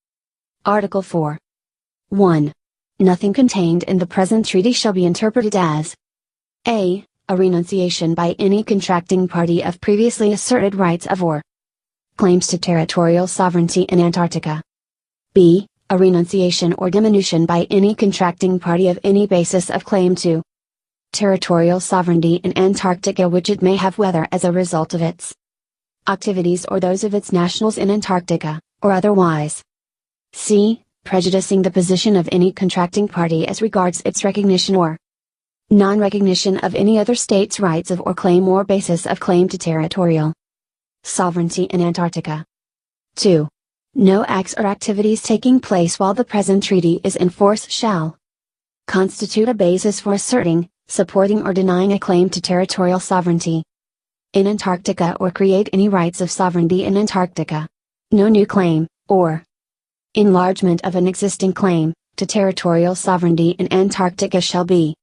Article 4. 1. Nothing contained in the present treaty shall be interpreted as a renunciation by any contracting party of previously asserted rights of or claims to territorial sovereignty in Antarctica. B. A renunciation or diminution by any contracting party of any basis of claim to territorial sovereignty in Antarctica which it may have whether as a result of its activities or those of its nationals in Antarctica, or otherwise. C. Prejudicing the position of any contracting party as regards its recognition or non-recognition of any other state's rights of or claim or basis of claim to territorial sovereignty in Antarctica. 2. No acts or activities taking place while the present treaty is in force shall constitute a basis for asserting, supporting or denying a claim to territorial sovereignty in Antarctica or create any rights of sovereignty in Antarctica. No new claim, or enlargement of an existing claim, to territorial sovereignty in Antarctica shall be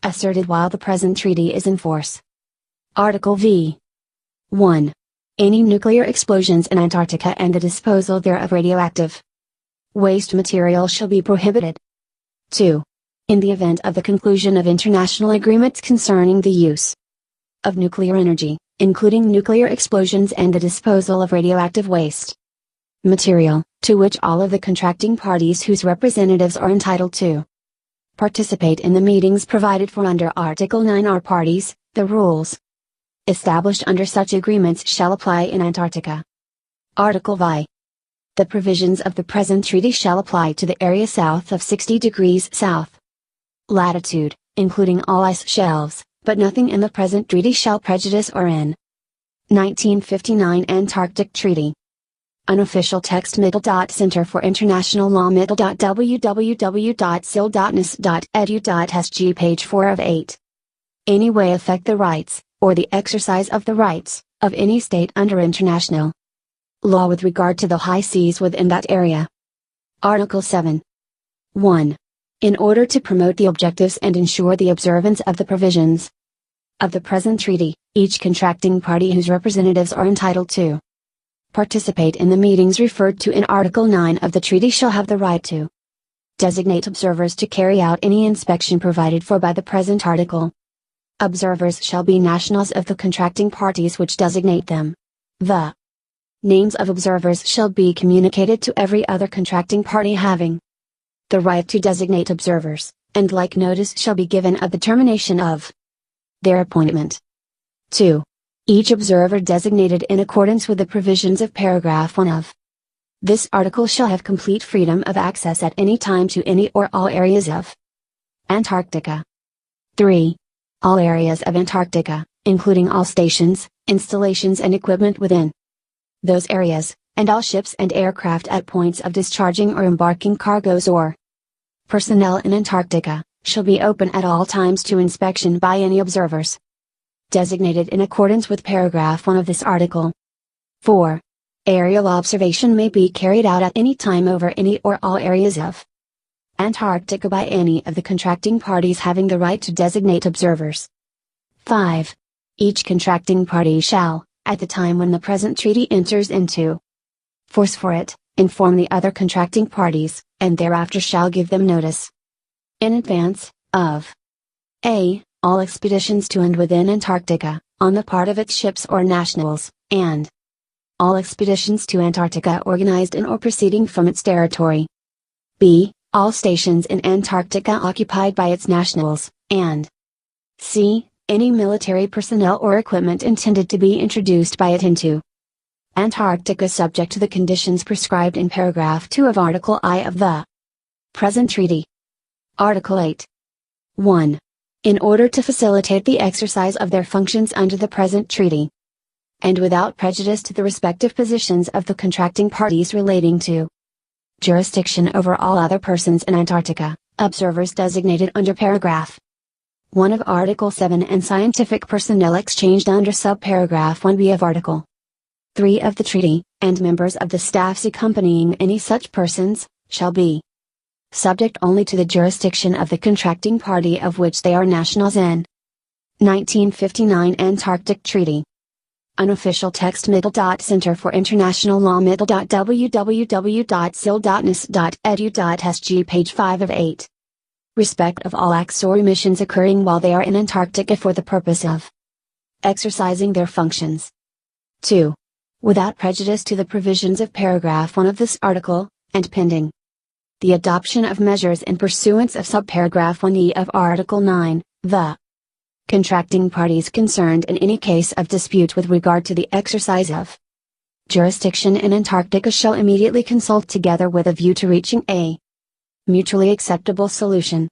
asserted while the present treaty is in force. Article V. 1. Any nuclear explosions in Antarctica and the disposal there of radioactive waste material shall be prohibited. 2. In the event of the conclusion of international agreements concerning the use of nuclear energy, including nuclear explosions and the disposal of radioactive waste material, to which all of the contracting parties whose representatives are entitled to participate in the meetings provided for under Article 9 are parties, the rules established under such agreements shall apply in Antarctica. Article V. The provisions of the present treaty shall apply to the area south of 60 degrees south latitude, including all ice shelves, but nothing in the present treaty shall prejudice or in. 1959 Antarctic Treaty. Unofficial text Center for International Law www.sil.nis.edu.sg page 4 of 8. Any way affect the rights, or the exercise of the rights, of any state under international law with regard to the high seas within that area. Article 7. 1. In order to promote the objectives and ensure the observance of the provisions of the present treaty, each contracting party whose representatives are entitled to participate in the meetings referred to in Article 9 of the treaty shall have the right to designate observers to carry out any inspection provided for by the present article. Observers shall be nationals of the contracting parties which designate them. The names of observers shall be communicated to every other contracting party having the right to designate observers, and like notice shall be given of the termination of their appointment. 2. Each observer designated in accordance with the provisions of paragraph 1 of this article shall have complete freedom of access at any time to any or all areas of Antarctica. 3. All areas of Antarctica, including all stations, installations and equipment within those areas, and all ships and aircraft at points of discharging or embarking cargoes or personnel in Antarctica, shall be open at all times to inspection by any observers designated in accordance with paragraph 1 of this article. 4. Aerial observation may be carried out at any time over any or all areas of Antarctica by any of the contracting parties having the right to designate observers. 5. Each contracting party shall, at the time when the present treaty enters into force for it, inform the other contracting parties, and thereafter shall give them notice in advance of a. all expeditions to and within Antarctica, on the part of its ships or nationals, and all expeditions to Antarctica organized in or proceeding from its territory. b. all stations in Antarctica occupied by its nationals, and c. any military personnel or equipment intended to be introduced by it into Antarctica subject to the conditions prescribed in paragraph 2 of Article I of the present treaty. Article 8. 1. In order to facilitate the exercise of their functions under the present treaty, and without prejudice to the respective positions of the contracting parties relating to jurisdiction over all other persons in Antarctica, observers designated under paragraph 1 of Article 7 and scientific personnel exchanged under subparagraph 1b of Article 3 of the treaty, and members of the staffs accompanying any such persons, shall be subject only to the jurisdiction of the contracting party of which they are nationals in. 1959 Antarctic Treaty. Unofficial text Center for International Law www.sil.nis.edu.sg page 5 of 8. Respect of all acts or omissions occurring while they are in Antarctica for the purpose of exercising their functions. 2. Without prejudice to the provisions of paragraph 1 of this article, and pending the adoption of measures in pursuance of subparagraph 1e of Article 9, the contracting parties concerned in any case of dispute with regard to the exercise of jurisdiction in Antarctica shall immediately consult together with a view to reaching a mutually acceptable solution.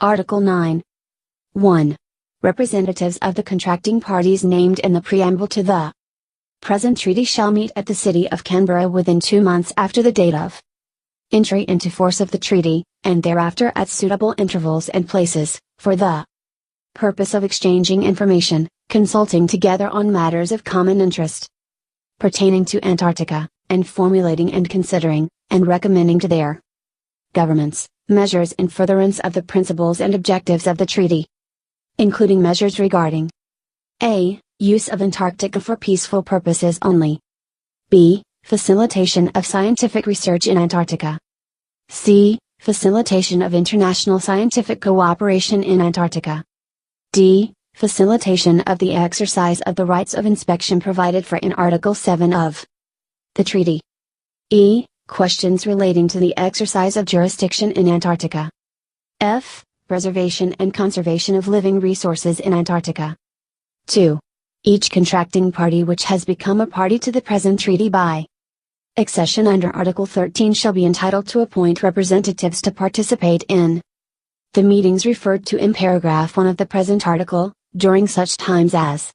Article 9. 1. Representatives of the contracting parties named in the preamble to the present treaty shall meet at the city of Canberra within 2 months after the date of entry into force of the treaty, and thereafter at suitable intervals and places, for the purpose of exchanging information, consulting together on matters of common interest pertaining to Antarctica, and formulating and considering, and recommending to their governments, measures in furtherance of the principles and objectives of the treaty, including measures regarding a. use of Antarctica for peaceful purposes only, b. facilitation of scientific research in Antarctica, c. facilitation of international scientific cooperation in Antarctica, d. facilitation of the exercise of the rights of inspection provided for in Article 7 of the treaty, e. questions relating to the exercise of jurisdiction in Antarctica, f. preservation and conservation of living resources in Antarctica. 2. Each contracting party which has become a party to the present treaty by accession under Article 13 shall be entitled to appoint representatives to participate in the meetings referred to in paragraph 1 of the present article, during such times as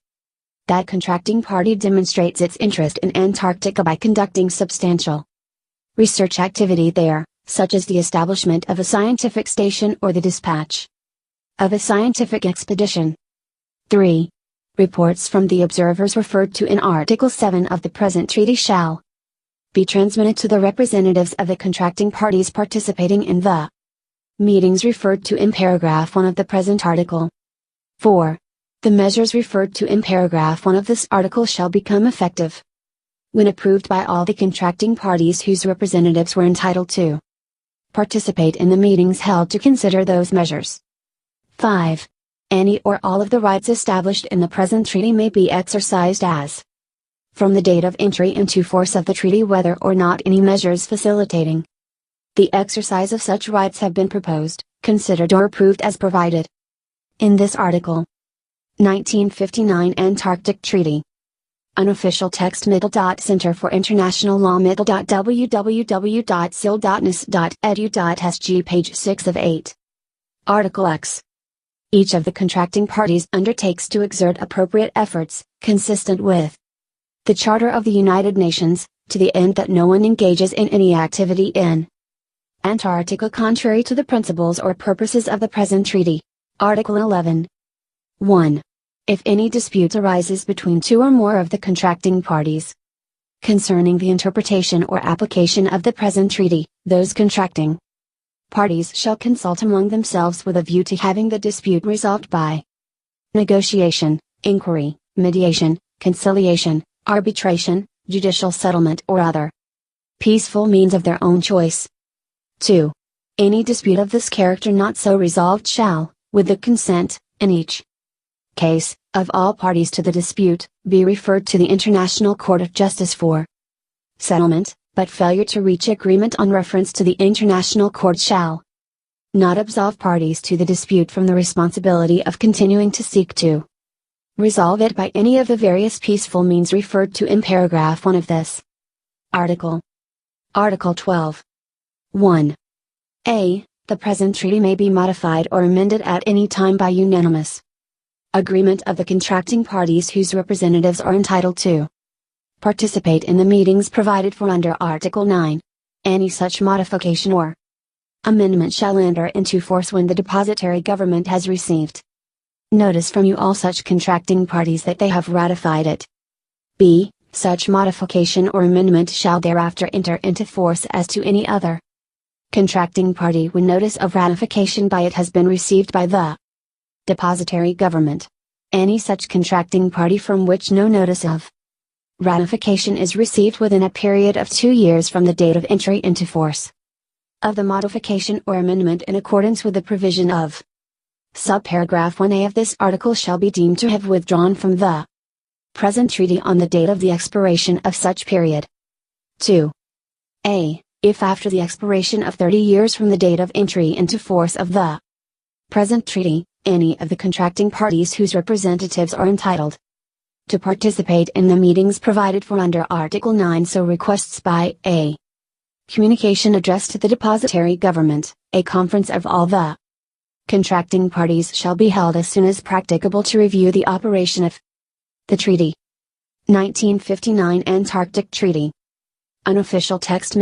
that contracting party demonstrates its interest in Antarctica by conducting substantial research activity there, such as the establishment of a scientific station or the dispatch of a scientific expedition. 3. Reports from the observers referred to in Article 7 of the present treaty shall be transmitted to the representatives of the contracting parties participating in the meetings referred to in paragraph 1 of the present article. 4. The measures referred to in paragraph 1 of this article shall become effective when approved by all the contracting parties whose representatives were entitled to participate in the meetings held to consider those measures. 5. Any or all of the rights established in the present treaty may be exercised as from the date of entry into force of the treaty whether or not any measures facilitating the exercise of such rights have been proposed, considered or approved as provided in this article. 1959 Antarctic Treaty. Unofficial text Center for International Law www.sil.nis.edu.sg page 6 of 8. Article X. Each of the contracting parties undertakes to exert appropriate efforts, consistent with the Charter of the United Nations, to the end that no one engages in any activity in Antarctica contrary to the principles or purposes of the present treaty. Article 11. 1. If any dispute arises between two or more of the contracting parties concerning the interpretation or application of the present treaty, those contracting parties shall consult among themselves with a view to having the dispute resolved by negotiation, inquiry, mediation, conciliation, arbitration, judicial settlement or other peaceful means of their own choice. 2. Any dispute of this character not so resolved shall, with the consent, in each case, of all parties to the dispute, be referred to the International Court of Justice for settlement, but failure to reach agreement on reference to the International Court shall not absolve parties to the dispute from the responsibility of continuing to seek to resolve it by any of the various peaceful means referred to in paragraph 1 of this article. Article 12. 1. A. The present treaty may be modified or amended at any time by unanimous agreement of the contracting parties whose representatives are entitled to participate in the meetings provided for under Article 9. Any such modification or amendment shall enter into force when the depositary government has received notice from you all such contracting parties that they have ratified it. B. Such modification or amendment shall thereafter enter into force as to any other contracting party when notice of ratification by it has been received by the depositary government. Any such contracting party from which no notice of ratification is received within a period of 2 years from the date of entry into force of the modification or amendment in accordance with the provision of subparagraph 1a of this article shall be deemed to have withdrawn from the present treaty on the date of the expiration of such period. 2. A. If after the expiration of 30 years from the date of entry into force of the present treaty, any of the contracting parties whose representatives are entitled to participate in the meetings provided for under Article 9 so requests by a communication addressed to the depositary government, a conference of all the contracting parties shall be held as soon as practicable to review the operation of the treaty. 1959 Antarctic Treaty. Unofficial text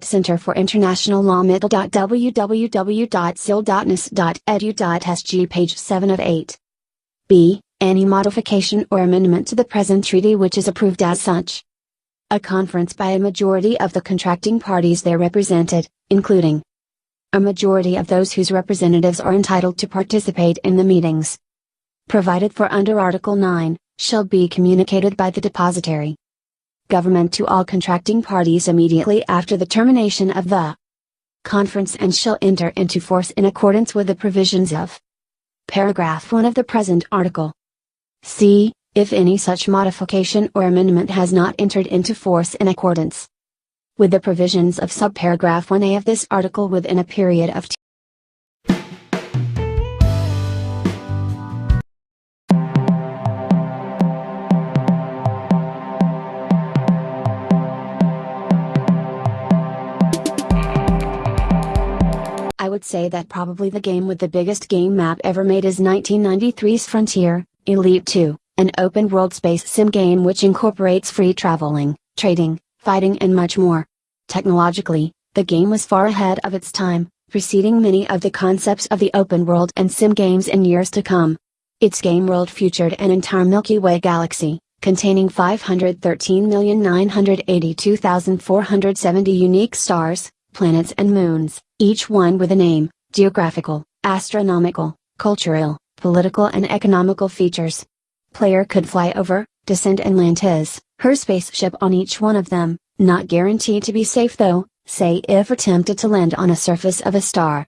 Center for International Law www.sil.nis.edu.sg page 7 of 8. B. Any modification or amendment to the present treaty which is approved as such. A conference by a majority of the contracting parties there represented, including a majority of those whose representatives are entitled to participate in the meetings provided for under Article 9, shall be communicated by the depositary government to all contracting parties immediately after the termination of the conference and shall enter into force in accordance with the provisions of paragraph 1 of the present article. C. If any such modification or amendment has not entered into force in accordance with the provisions of subparagraph 1a of this article within a period of I would say that probably the game with the biggest game map ever made is 1993's Frontier, Elite 2, an open-world space sim game which incorporates free traveling, trading, fighting and much more. Technologically, the game was far ahead of its time, preceding many of the concepts of the open world and sim games in years to come. Its game world featured an entire Milky Way galaxy, containing 513,982,470 unique stars, planets and moons, each one with a name, geographical, astronomical, cultural, political and economical features. Player could fly over, descend and land her spaceship on each one of them, not guaranteed to be safe though, say if attempted to land on a surface of a star.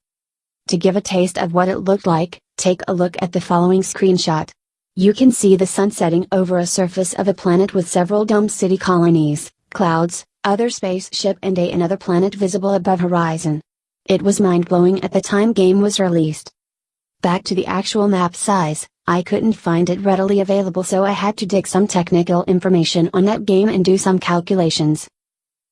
To give a taste of what it looked like, take a look at the following screenshot. You can see the sun setting over a surface of a planet with several domed city colonies, clouds, other spaceship and another planet visible above horizon. It was mind-blowing at the time game was released. Back to the actual map size, I couldn't find it readily available so I had to dig some technical information on that game and do some calculations.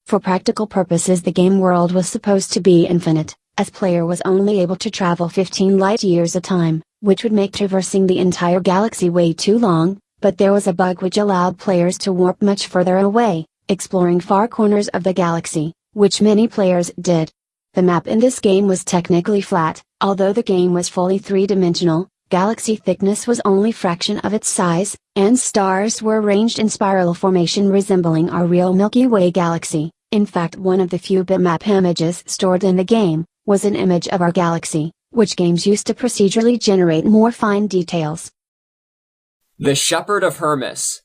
For practical purposes the game world was supposed to be infinite, as player was only able to travel 15 light years a time, which would make traversing the entire galaxy way too long, but there was a bug which allowed players to warp much further away, exploring far corners of the galaxy, which many players did. The map in this game was technically flat, although the game was fully three-dimensional, galaxy thickness was only fraction of its size, and stars were arranged in spiral formation resembling our real Milky Way galaxy. In fact, one of the few bitmap images stored in the game was an image of our galaxy, which games used to procedurally generate more fine details. The Shepherd of Hermes.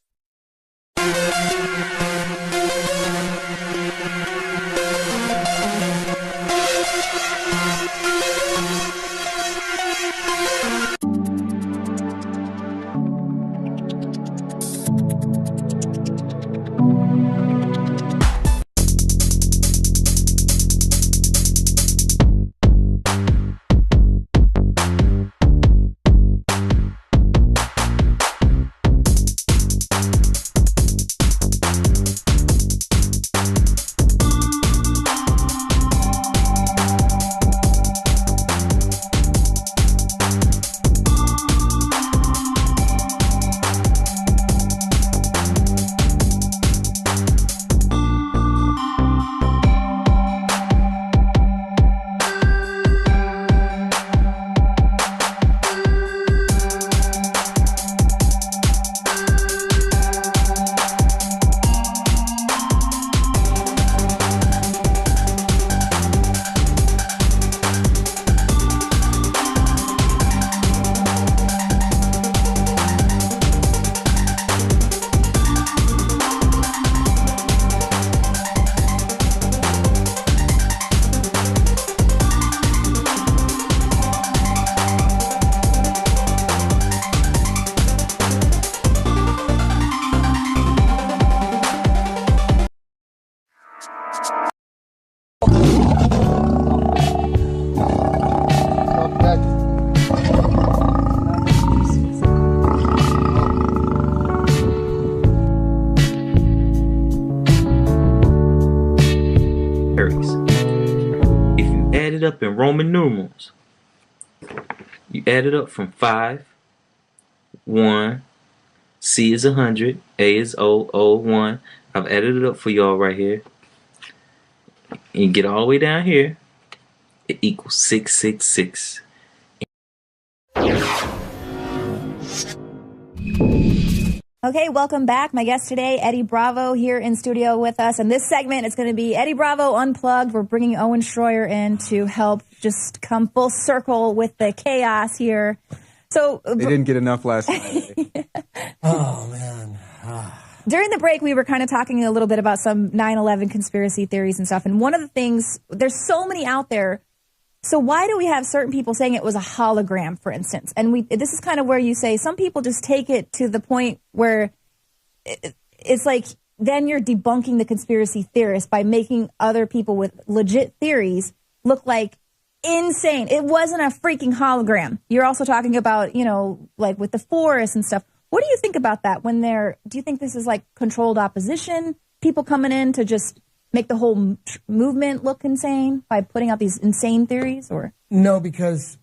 Up in Roman numerals. You add it up from 5, 1, C is 100, A is 001. I've added it up for y'all right here. And you get all the way down here, it equals 666. Okay, welcome back. My guest today, Eddie Bravo, here in studio with us. And this segment is going to be Eddie Bravo Unplugged. We're bringing Owen Schroyer in to help just come full circle with the chaos here. So they didn't get enough last night. Oh, man. During the break, we were kind of talking a little bit about some 9/11 conspiracy theories and stuff. And one of the things, there's so many out there. So why do we have certain people saying it was a hologram, for instance? And this is kind of where you say some people just take it to the point where it's like then you're debunking the conspiracy theorists by making other people with legit theories look like insane. It wasn't a freaking hologram. You're also talking about, you know, like with the forest and stuff. What do you think about that when do you think this is like controlled opposition? People coming in to just make the whole movement look insane by putting out these insane theories, or? No, because